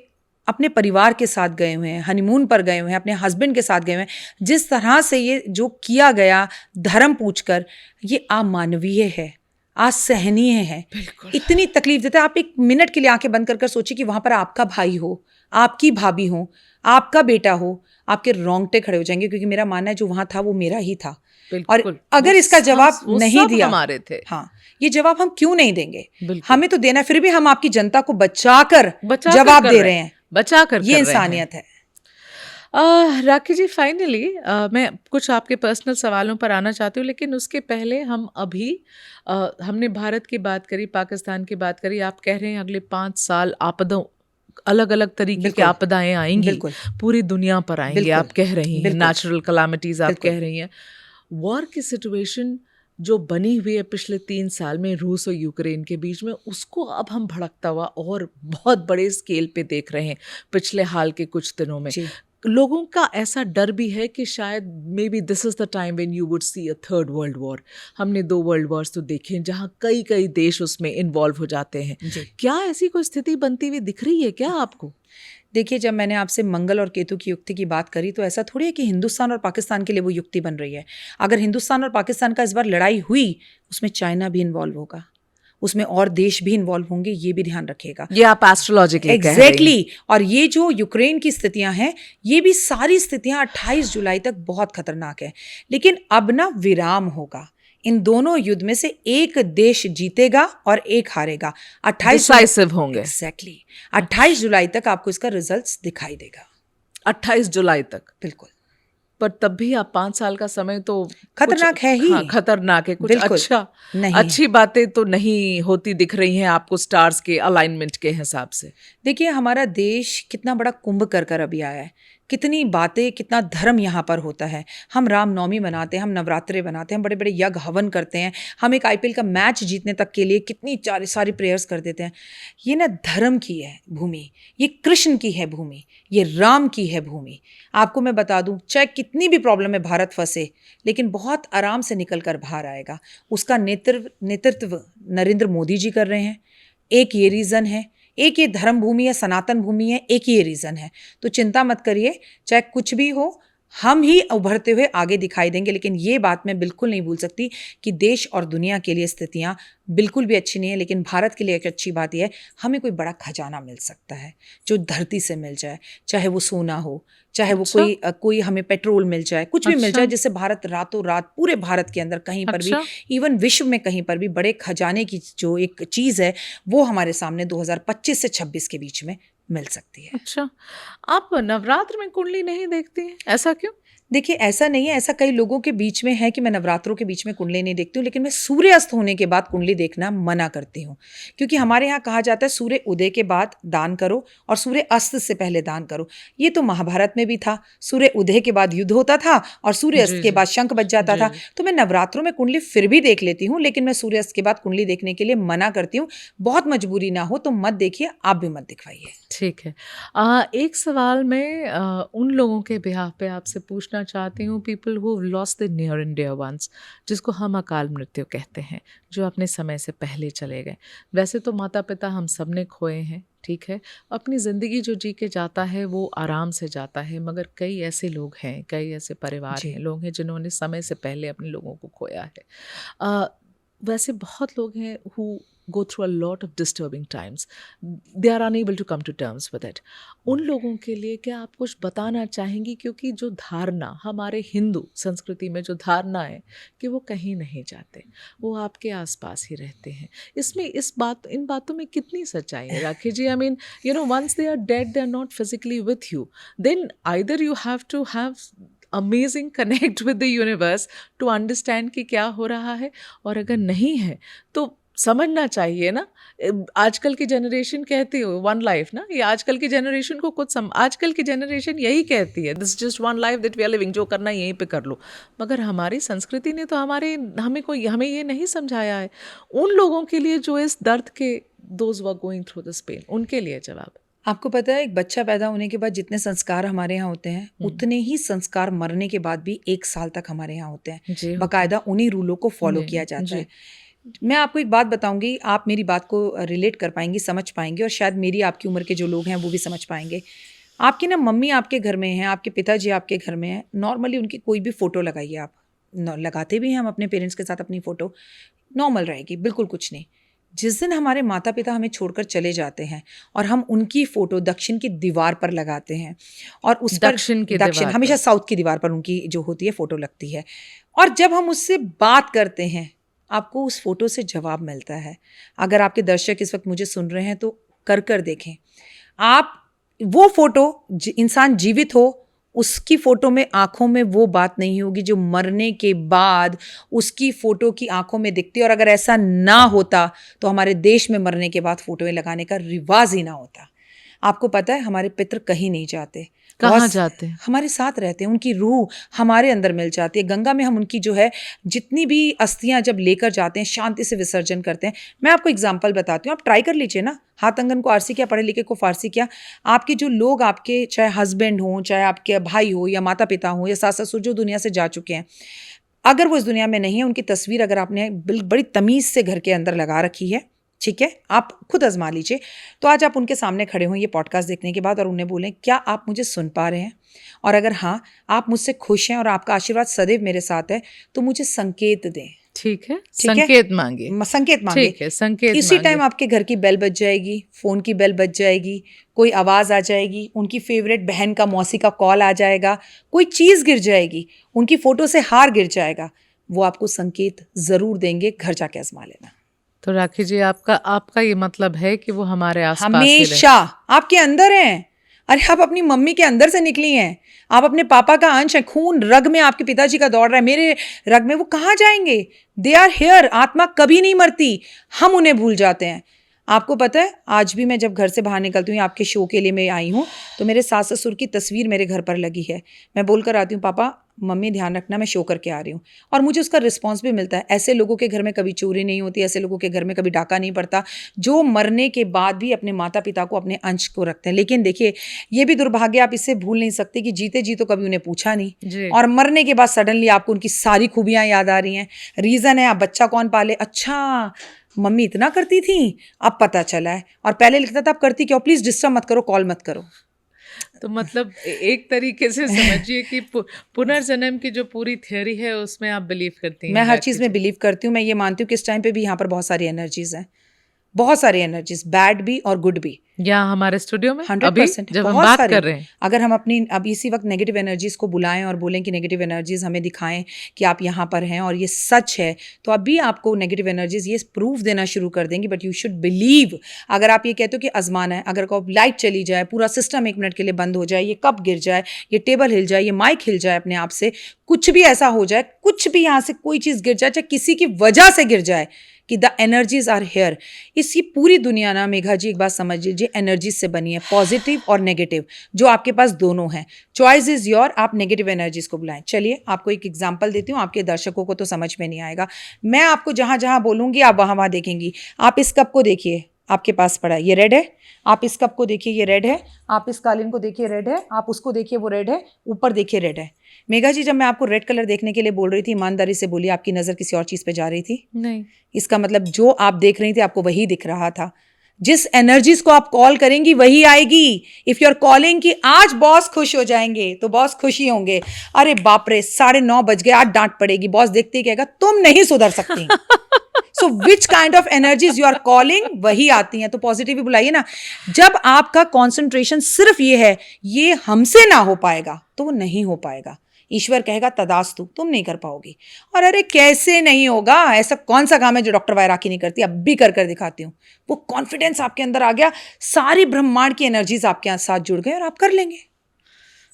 अपने परिवार के साथ गए हुए हैं, हनीमून पर गए हुए हैं, अपने हस्बैंड के साथ गए हुए हैं, जिस तरह से ये जो किया गया धर्म पूछकर, ये अमानवीय है, असहनीय है। बिल्कुल। इतनी तकलीफ देता है। आप एक मिनट के लिए आंखें बंद कर सोचिए कि वहां पर आपका भाई हो, आपकी भाभी हो, आपका बेटा हो, आपके रोंगटे खड़े हो जाएंगे, क्योंकि मेरा मानना है जो वहां था वो मेरा ही था। और बिल्कुल। अगर वो इसका जवाब वो नहीं सब दिया, हमारे थे। हाँ, ये जवाब हम क्यों नहीं देंगे? बिल्कुल। हमें तो देना है, फिर भी हम आपकी जनता को बचाकर बचाकर जवाब कर दे रहे रहे हैं, हैं। बचाकर ये कर रहे हैं। इंसानियत है। राखी जी फाइनली मैं कुछ आपके पर्सनल सवालों पर आना चाहती हूँ, लेकिन उसके पहले हम अभी हमने भारत की बात करी, पाकिस्तान की बात करी। आप कह रहे हैं अगले 5 साल आपदाओं, अलग अलग तरीके की बिल्कुल। आपदाएं आएंगी, बिल्कुल। पूरी दुनिया पर आएंगी। बिल्कुल। आप कह रही हैं बिल्कुल। नेचुरल कलामिटीज, आप बिल्कुल। कह रही हैं वॉर की सिचुएशन जो बनी हुई है पिछले 3 साल में रूस और यूक्रेन के बीच में, उसको अब हम भड़कता हुआ और बहुत बड़े स्केल पे देख रहे हैं पिछले हाल के कुछ दिनों में। जी। लोगों का ऐसा डर भी है कि शायद may be this is the time when you would see a third world war. हमने 2 वर्ल्ड वॉर्स तो देखे हैं जहाँ कई कई देश उसमें इन्वॉल्व हो जाते हैं। जी। क्या ऐसी कोई स्थिति बनती हुई दिख रही है क्या आपको? देखिए, जब मैंने आपसे मंगल और केतु की युक्ति की बात करी, तो ऐसा थोड़ी है कि हिंदुस्तान और पाकिस्तान के लिए वो युक्ति बन रही है। अगर हिंदुस्तान और पाकिस्तान का इस बार लड़ाई हुई, उसमें चाइना भी इन्वॉल्व होगा, उसमें और देश भी इन्वॉल्व होंगे, ये भी ध्यान रखिएगा। ये आप एस्ट्रोलॉजिकली कह रही हैं। एग्जैक्टली। और ये जो यूक्रेन की स्थितियां हैं, ये भी सारी स्थितियां 28 जुलाई तक बहुत खतरनाक है। लेकिन अब ना विराम होगा। इन दोनों युद्ध में से एक देश जीतेगा और एक हारेगा। 28 डिसाइसिव होंगे। एग्जैक्टली। 28 जुलाई तक आपको इसका रिजल्ट्स दिखाई देगा। 28 जुलाई तक। बिल्कुल। पर तब भी आप 5 साल का समय तो खतरनाक है ही। हाँ, खतरनाक है। कुछ बिल्कुल। अच्छा नहीं। अच्छी बातें तो नहीं होती दिख रही हैं आपको स्टार्स के अलाइनमेंट के हिसाब से। देखिए, हमारा देश कितना बड़ा कुंभ कर अभी आया है, कितनी बातें, कितना धर्म यहाँ पर होता है। हम रामनवमी मनाते हैं, हम नवरात्रे बनाते हैं, हम बड़े बड़े यज्ञ हवन करते हैं, हम एक IPL का मैच जीतने तक के लिए कितनी सारी प्रेयर्स कर देते हैं। ये ना धर्म की है भूमि, ये कृष्ण की है भूमि, ये राम की है भूमि। आपको मैं बता दूं, चाहे कितनी भी प्रॉब्लम में भारत फंसे, लेकिन बहुत आराम से निकल कर बाहर आएगा। उसका नेतृत्व नरेंद्र मोदी जी कर रहे हैं। एक ये रीज़न है, एक ये धर्म भूमि है, सनातन भूमि है, एक ये रीज़न है। तो चिंता मत करिए, चाहे कुछ भी हो, हम ही उभरते हुए आगे दिखाई देंगे। लेकिन ये बात मैं बिल्कुल नहीं भूल सकती कि देश और दुनिया के लिए स्थितियाँ बिल्कुल भी अच्छी नहीं है, लेकिन भारत के लिए एक अच्छी बात यह है, हमें कोई बड़ा खजाना मिल सकता है जो धरती से मिल जाए, चाहे वो सोना हो, चाहे वो कोई हमें पेट्रोल मिल जाए, कुछ भी मिल जाए, जिससे भारत रातों रात पूरे भारत के अंदर कहीं पर भी, इवन विश्व में कहीं पर भी बड़े खजाने की जो एक चीज़ है, वो हमारे सामने 2025 से 26 के बीच में मिल सकती है। अच्छा, आप नवरात्र में कुंडली नहीं देखती हैं, ऐसा क्यों? देखिए, ऐसा नहीं है, ऐसा कई लोगों के बीच में है कि मैं नवरात्रों के बीच में कुंडली नहीं देखती हूँ, लेकिन मैं सूर्यास्त होने के बाद कुंडली देखना मना करती हूँ। क्योंकि हमारे यहाँ कहा जाता है सूर्य उदय के बाद दान करो और सूर्य अस्त से पहले दान करो। ये तो महाभारत में भी था, सूर्य उदय के बाद युद्ध होता था और सूर्य अस्त के बाद शंख बज जाता था। तो मैं नवरात्रों में कुंडली फिर भी देख लेती हूँ, लेकिन मैं सूर्य अस्त के बाद कुंडली देखने के लिए मना करती हूँ। बहुत मजबूरी ना हो तो मत देखिए, आप भी मत दिखवाइए। ठीक है। एक सवाल मैं उन लोगों के बिहाफ पे आपसे पूछना चाहती हूँ, people who lost the near and dear ones, जिसको हम अकाल मृत्यु कहते हैं, जो अपने समय से पहले चले गए। वैसे तो माता पिता हम सब ने खोए हैं, ठीक है, अपनी ज़िंदगी जो जी के जाता है वो आराम से जाता है, मगर कई ऐसे लोग हैं, कई ऐसे परिवार हैं, लोग हैं जिन्होंने समय से पहले अपने लोगों को खोया है। वैसे बहुत लोग हैं who go through a lot of disturbing times. They are unable to come to terms with it. उन लोगों के लिए क्या आप कुछ बताना चाहेंगी? क्योंकि जो धारणा हमारे हिंदू संस्कृति में जो धारणा है कि वो कहीं नहीं जाते, वो आपके आसपास ही रहते हैं, इसमें इन बातों में कितनी सच्चाई है राखी ji? I mean, once they are dead, they are not physically with you. Then either you have to have amazing connect with the universe to understand कि क्या हो रहा है, और अगर नहीं है तो समझना चाहिए ना। आजकल की जनरेशन कहती है वन लाइफ ना, ये आजकल की जनरेशन को आजकल की जनरेशन यही कहती है, this just one life that we are living, जो करना है यहीं पे कर लो। मगर हमारी संस्कृति ने तो हमें ये नहीं समझाया है। उन लोगों के लिए जो इस दर्द के, those were going through this pain, उनके लिए जवाब। आपको पता है, एक बच्चा पैदा होने के बाद जितने संस्कार हमारे यहाँ होते हैं उतने ही संस्कार मरने के बाद भी 1 साल तक हमारे यहाँ होते हैं। जी, बाकायदा उन्हीं रूलों को फॉलो किया जाता है। मैं आपको एक बात बताऊंगी, आप मेरी बात को रिलेट कर पाएंगी, समझ पाएंगे, और शायद मेरी आपकी उम्र के जो लोग हैं वो भी समझ पाएंगे। आपकी ना मम्मी आपके घर में हैं, आपके पिताजी आपके घर में हैं, नॉर्मली उनकी कोई भी फ़ोटो लगाइए आप, लगाते भी हैं हम अपने पेरेंट्स के साथ अपनी फ़ोटो, नॉर्मल रहेगी, बिल्कुल कुछ नहीं। जिस दिन हमारे माता पिता हमें छोड़कर चले जाते हैं और हम उनकी फ़ोटो दक्षिण की दीवार पर लगाते हैं, और उस पर दक्षिण हमेशा साउथ की दीवार पर उनकी जो होती है फ़ोटो लगती है, और जब हम उससे बात करते हैं आपको उस फोटो से जवाब मिलता है। अगर आपके दर्शक इस वक्त मुझे सुन रहे हैं तो कर देखें आप, वो फोटो इंसान जीवित हो उसकी फोटो में आंखों में वो बात नहीं होगी जो मरने के बाद उसकी फोटो की आंखों में दिखती है। और अगर ऐसा ना होता तो हमारे देश में मरने के बाद फोटोएं लगाने का रिवाज ही ना होता। आपको पता है हमारे पितर कहीं नहीं जाते, कहाँ जाते हैं? हमारे साथ रहते हैं, उनकी रूह हमारे अंदर मिल जाती है। गंगा में हम उनकी जो है जितनी भी अस्थियां जब लेकर जाते हैं शांति से विसर्जन करते हैं। मैं आपको एग्जांपल बताती हूँ, आप ट्राई कर लीजिए ना, हाथ अंगन को आरसी क्या, पढ़े लिखे को फारसी क्या। आपके जो लोग आपके चाहे हस्बैंड हों, चाहे आपके भाई हो या माता पिता हों या सास ससुर जो दुनिया से जा चुके हैं, अगर वो इस दुनिया में नहीं है, उनकी तस्वीर अगर आपने बड़ी तमीज़ से घर के अंदर लगा रखी है, ठीक है, आप खुद आजमा लीजिए, तो आज आप उनके सामने खड़े हों ये पॉडकास्ट देखने के बाद और उन्हें बोलें क्या आप मुझे सुन पा रहे हैं, और अगर हाँ आप मुझसे खुश हैं और आपका आशीर्वाद सदैव मेरे साथ है तो मुझे संकेत दें। ठीक है, संकेत मांगे, संकेत मांगे, ठीक है, संकेत इसी मांगे। टाइम आपके घर की बेल बज जाएगी, फोन की बेल बज जाएगी, कोई आवाज़ आ जाएगी, उनकी फेवरेट बहन का मौसी का कॉल आ जाएगा, कोई चीज़ गिर जाएगी, उनकी फोटो से हार गिर जाएगा, वो आपको संकेत ज़रूर देंगे, घर जाके आजमा लेना। तो राखी जी, आपका ये मतलब है कि वो हमारे आसपास हमेशा आपके अंदर हैं। अरे आप अपनी मम्मी के अंदर से निकली हैं, आप अपने पापा का अंश है, खून रग में आपके पिताजी का दौड़ रहा है, मेरे रग में, वो कहाँ जाएंगे? They are here. आत्मा कभी नहीं मरती, हम उन्हें भूल जाते हैं। आपको पता है आज भी मैं जब घर से बाहर निकलती हूँ, आपके शो के लिए मैं आई हूँ, तो मेरे सास ससुर की तस्वीर मेरे घर पर लगी है। मैं बोलकर आती हूँ पापा मम्मी ध्यान रखना मैं शो करके आ रही हूँ, और मुझे उसका रिस्पांस भी मिलता है। ऐसे लोगों के घर में कभी चोरी नहीं होती, ऐसे लोगों के घर में कभी डाका नहीं पड़ता, जो मरने के बाद भी अपने माता पिता को, अपने अंश को रखते हैं। लेकिन देखिए ये भी दुर्भाग्य, आप इससे भूल नहीं सकते कि जीते जी तो कभी उन्हें पूछा नहीं, और मरने के बाद सडनली आपको उनकी सारी खूबियाँ याद आ रही हैं। रीज़न है आप बच्चा कौन पाले, अच्छा मम्मी इतना करती थी अब पता चला है, और पहले लिखता था आप करती क्यों, प्लीज़ डिस्टर्ब मत करो, कॉल मत करो। तो मतलब एक तरीके से समझिए कि पुनर्जन्म की जो पूरी थ्योरी है उसमें आप बिलीव करती हैं? मैं हर चीज़ में बिलीव करती हूँ। मैं ये मानती हूँ कि इस टाइम पे भी यहाँ पर बहुत सारी एनर्जीज हैं, बहुत सारी एनर्जीज, बैड भी और गुड भी। यहाँ हमारे स्टूडियो में 100% जब हम बात कर रहे हैं, अगर हम अब इसी वक्त नेगेटिव एनर्जीज को बुलाएं और बोलें कि नेगेटिव एनर्जीज हमें दिखाएं कि आप यहाँ पर हैं और ये सच है, तो अभी आपको नेगेटिव एनर्जीज ये प्रूफ देना शुरू कर देंगी। But you should believe. अगर आप ये कहते हो कि आजमाना है, अगर को लाइट चली जाए, पूरा सिस्टम 1 मिनट के लिए बंद हो जाए, ये कप गिर जाए, ये टेबल हिल जाए, ये माइक हिल जाए अपने आप से, कुछ भी ऐसा हो जाए, कुछ भी यहाँ से कोई चीज़ गिर जाए, चाहे किसी की वजह से गिर जाए, कि द एनर्जीज आर हेयर। इसकी पूरी दुनिया ना मेघा जी एक बात समझ लीजिए, एनर्जीज से बनी है, पॉजिटिव और नेगेटिव, जो आपके पास दोनों हैं। चॉइस इज योर, आप नेगेटिव एनर्जीज को बुलाएं। चलिए आपको एक एग्जांपल देती हूँ, आपके दर्शकों को तो समझ में नहीं आएगा, मैं आपको जहाँ जहाँ बोलूँगी आप वहाँ वहाँ देखेंगी। आप इस कप को देखिए, आपके पास पड़ा है, ये रेड है। आप इस कप को देखिए, ये रेड है। आप इस कालीन को देखिए, रेड है। आप उसको देखिए, वो रेड है। ऊपर देखिए, रेड है। मेघा जी जब मैं आपको रेड कलर देखने के लिए बोल रही थी, ईमानदारी से बोलिए आपकी नज़र किसी और चीज़ पे जा रही थी? नहीं। इसका मतलब जो आप देख रही थी आपको वही दिख रहा था। जिस एनर्जीज को आप कॉल करेंगी वही आएगी। इफ यू आर कॉलिंग कि आज बॉस खुश हो जाएंगे तो बॉस खुशी होंगे। अरे बाप रे 9:30 बज गए, आज डांट पड़ेगी, बॉस देखते ही कहेगा तुम नहीं सुधर सकती। So which kind of energies you are calling वही आती हैं। तो पॉजिटिव भी बुलाइए ना। जब आपका कॉन्सेंट्रेशन सिर्फ ये है ये हमसे ना हो पाएगा तो वो नहीं हो पाएगा। ईश्वर कहेगा तदास्तु, तुम नहीं कर पाओगी। और अरे कैसे नहीं होगा, ऐसा कौन सा काम है जो डॉक्टर वायराकी नहीं करती, अब भी कर कर दिखाती हूँ। वो कॉन्फिडेंस आपके अंदर आ गया, सारी ब्रह्मांड की एनर्जीज आपके साथ जुड़ गए और आप कर लेंगे।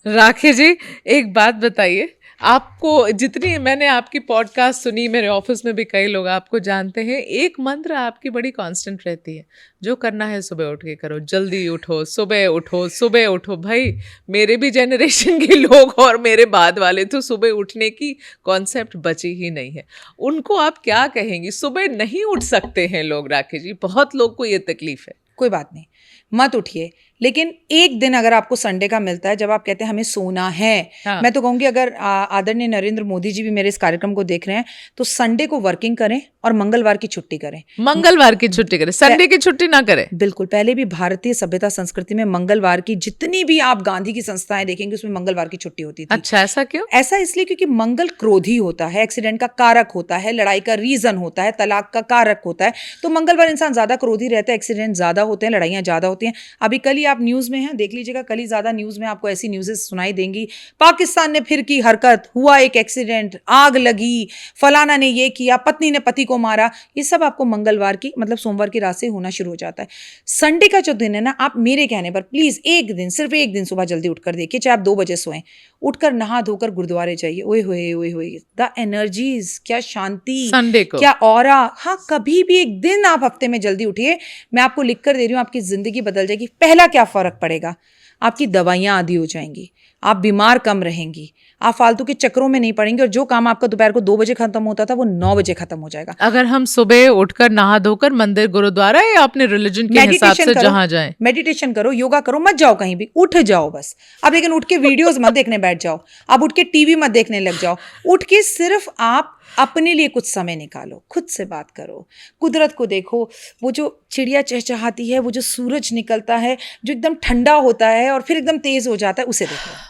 राखी जी एक बात बताइए, आपको जितनी मैंने आपकी पॉडकास्ट सुनी, मेरे ऑफिस में भी कई लोग आपको जानते हैं, एक मंत्र आपकी बड़ी कांस्टेंट रहती है, जो करना है सुबह उठ के करो, जल्दी उठो, सुबह उठो, सुबह उठो। भाई मेरे भी जनरेशन के लोग और मेरे बाद वाले तो सुबह उठने की कॉन्सेप्ट बची ही नहीं है। उनको आप क्या कहेंगी? सुबह नहीं उठ सकते हैं लोग राकेश जी, बहुत लोग को ये तकलीफ है। कोई बात नहीं, मत उठिए, लेकिन एक दिन अगर आपको संडे का मिलता है जब आप कहते हैं हमें सोना है, हाँ। मैं तो कहूँगी अगर आदरणीय नरेंद्र मोदी जी भी मेरे इस कार्यक्रम को देख रहे हैं तो संडे को वर्किंग करें और मंगलवार की छुट्टी करें। मंगलवार की छुट्टी करें, संडे की छुट्टी ना करें। बिल्कुल, पहले भी भारतीय सभ्यता संस्कृति में मंगलवार की, जितनी भी आप गांधी की संस्थाएं देखेंगे उसमें मंगलवार की छुट्टी होती थी। अच्छा, ऐसा क्यों? ऐसा इसलिए क्योंकि मंगल क्रोधी होता है, एक्सीडेंट का कारक होता है, लड़ाई का रीजन होता है, तलाक का कारक होता है। तो मंगलवार इंसान ज्यादा क्रोधी रहता है, एक्सीडेंट ज्यादा होते हैं, लड़ाइयां ज्यादा होती हैं। अभी कल ही आप न्यूज में हैं, देख लीजिएगा, कल ही ज्यादा न्यूज में आपको ऐसी न्यूज़ेस सुनाई देंगी, पाकिस्तान ने फिर की हरकत, हुआ एक एक्सीडेंट, आग लगी, फलाना ने ये किया, पत्नी ने पति को मारा। ये सब आपको मंगलवार की मतलब सोमवार की रात से होना शुरू हो जाता है। संडे का जो दिन है ना, आप मेरे कहने पर प्लीज एक दिन, सिर्फ एक दिन सुबह जल्दी उठकर देखिए, चाहे आप 2 बजे सोएं, उठकर नहा धोकर गुरुद्वारे जाइए। ओए होए द एनर्जीज, क्या शांति, संडे को क्या ऑरा। हाँ, कभी भी एक दिन आप हफ्ते में जल्दी उठिए, मैं आपको लिख कर दे रही हूँ, आपकी जिंदगी बदल जाएगी। पहला क्या फर्क पड़ेगा? आपकी दवाइयां आधी हो जाएंगी, आप बीमार कम रहेंगी, आप फालतू के चक्रों में नहीं पड़ेंगे, और जो काम आपका दोपहर को 2 बजे खत्म होता था वो 9 बजे खत्म हो जाएगा। अगर हम सुबह उठकर नहा धोकर मंदिर, गुरुद्वारा या अपने रिलीजन के हिसाब से जहां जाएं, मेडिटेशन करो, योगा करो, मत जाओ कहीं भी, उठ जाओ बस। अब लेकिन उठ के वीडियोस मत देखने बैठ जाओ, अब उठ के टीवी मत देखने लग जाओ। उठ के सिर्फ आप अपने लिए कुछ समय निकालो, खुद से बात करो, कुदरत को देखो, वो जो चिड़िया चहचहाती है, वो जो सूरज निकलता है, जो एकदम ठंडा होता है और फिर एकदम तेज हो जाता है, उसे देखो।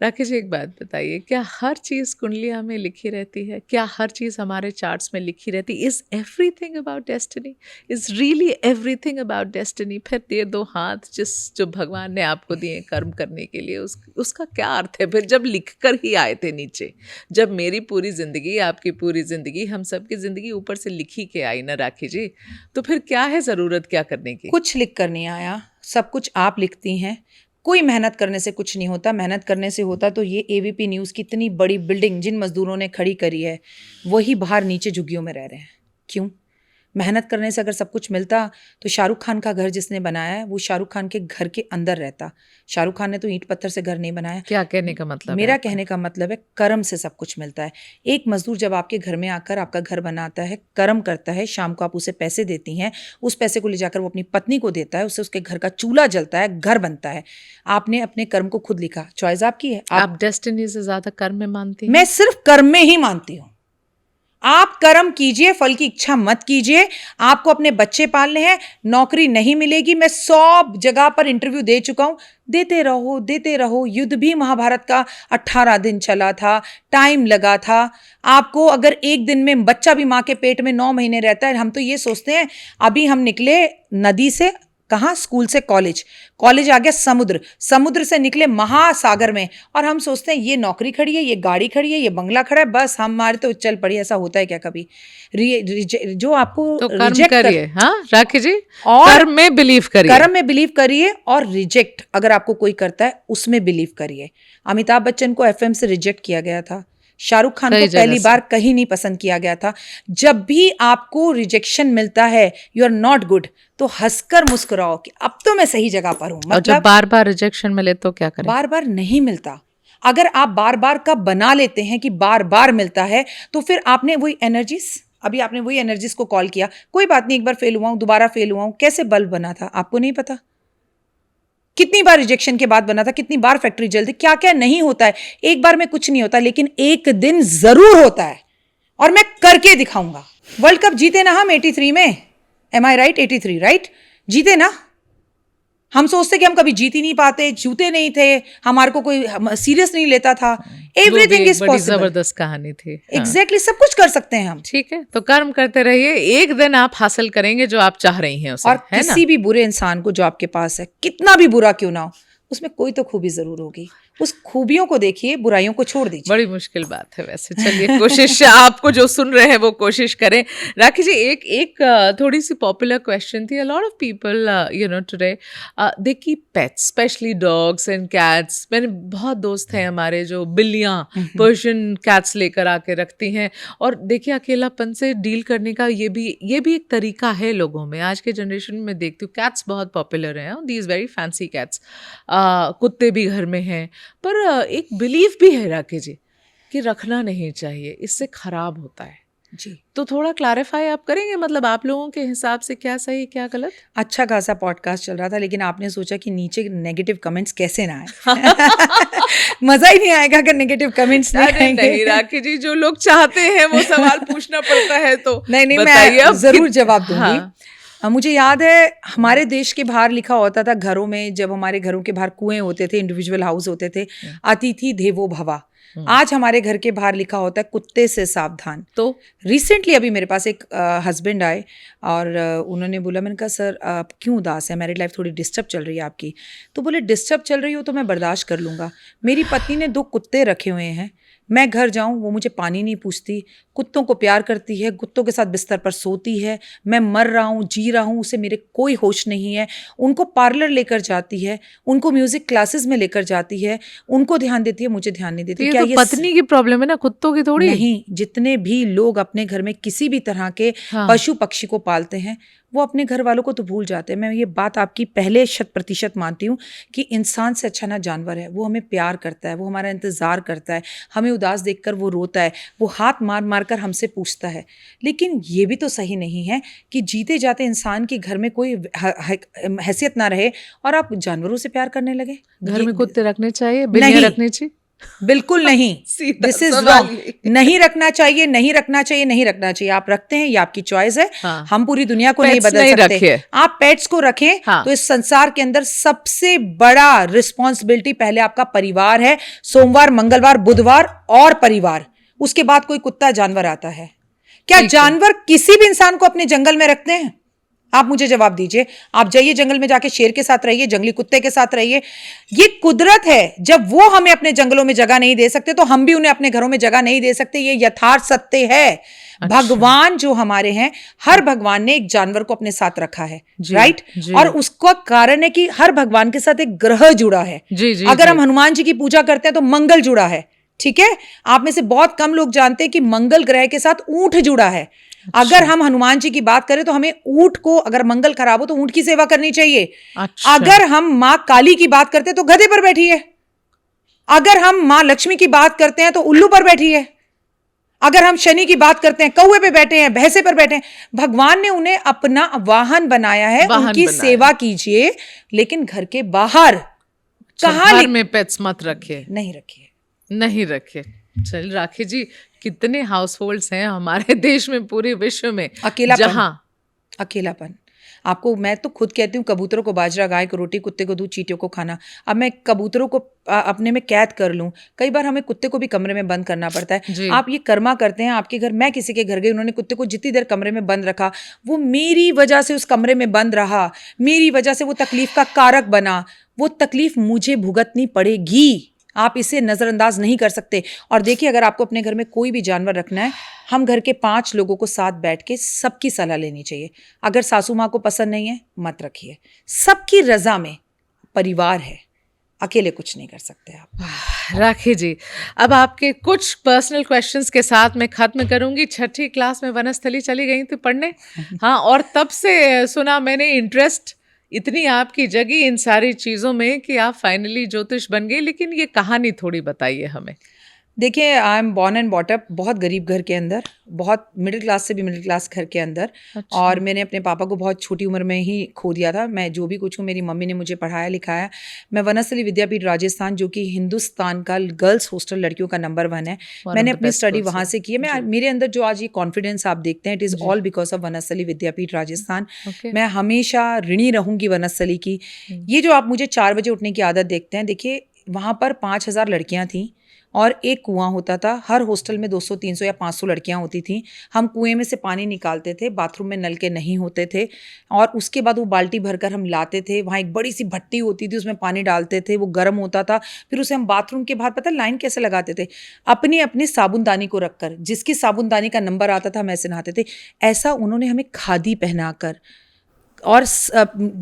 राकेश जी, एक बात बताइए, क्या हर चीज़ कुंडलिया में लिखी रहती है? क्या हर चीज़ हमारे चार्ट्स में लिखी रहती है? Is everything about destiny? Is really everything about destiny? फिर ये 2 हाथ जो भगवान ने आपको दिए कर्म करने के लिए, उसका क्या अर्थ है? फिर जब लिख कर ही आए थे नीचे, जब मेरी पूरी ज़िंदगी, आपकी पूरी ज़िंदगी, हम सबकी ज़िंदगी ऊपर से लिखी के आई ना राकेश जी, तो फिर क्या है ज़रूरत क्या करने की? कुछ लिख कर नहीं आया, सब कुछ आप लिखती हैं। कोई मेहनत करने से कुछ नहीं होता, मेहनत करने से होता तो ये एबीपी न्यूज़ की इतनी बड़ी बिल्डिंग जिन मजदूरों ने खड़ी करी है, वही बाहर नीचे झुग्गियों में रह रहे हैं। क्यों? मेहनत करने से अगर सब कुछ मिलता तो शाहरुख खान का घर जिसने बनाया है वो शाहरुख खान के घर के अंदर रहता। शाहरुख खान ने तो ईंट पत्थर से घर नहीं बनाया। क्या कहने का मतलब? मेरा कहने का मतलब है कर्म से सब कुछ मिलता है। एक मजदूर जब आपके घर में आकर आपका घर बनाता है, कर्म करता है, शाम को आप उसे पैसे देती हैं, उस पैसे को ले जाकर वो अपनी पत्नी को देता है, उससे उसके घर का चूल्हा जलता है, घर बनता है। आपने अपने कर्म को खुद लिखा, चॉइस आपकी है। आप डेस्टिनी से ज्यादा कर्म में मानती हैं? मैं सिर्फ कर्म में ही मानती हूँ। आप कर्म कीजिए, फल की इच्छा मत कीजिए। आपको अपने बच्चे पालने हैं, नौकरी नहीं मिलेगी। मैं 100 जगह पर इंटरव्यू दे चुका हूं। देते रहो, देते रहो। युद्ध भी महाभारत का 18 दिन चला था, टाइम लगा था। आपको अगर एक दिन में बच्चा भी माँ के पेट में 9 महीने रहता है, हम तो ये सोचते हैं अभी हम निकले नदी से, कहाँ, स्कूल से कॉलेज, कॉलेज आ गया समुद्र, समुद्र से निकले महासागर में, और हम सोचते हैं ये नौकरी खड़ी है, ये गाड़ी खड़ी है, ये बंगला खड़ा है, बस हमारे तो चल पड़ी। ऐसा होता है क्या कभी? जो आपको तो कर्म करिए। हाँ राखी जी, और कर्म में बिलीव करिए, कर्म में बिलीव करिए, और रिजेक्ट अगर आपको कोई करता है उसमें बिलीव करिए। अमिताभ बच्चन को एफएम से रिजेक्ट किया गया था, शाहरुख खान को पहली बार कहीं नहीं पसंद किया गया था। जब भी आपको रिजेक्शन मिलता है, यू आर नॉट गुड, तो हंसकर मुस्कुराओ कि अब तो मैं सही जगह पर हूं। मतलब और जब बार बार रिजेक्शन मिले तो क्या करें? बार बार नहीं मिलता। अगर आप बार बार का बना लेते हैं कि बार बार मिलता है, तो फिर आपने वही एनर्जीज, अभी आपने वही एनर्जीज को कॉल किया, कोई बात नहीं, एक बार फेल हुआ हूं, दोबारा फेल हुआ हूं। कैसे बल्ब बना था आपको नहीं पता? कितनी बार रिजेक्शन के बाद बना था, कितनी बार फैक्ट्री जलती, क्या क्या नहीं होता है। एक बार में कुछ नहीं होता, लेकिन एक दिन जरूर होता है, और मैं करके दिखाऊंगा। वर्ल्ड कप जीते ना हम 83 में, एम आई राइट? 83 राइट, जीते ना। हम सोचते कि हम कभी जीत ही नहीं पाते, जीते नहीं थे, हमारे को कोई सीरियस नहीं लेता था। Everything is possible. जबरदस्त कहानी थी। एग्जैक्टली, सब कुछ कर सकते हैं हम। ठीक है, तो कर्म करते रहिए, एक दिन आप हासिल करेंगे जो आप चाह रही हैं उसे, और है किसी भी बुरे इंसान को जो आपके पास है, कितना भी बुरा क्यों ना हो, उसमें कोई तो खूबी जरूर होगी, उस खूबियों को देखिए, बुराइयों को छोड़ दीजिए। बड़ी मुश्किल बात है वैसे, चलिए कोशिश आपको जो सुन रहे हैं वो कोशिश करें। राखी जी, एक थोड़ी सी पॉपुलर क्वेश्चन थी, a lot of people you know today they keep pets, specially dogs and cats. मैंने बहुत दोस्त हैं हमारे जो बिल्लियाँ, पर्शियन कैट्स लेकर आके रखती हैं। और देखिए, अकेलापन से डील करने का ये भी एक तरीका है लोगों में। आज के जनरेशन में देखती हूँ कैट्स बहुत पॉपुलर हैं, दीज वेरी फैंसी कैट्स। कुत्ते भी घर में हैं, पर एक बिलीफ भी है राके जी कि रखना नहीं चाहिए, इससे खराब होता है जी। तो थोड़ा क्लैरिफाई आप करेंगे, मतलब आप लोगों के हिसाब से क्या सही क्या गलत? अच्छा खासा पॉडकास्ट चल रहा था, लेकिन आपने सोचा कि नीचे नेगेटिव कमेंट्स कैसे ना आए। मजा ही नहीं आएगा अगर नेगेटिव कमेंट्स नहीं राखी जी, जो लोग चाहते हैं वो सवाल पूछना पड़ता है, तो नहीं बताइए, मैं जरूर जवाब दूंगी। हाँ। मुझे याद है हमारे देश के बाहर लिखा होता था घरों में, जब हमारे घरों के बाहर कुएं होते थे, इंडिविजुअल हाउस होते थे, अतिथि देवो भवा। आज हमारे घर के बाहर लिखा होता है कुत्ते से सावधान। तो रिसेंटली अभी मेरे पास एक हस्बैंड आए और उन्होंने बोला, मैंने कहा सर आप क्यों उदास है, मैरिड लाइफ थोड़ी डिस्टर्ब चल रही है आपकी। तो बोले डिस्टर्ब चल रही हो तो मैं बर्दाश्त कर लूँगा, मेरी पत्नी ने 2 कुत्ते रखे हुए हैं, मैं घर जाऊं वो मुझे पानी नहीं पूछती, कुत्तों को प्यार करती है, कुत्तों के साथ बिस्तर पर सोती है, मैं मर रहा हूँ जी रहा हूँ, उसे मेरे कोई होश नहीं है, उनको पार्लर लेकर जाती है, उनको म्यूजिक क्लासेस में लेकर जाती है, उनको ध्यान देती है, मुझे ध्यान नहीं देती। ये क्या तो ये पत्नी की प्रॉब्लम है ना, कुत्तों की थोड़ी? नहीं, जितने भी लोग अपने घर में किसी भी तरह के पशु पक्षी को पालते हैं वो अपने घर वालों को तो भूल जाते हैं। मैं ये बात आपकी पहले 100% मानती हूँ कि इंसान से अच्छा ना जानवर है। वो हमें प्यार करता है, वो हमारा इंतज़ार करता है, हमें उदास देखकर वो रोता है, वो हाथ मार मार कर हमसे पूछता है। लेकिन ये भी तो सही नहीं है कि जीते जाते इंसान के घर में कोई हैसियत ना रहे और आप जानवरों से प्यार करने लगे। घर में कुत्ते रखने चाहिए, बिल्लियां रखनी चाहिए? बिल्कुल नहीं, दिस इज रॉन्ग। नहीं रखना चाहिए, नहीं रखना चाहिए, नहीं रखना चाहिए। आप रखते हैं, ये आपकी चॉइस है। हाँ। हम पूरी दुनिया को नहीं बदल सकते। आप पेट्स को रखें। हाँ। तो इस संसार के अंदर सबसे बड़ा रिस्पॉन्सिबिलिटी पहले आपका परिवार है। सोमवार, मंगलवार, बुधवार और परिवार, उसके बाद कोई कुत्ता जानवर आता है क्या? जानवर किसी भी इंसान को अपने जंगल में रखते हैं? आप मुझे जवाब दीजिए। आप जाइए जंगल में, जाके शेर के साथ रहिए, जंगली कुत्ते के साथ रहिए। ये कुदरत है, जब वो हमें अपने जंगलों में जगह नहीं दे सकते तो हम भी उन्हें अपने घरों में जगह नहीं दे सकते। ये यथार्थ सत्य है। अच्छा। भगवान जो हमारे हैं, हर भगवान ने एक जानवर को अपने साथ रखा है, राइट? और उसका कारण है कि हर भगवान के साथ एक ग्रह जुड़ा है। अगर हम हनुमान जी की पूजा करते हैं तो मंगल जुड़ा है, ठीक है? आप में से बहुत कम लोग जानते हैं कि मंगल ग्रह के साथ ऊंट जुड़ा है। अच्छा। अगर हम हनुमान जी की बात करें तो हमें ऊंट को, अगर मंगल खराब हो तो ऊंट की सेवा करनी चाहिए। अच्छा। अगर हम माँ काली की बात करते हैं तो गधे पर बैठी है। अगर हम माँ लक्ष्मी की बात करते हैं तो उल्लू पर बैठी है। अगर हम शनि की बात करते हैं, कौवे पे बैठे हैं, भैंसे पर बैठे हैं। भगवान ने उन्हें अपना वाहन बनाया है, उनकी सेवा कीजिए। लेकिन घर के बाहर कहाँ में पेट्स मत रखिए, नहीं रखिए। चल राखी जी, कितने हाउस होल्ड्स हैं हमारे देश में, पूरे विश्व में, अकेलापन। आपको, मैं तो खुद कहती हूँ, कबूतरों को बाजरा, गाय को रोटी, कुत्ते को दूध, चींटियों को खाना। अब मैं कबूतरों को अपने में कैद कर लूँ, कई बार हमें कुत्ते को भी कमरे में बंद करना पड़ता है। आप ये कर्मा करते हैं, आपके घर, मैं किसी के घर गई, उन्होंने कुत्ते को जितनी देर कमरे में बंद रखा, वो मेरी वजह से उस कमरे में बंद रहा, मेरी वजह से वो तकलीफ का कारक बना। वो तकलीफ मुझे भुगतनी पड़ेगी, आप इसे नज़रअंदाज नहीं कर सकते। और देखिए, अगर आपको अपने घर में कोई भी जानवर रखना है, हम घर के 5 लोगों को साथ बैठ के सबकी सलाह लेनी चाहिए। अगर सासू माँ को पसंद नहीं है, मत रखिए। सबकी रजा में परिवार है, अकेले कुछ नहीं कर सकते आप। राखी जी, अब आपके कुछ पर्सनल क्वेश्चंस के साथ मैं खत्म करूंगी। 6ठी क्लास में वनस्थली चली गई थी पढ़ने, हाँ, और तब से सुना मैंने इंटरेस्ट इतनी आपकी जगी इन सारी चीज़ों में कि आप फाइनली ज्योतिष बन गए। लेकिन ये कहानी थोड़ी बताइए हमें। देखिए, I am born and bought up बहुत गरीब घर के अंदर, बहुत मिडिल क्लास से भी मिडिल क्लास घर के अंदर। अच्छा। और मैंने अपने पापा को बहुत छोटी उम्र में ही खो दिया था। मैं जो भी कुछ हूँ, मेरी मम्मी ने मुझे पढ़ाया लिखाया। मैं वनस्थली विद्यापीठ राजस्थान, जो कि हिंदुस्तान का गर्ल्स हॉस्टल लड़कियों का नंबर 1 है, मैंने अपनी स्टडी वहाँ से की है। मेरे अंदर जो आज ये कॉन्फिडेंस आप देखते हैं, it is all because of Vanasthali Vidyapith Rajasthan. मैं हमेशा ऋणी रहूँगी वनस्थली की। ये जो आप मुझे 4 बजे उठने की आदत देखते हैं, देखिए वहाँ पर 5,000 लड़कियाँ थीं और एक कुआं होता था। हर हॉस्टल में 200, 300 या 500 लड़कियां होती थीं। हम कुएं में से पानी निकालते थे, बाथरूम में नल के नहीं होते थे, और उसके बाद वो बाल्टी भरकर हम लाते थे। वहाँ एक बड़ी सी भट्टी होती थी, उसमें पानी डालते थे, वो गर्म होता था। फिर उसे हम बाथरूम के बाहर, पता लाइन कैसे लगाते थे, अपनी अपनी साबुनदानी को रखकर, जिसकी साबुनदानी का नंबर आता था हम ऐसे नहाते थे। ऐसा उन्होंने हमें खादी पहनाकर, और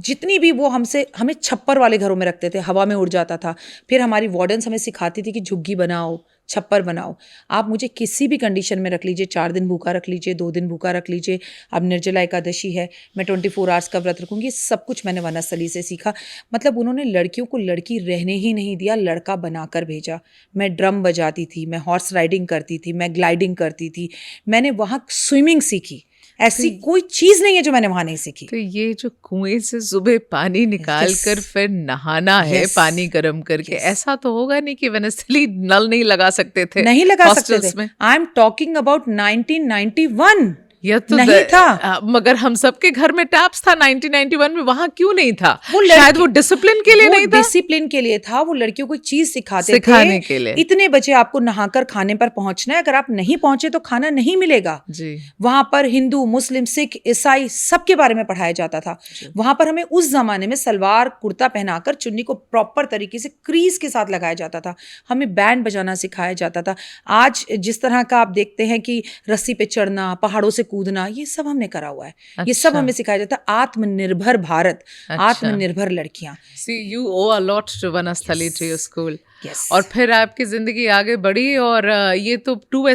जितनी भी वो हमें छप्पर वाले घरों में रखते थे, हवा में उड़ जाता था। फिर हमारी वार्डन्स हमें सिखाती थी कि झुग्गी बनाओ, छप्पर बनाओ। आप मुझे किसी भी कंडीशन में रख लीजिए, 4 दिन भूखा रख लीजिए, 2 दिन भूखा रख लीजिए। अब निर्जला एकादशी है, मैं 24 आवर्स का व्रत रखूंगी। सब कुछ मैंने वनस्थली से सीखा। मतलब उन्होंने लड़कियों को लड़की रहने ही नहीं दिया, लड़का बनाकर भेजा। मैं ड्रम बजाती थी, मैं हॉर्स राइडिंग करती थी, मैं ग्लाइडिंग करती थी, मैंने वहाँ स्विमिंग सीखी। ऐसी कोई चीज नहीं है जो मैंने वहां नहीं सीखी। तो ये जो कुएं से सुबह पानी निकाल कर फिर नहाना है, पानी गर्म करके, ऐसा तो होगा नहीं कि वनस्थली नल नहीं लगा सकते थे, नहीं लगा सकते थे। I am talking about 1991। यह तो नहीं था, मगर हम सबके घर में टैप्स था 1991 में, वहां क्यों नहीं था? शायद वो डिसिप्लिन के लिए नहीं था, डिसिप्लिन के लिए था। वो लड़कियों को चीज सिखाने के लिए। इतने बजे आपको नहाकर खाने पर पहुंचना है, अगर आप नहीं पहुंचे तो खाना नहीं मिलेगा जी। वहां पर हिंदू, मुस्लिम, सिख, ईसाई सबके बारे में पढ़ाया जाता था। वहां पर हमें उस जमाने में सलवार कुर्ता पहनाकर चुन्नी को प्रॉपर तरीके से क्रीज के साथ लगाया जाता था। हमें बैंड बजाना सिखाया जाता था। आज जिस तरह का आप देखते हैं कि रस्सी पे चढ़ना, पहाड़ों से कूदना, ये सब हमने करा हुआ है। ये सब हमें सिखाया जाता है। आत्मनिर्भर भारत, आत्मनिर्भर लड़कियां। See, you owe a lot to Banasthali, to your school. Yes. और फिर आपकी जिंदगी आगे बढ़ी, और ये तो 2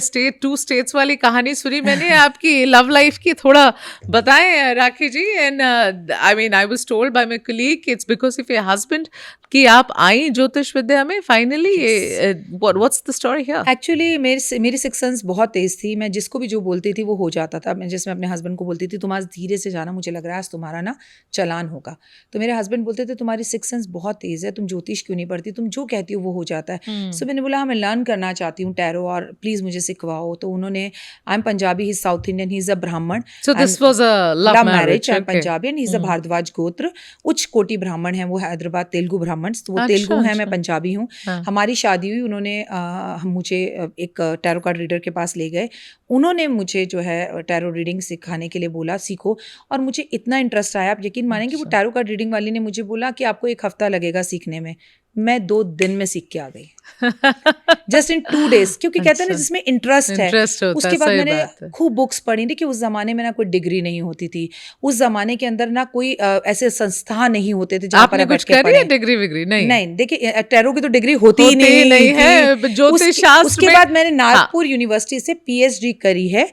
स्टेट्स वाली कहानी सुनी मैंने आपकी लव लाइफ की। थोड़ा बताएं Rakhi ji. And I mean, I was told by my colleague it's because of your husband कि आप आई ज्योतिष विद्या में finally. What's the story here? Actually मेरी सिक्स सेंस बहुत तेज थी। मैं जिसको भी जो बोलती थी वो हो जाता था। मैं जिसमें अपने हस्बैंड को बोलती थी, तुम आज धीरे से जाना, मुझे लग रहा है आज तुम्हारा ना चालान होगा। तो मेरे हस्बैंड बोलते थे तुम्हारी सिक्स सेंस बहुत तेज है, तुम ज्योतिष क्यों नहीं पढ़ती, तुम जो कहती हो वो हो जाता है। सो मैंने बोला मैं लर्न करना चाहती हूँ टैरो, और प्लीज मुझे सिखवाओ। तो उन्होंने, I am Punjabi, he is South Indian, he is a Brahmin. So this was a love marriage. I am Punjabi and he is a Bharadwaj गोत्र, उच्च कोटि ब्राह्मण है वो, हैदराबाद तेलुगु ब्राह्मण। वो तेलुगु है, मैं पंजाबी हूँ। हमारी शादी हुई, उन्होंने मुझे एक टैरो कार्ड रीडर के पास ले गए। उन्होंने मुझे जो है टैरो रीडिंग सिखाने के लिए बोला सीखो, और मुझे इतना इंटरेस्ट आया, आप यकीन मानेंगे वो टैरो कार्ड रीडिंग वाली ने मुझे बोला कि आपको 1 हफ्ता लगेगा सीखने में। मैं 2 दिन में सीख के आ गई, जस्ट इन 2 days। क्योंकि कहते हैं ना जिसमें इंटरेस्ट है। उसके बाद मैंने खूब बुक्स पढ़ी। देखिए उस जमाने में ना कोई डिग्री नहीं होती थी, उस जमाने के अंदर ना कोई ऐसे संस्था नहीं होते थे जहाँ पर आप बैठ के पढ़ें। डिग्री विग्री नहीं, देखिए टैरो की तो डिग्री होती ही नहीं है, ज्योतिष शास्त्र। उसके बाद मैंने नागपुर यूनिवर्सिटी से PhD करी है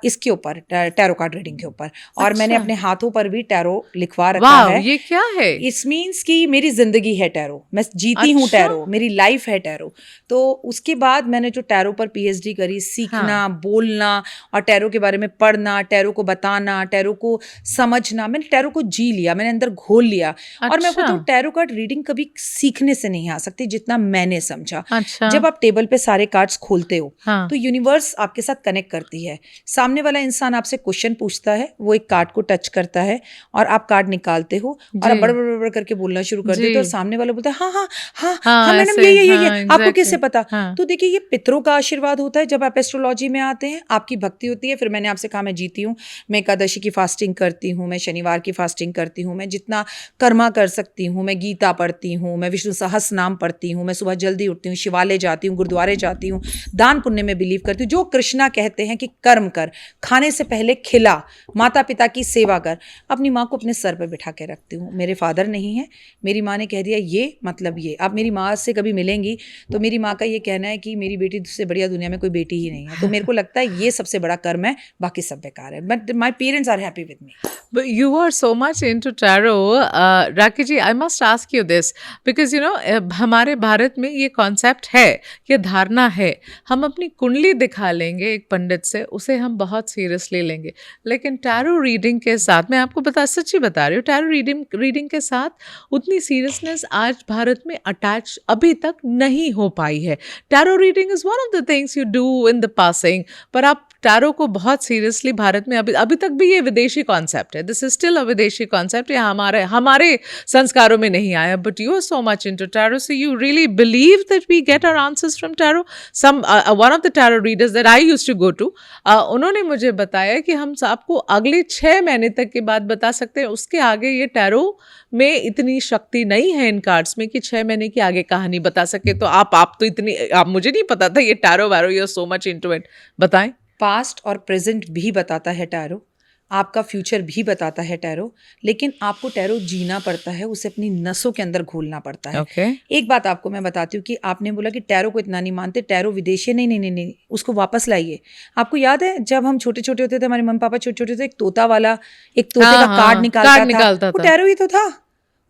इसके ऊपर, टैरो कार्ड रीडिंग के ऊपर। और मैंने अपने हाथों पर भी टैरो लिखवा रखा है। ये क्या है? इट्स मीन्स कि मेरी जिंदगी है टैरो, मैं जीती हूँ टैरो, मेरी लाइफ है टैरो। तो उसके बाद मैंने जो टैरो पर PhD करी, सीखना, बोलना, और टैरो के बारे में पढ़ना, टैरो को बताना, टैरो को समझना, मैंने टैरो को जी लिया, मैंने अंदर घोल लिया। और मैं बताऊँ टैरो कार्ड रीडिंग कभी सीखने से नहीं आ सकती जितना मैंने समझा। जब आप टेबल पे सारे कार्ड्स खोलते हो तो यूनिवर्स आपके साथ कनेक्ट करती है। सामने वाला इंसान आपसे क्वेश्चन पूछता है, वो एक कार्ड को टच करता है और आप कार्ड निकालते हो और आप बड़ करके बोलना शुरू कर देते हो, और सामने वाला बोलता है हाँ हाँ हाँ हाँ मैडम ये आपको कैसे पता? तो देखिए ये पितरों का आशीर्वाद होता है। जब आप एस्ट्रोलॉजी में आते हैं आपकी भक्ति होती है। फिर मैंने आपसे कहा मैं जीती हूँ, मैं एकादशी की फास्टिंग करती हूँ, मैं शनिवार की फास्टिंग करती हूँ, मैं जितना कर्मा कर सकती हूँ, मैं गीता पढ़ती हूँ, मैं विष्णु सहस्त्र नाम पढ़ती हूँ, मैं सुबह जल्दी उठती हूँ, शिवालय जाती हूँ, गुरुद्वारे जाती हूँ, दान पुण्य में बिलीव करती हूँ। जो कृष्णा कहते हैं कि कर्म कर, खाने से पहले खिला, माता पिता की सेवा कर। अपनी माँ को अपने सर पर बिठा के रखती हूँ। मेरे फादर नहीं है, मेरी माँ ने कह दिया ये मतलब ये। आप मेरी माँ से कभी मिलेंगी तो मेरी माँ का ये कहना है कि मेरी बेटी से बढ़िया दुनिया में कोई बेटी ही नहीं है। तो मेरे को लगता है ये सबसे बड़ा कर्म है, बाकी सब बेकार है। But my parents are happy with me. But you are so much into tarot, Rakhi ji, I must ask you this because you know हमारे भारत में ये कॉन्सेप्ट है, ये धारणा है, हम अपनी कुंडली दिखा लेंगे एक पंडित से, उसे हम बहुत सीरियसली लेंगे। लेकिन टैरो रीडिंग के साथ, मैं आपको सच्ची बता रही हूँ, टैरो रीडिंग के साथ उतनी सीरियसनेस आज भारत में अटैच अभी तक नहीं हो पाई है। Tarot reading is one of the things you do in the passing, पर आप टैरो को बहुत सीरियसली भारत में अभी तक भी ये विदेशी कॉन्सेप्ट है. दिस इज स्टिल अ विदेशी कॉन्सेप्ट. ये हमारे संस्कारों में नहीं आया. But you are so much into tarot, so you really believe that we get our answers from tarot. One of the tarot readers that I used to go to, उन्होंने मुझे बताया कि हम आपको अगले 6 महीने तक की बात बता सकते हैं. उसके आगे ये टैरो में इतनी शक्ति नहीं है इन कार्ड्स में कि 6 महीने की आगे कहानी बता सके. तो आप तो इतनी, आप, मुझे नहीं पता था ये टैरो वैरो, you are so much into it. बताएं. पास्ट और प्रेजेंट भी बताता है टैरो, आपका फ्यूचर भी बताता है टैरो, लेकिन आपको टैरो जीना पड़ता है, उसे अपनी नसों के अंदर घोलना पड़ता है. Okay. एक बात आपको मैं बताती हूँ कि आपने बोला कि टैरो को इतना नहीं मानते, टैरो विदेशी. नहीं नहीं नहीं नहीं, उसको वापस लाइए. आपको याद है जब हम छोटे छोटे होते थे, हमारे मम्मी पापा छोटे छोटे थे, एक तोता वाला, एक तोते का कार्ड निकालता था. वो टैरो ही तो था.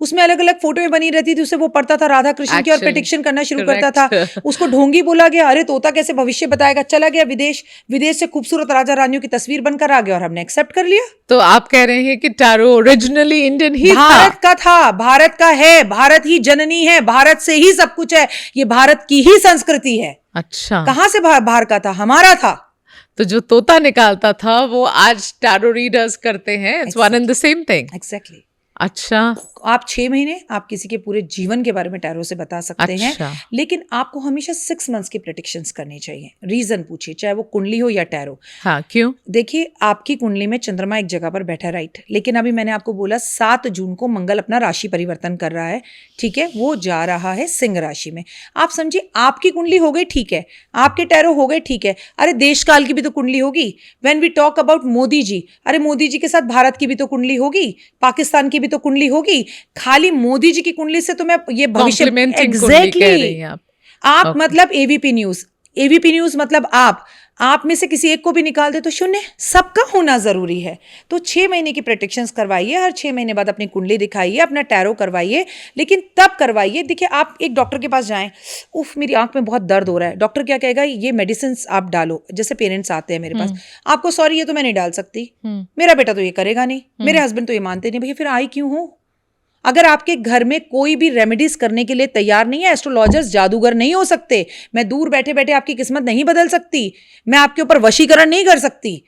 उसमें अलग अलग फोटोएं बनी रहती थी, उसे वो पढ़ता था राधा कृष्ण की और प्रेडिक्शन करना शुरू करता था. उसको ढोंगी बोला गया, अरे तोता कैसे भविष्य बताएगा. चला गया विदेश, विदेश से खूबसूरत राजा रानियों की तस्वीर बनकर आ गया और हमने एक्सेप्ट कर लिया. तो आप कह रहे हैं कि टैरो ओरिजिनली इंडियन ही भारत का था, भारत का है, भारत ही जननी है, भारत से ही सब कुछ है, ये भारत की ही संस्कृति है. अच्छा, कहां से बाहर का था, हमारा था. तो जो तोता निकालता था वो आज टैरो रीडर्स करते हैं. It's one and the same thing. Exactly. अच्छा, आप 6 महीने आप किसी के पूरे जीवन के बारे में टैरो से बता सकते हैं, लेकिन आपको हमेशा 6 मंथ्स की प्रेडिक्शंस करनी चाहिए. रीजन पूछिए, चाहे वो कुंडली हो या टैरो. हाँ, क्यों? देखिए, आपकी कुंडली में चंद्रमा एक जगह पर बैठा है, राइट, लेकिन अभी मैंने आपको बोला 7 जून को मंगल अपना राशि परिवर्तन कर रहा है. ठीक है, वो जा रहा है सिंह राशि में. आप समझिए, आपकी कुंडली हो गई, ठीक है, आपके टैरो हो गए, ठीक है. अरे देश काल की भी तो कुंडली होगी. When we talk about Modi ji, अरे मोदी जी के साथ भारत की भी तो कुंडली होगी, पाकिस्तान की भी तो कुंडली होगी. खाली मोदी जी की कुंडली से तो मैं ये भविष्य एग्जैक्टली आप मतलब एबीपी न्यूज मतलब आप में से किसी एक को भी निकाल दे तो शून्य. सबका होना जरूरी है. तो 6 महीने की प्रेडिक्शंस करवाइए, हर 6 महीने बाद अपनी कुंडली दिखाइए, अपना टैरो करवाइए, लेकिन तब करवाइए. देखिए, आप एक डॉक्टर के पास जाएं, उफ मेरी आंख में बहुत दर्द हो रहा है, डॉक्टर क्या कहेगा, ये मेडिसिन आप डालो. जैसे पेरेंट्स आते हैं मेरे पास, आपको सॉरी ये तो मैं नहीं डाल सकती, मेरा बेटा तो ये करेगा नहीं, मेरे हस्बैंड तो ये मानते नहीं. भैया फिर आई क्यों हो? अगर आपके घर में कोई भी रेमेडीज करने के लिए तैयार नहीं है, एस्ट्रोलॉजर्स जादूगर नहीं हो सकते. मैं दूर बैठे बैठे आपकी किस्मत नहीं बदल सकती, मैं आपके ऊपर वशीकरण नहीं कर सकती.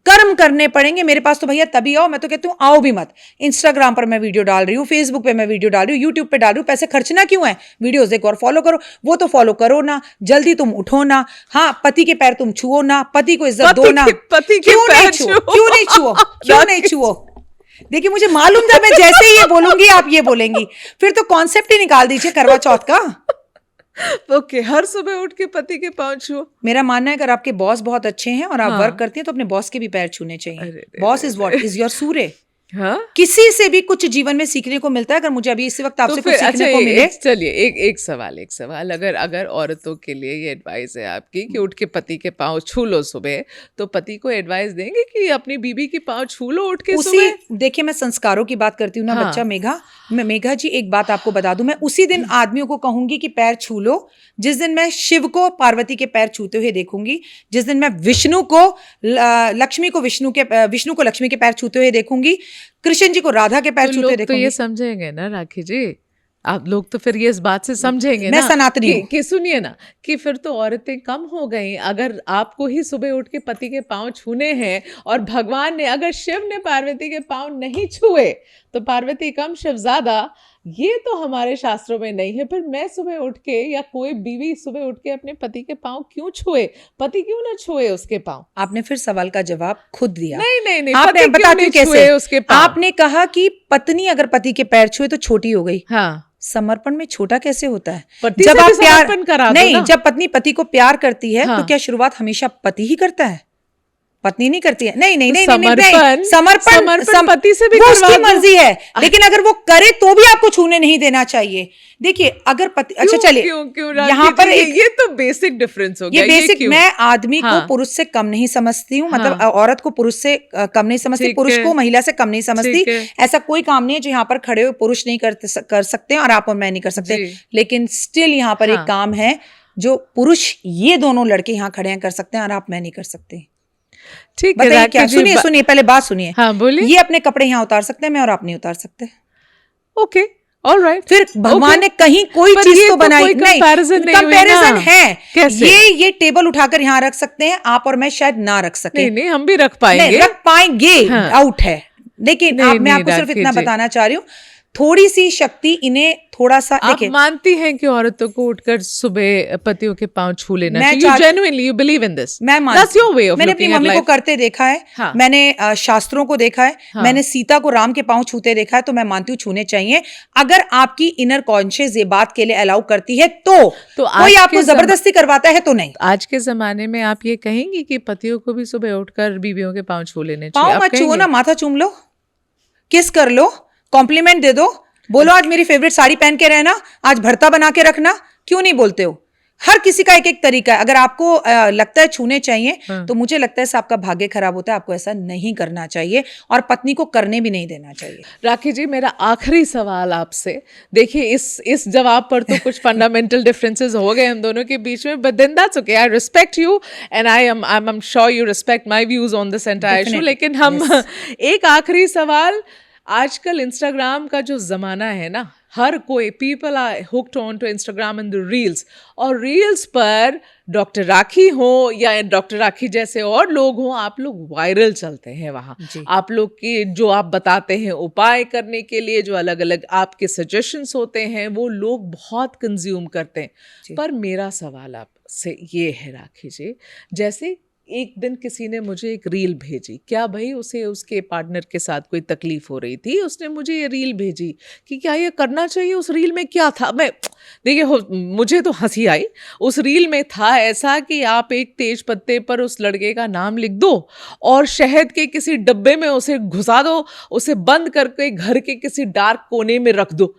कर्म करने पड़ेंगे. मेरे पास तो भैया तभी आओ. मैं तो कहती हूँ आओ भी मत. इंस्टाग्राम पर मैं वीडियो डाल रही हूँ, फेसबुक पे मैं वीडियो डाल रही हूँ, यूट्यूब पे डाल रही हूँ. पैसे खर्चना क्यों है? वीडियोस देखो और फॉलो करो. वो तो फॉलो करो ना, जल्दी तुम उठो ना. हाँ, पति के पैर तुम छुओ ना, पति को इज्जत दो ना. क्यों नहीं छुओ? देखिए, मुझे मालूम था मैं जैसे ही ये बोलूंगी आप ये बोलेंगी, फिर तो कॉन्सेप्ट ही निकाल दीजिए करवा चौथ का. ओके, हर सुबह उठ के पति के पांव छुओ. मेरा मानना है अगर आपके बॉस बहुत अच्छे हैं और आप वर्क करती हैं तो अपने बॉस के भी पैर छूने चाहिए. Boss is what is your Surya. हाँ? किसी से भी कुछ जीवन में सीखने को मिलता है. अगर मुझे अभी इसी वक्त आपसे कुछ सीखने को मिले. चलिए एक सवाल अगर औरतों के लिए ये एडवाइस है आपकी कि उठ के पति के पाँव छू लो सुबह, तो पति को एडवाइस देंगे कि अपनी बीबी के पाँव छू लो उठ के सुबह? देखिए, मैं संस्कारों की बात करती हूँ ना. बच्चा मेघा जी, एक बात आपको बता दूं, मैं उसी दिन आदमियों को कहूंगी कि पैर छू लो जिस दिन मैं शिव को पार्वती के पैर छूते हुए देखूंगी, जिस दिन मैं विष्णु को लक्ष्मी के पैर छूते हुए देखूंगी, कृष्ण जी को राधा के पैर छूते देखूंगी. तो ये समझेंगे ना राखी जी, आप लोग तो फिर ये इस बात से समझेंगे मैं सनातनी हूँ कि सुनिए ना, कि फिर तो औरतें कम हो गई. अगर आपको ही सुबह उठ के पति के पाँव छूने हैं और भगवान ने, अगर शिव ने पार्वती के पाँव नहीं छुए तो पार्वती कम शिव ज्यादा, ये तो हमारे शास्त्रों में नहीं है. फिर मैं सुबह उठ के या कोई बीवी सुबह उठ के अपने पति के पाँव क्यों छुए? पति क्यों ना छुए उसके पाँव? आपने फिर सवाल का जवाब खुद दिया. नहीं, आपने बताती हूँ कैसे. उसके पाँव आपने कहा कि पत्नी अगर पति के पैर छुए तो छोटी हो गई. हाँ, समर्पण में छोटा कैसे होता है? जब आप प्यार नहीं, जब पत्नी पति को प्यार करती है तो क्या शुरुआत हमेशा पति ही करता है? पत्नी नहीं करती है. नहीं, समर्पण पति से भी उसकी मर्जी है, लेकिन अगर वो करे तो भी आपको छूने नहीं देना चाहिए. देखिए, अगर पति, अच्छा चलिए, यहाँ पर ये तो बेसिक डिफरेंस हो गया. ये बेसिक, मैं आदमी को पुरुष से कम नहीं समझती हूँ, मतलब औरत को पुरुष से कम नहीं समझती, पुरुष को महिला से कम नहीं समझती. ऐसा कोई काम नहीं है जो यहाँ पर खड़े हुए पुरुष नहीं कर सकते और आप और मैं नहीं कर सकते. लेकिन स्टिल यहाँ पर एक काम है जो पुरुष, ये दोनों लड़के यहाँ खड़े हैं, कर सकते हैं और आप मैं नहीं कर सकते. ठीक है, क्या? सुनिए पहले बात सुनिए. हाँ, बोलिए. ये अपने कपड़े यहाँ उतार सकते हैं, मैं और आप नहीं उतार सकते. ओके, ऑलराइट, फिर भगवान ने कहीं कोई पर चीज ये तो तो बनाई कोई नहीं, comparison नहीं हुई कंपैरिजन ना। है। कैसे? ये टेबल उठाकर यहाँ रख सकते हैं आप और मैं, शायद ना रख सके। नहीं नहीं, हम भी रख नहीं पाएंगे। रख पाएंगे, हाँ। डाउट है। लेकिन नहीं, मैं नहीं, आपको सिर्फ राखी इतना जी। बताना चाह रही हूँ, थोड़ी सी शक्ति इन्हें थोड़ा सा आप देखिए। मानती हैं कि औरतों को उठकर सुबह पतियों के पांव छू लेना मैं चाहिए? चाह- You genuinely you believe in this? मैं That's your way of मैंने अपनी looking at मम्मी को life. करते देखा है। हाँ। मैंने शास्त्रों को देखा है। हाँ। मैंने सीता को राम के पांव छूते देखा है, तो मैं मानती हूँ छूने चाहिए। अगर आपकी इनर कॉन्शियस ये बात के लिए अलाउ करती है तो आज कोई के आपको जबरदस्ती करवाता है तो नहीं। आज के जमाने में आप ये कहेंगी कि पतियों को भी सुबह उठकर बीवियों के पांव छू लेने चाहिए? पाँव आप मत छुओ कहेंगे? ना, माथा चूम लो, किस कर लो, कॉम्प्लीमेंट दे दो, बोलो आज मेरी फेवरेट साड़ी पहन के रहना, आज भरता बना के रखना। क्यों नहीं बोलते हो? हर किसी का एक एक तरीका है। अगर आपको लगता है छूने चाहिए, तो मुझे लगता है इससे आपका भाग्य खराब होता है। आपको ऐसा नहीं करना चाहिए और पत्नी को करने भी नहीं देना चाहिए। राखी जी, मेरा आखिरी सवाल आपसे, देखिए इस जवाब पर तो कुछ फंडामेंटल डिफरेंसेस हो गए हम दोनों के बीच में, but then that's okay. I respect you and I am sure you respect my views on this entire issue. लेकिन हम एक आखिरी सवाल, आजकल इंस्टाग्राम का जो जमाना है ना, हर कोई people are hooked on to Instagram and the reels, और रील्स पर डॉक्टर राखी हो या डॉक्टर राखी जैसे और लोग हों, आप लोग वायरल चलते हैं वहाँ। आप लोग की जो आप बताते हैं उपाय करने के लिए, जो अलग अलग आपके सजेशंस होते हैं, वो लोग बहुत कंज्यूम करते हैं। पर मेरा सवाल आपसे ये है राखी जी, जैसे एक दिन किसी ने मुझे एक रील भेजी, क्या भाई उसे उसके पार्टनर के साथ कोई तकलीफ हो रही थी, उसने मुझे ये रील भेजी कि क्या ये करना चाहिए। उस रील में क्या था, मैं देखिए मुझे तो हंसी आई। उस रील में था ऐसा कि आप एक तेज पत्ते पर उस लड़के का नाम लिख दो और शहद के किसी डब्बे में उसे घुसा दो, उसे बंद करके घर के किसी डार्क कोने में रख दो,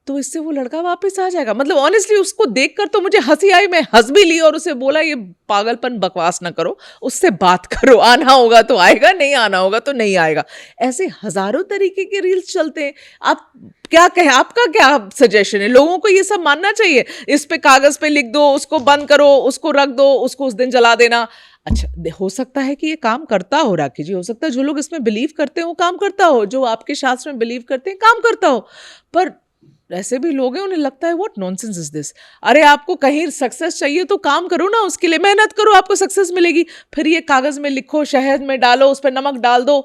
तो इससे वो लड़का वापस आ जाएगा। मतलब ऑनेस्टली उसको देखकर तो मुझे हंसी आई, मैं हंस भी ली और उसे बोला ये पागलपन बकवास ना करो, उससे बात करो, आना होगा तो आएगा, नहीं आना होगा तो नहीं आएगा। ऐसे हजारों तरीके के रील्स चलते हैं। आप क्या कहें, आपका क्या सजेशन है? लोगों को ये सब मानना चाहिए? इस पे कागज पे लिख दो, उसको बंद करो, उसको रख दो, उसको उस दिन जला देना। अच्छा, हो सकता है कि ये काम करता हो राखी जी, हो सकता है जो लोग इसमें बिलीव करते हैं वो काम करता हो, जो आपके शास्त्र में बिलीव करते हैं काम करता हो, पर ऐसे भी लोग हैं उन्हें लगता है व्हाट नॉनसेंस इज दिस। अरे आपको कहीं सक्सेस चाहिए तो काम करो ना, उसके लिए मेहनत करो, आपको सक्सेस मिलेगी। फिर ये कागज में लिखो, शहद में डालो, उस पर नमक डाल दो,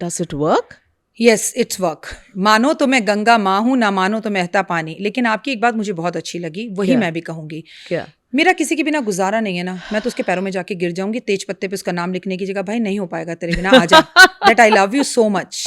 does it work? Yes, it's work. मानो तो मैं गंगा माँ हूं, ना मानो तो महता पानी। लेकिन आपकी एक बात मुझे बहुत अच्छी लगी, वही मैं भी कहूंगी। क्या? मेरा किसी के बिना गुजारा नहीं है ना, मैं तो उसके पैरों में जाके गिर जाऊंगी। तेज पत्ते पे उसका नाम लिखने की जगह, भाई नहीं हो पाएगा तेरे बिना, आजा, that I love you so much,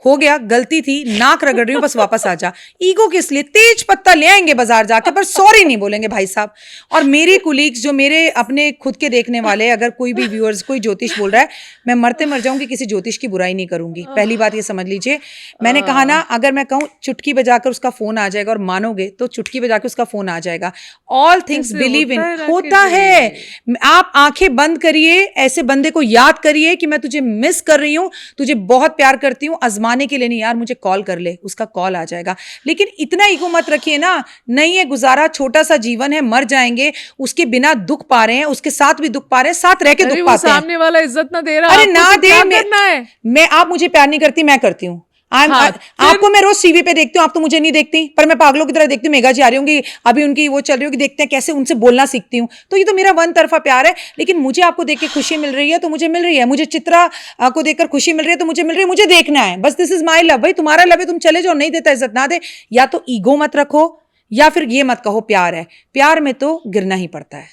हो गया, गलती थी, नाक रगड़ रही हूँ, बस वापस आ जा। ईगो किस लिए? तेज पत्ता ले आएंगे बाजार जाके, पर सॉरी नहीं बोलेंगे भाई साहब। और मेरे कुलीग्स जो मेरे अपने खुद के देखने वाले, अगर कोई भी व्यूअर्स कोई ज्योतिष बोल रहा है, मैं मरते मर जाऊंगी, किसी ज्योतिष की बुराई नहीं करूंगी। पहली बात ये समझ लीजिए। मैंने कहा ना, अगर मैं कहूँ चुटकी बजाकर उसका फोन आ जाएगा, और मानोगे तो चुटकी बजा के उसका फोन आ जाएगा। ऑल थिंग्स बिलीव इन, होता है। आप आंखें बंद करिए, ऐसे बंदे को याद करिए कि मैं तुझे मिस कर रही हूँ, तुझे बहुत प्यार करती हूँ, आजमाने के लिए नहीं यार, मुझे कॉल कर ले, उसका कॉल आ जाएगा। लेकिन इतना ईगो मत रखिए ना, नहीं है गुजारा, छोटा सा जीवन है, मर जाएंगे, उसके बिना दुख पा रहे हैं, उसके साथ भी दुख पा रहे हैं, साथ रह के दुख पाते हैं। सामने वाला इज्जत ना दे रहा, अरे ना दे, करना है। मैं आप मुझे प्यार नहीं करती, मैं करती हूँ। आपको मैं रोज टीवी पे देखती हूँ, आप तो मुझे नहीं देखती, पर मैं पागलों की तरह देखती हूँ। मेघा जी आ रही होंगी, अभी उनकी वो चल रही होगी, देखते हैं कैसे उनसे बोलना सीखती हूँ। तो ये तो मेरा वन तरफा प्यार है। लेकिन मुझे आपको देख के खुशी मिल रही है तो मुझे मिल रही है, मुझे चित्रा को देखकर खुशी मिल रही है तो मुझे मिल रही है, मुझे देखना है बस। This is my love. भाई तुम्हारा लव है, तुम चले जाओ, नहीं देता इज्जत ना दे। या तो ईगो मत रखो, या फिर ये मत कहो प्यार है। प्यार में तो गिरना ही पड़ता है।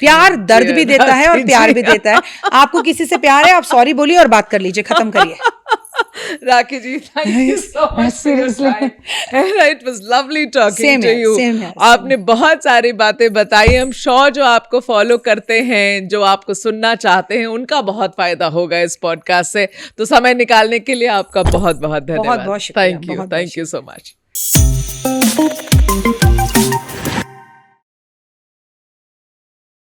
प्यार दर्द भी देता है और प्यार भी देता है। आपको किसी से प्यार है, आप सॉरी बोलिए और बात कर लीजिए, खत्म करिए। राखी जी, thank you so much for your time. It was lovely talking to you. आपने बहुत सारी बातें बताई। हम श्योर जो आपको फॉलो करते हैं, जो आपको सुनना चाहते हैं, उनका बहुत फायदा होगा इस पॉडकास्ट से। तो समय निकालने के लिए आपका बहुत बहुत धन्यवाद। बहुत शुक्रिया। Thank you so much.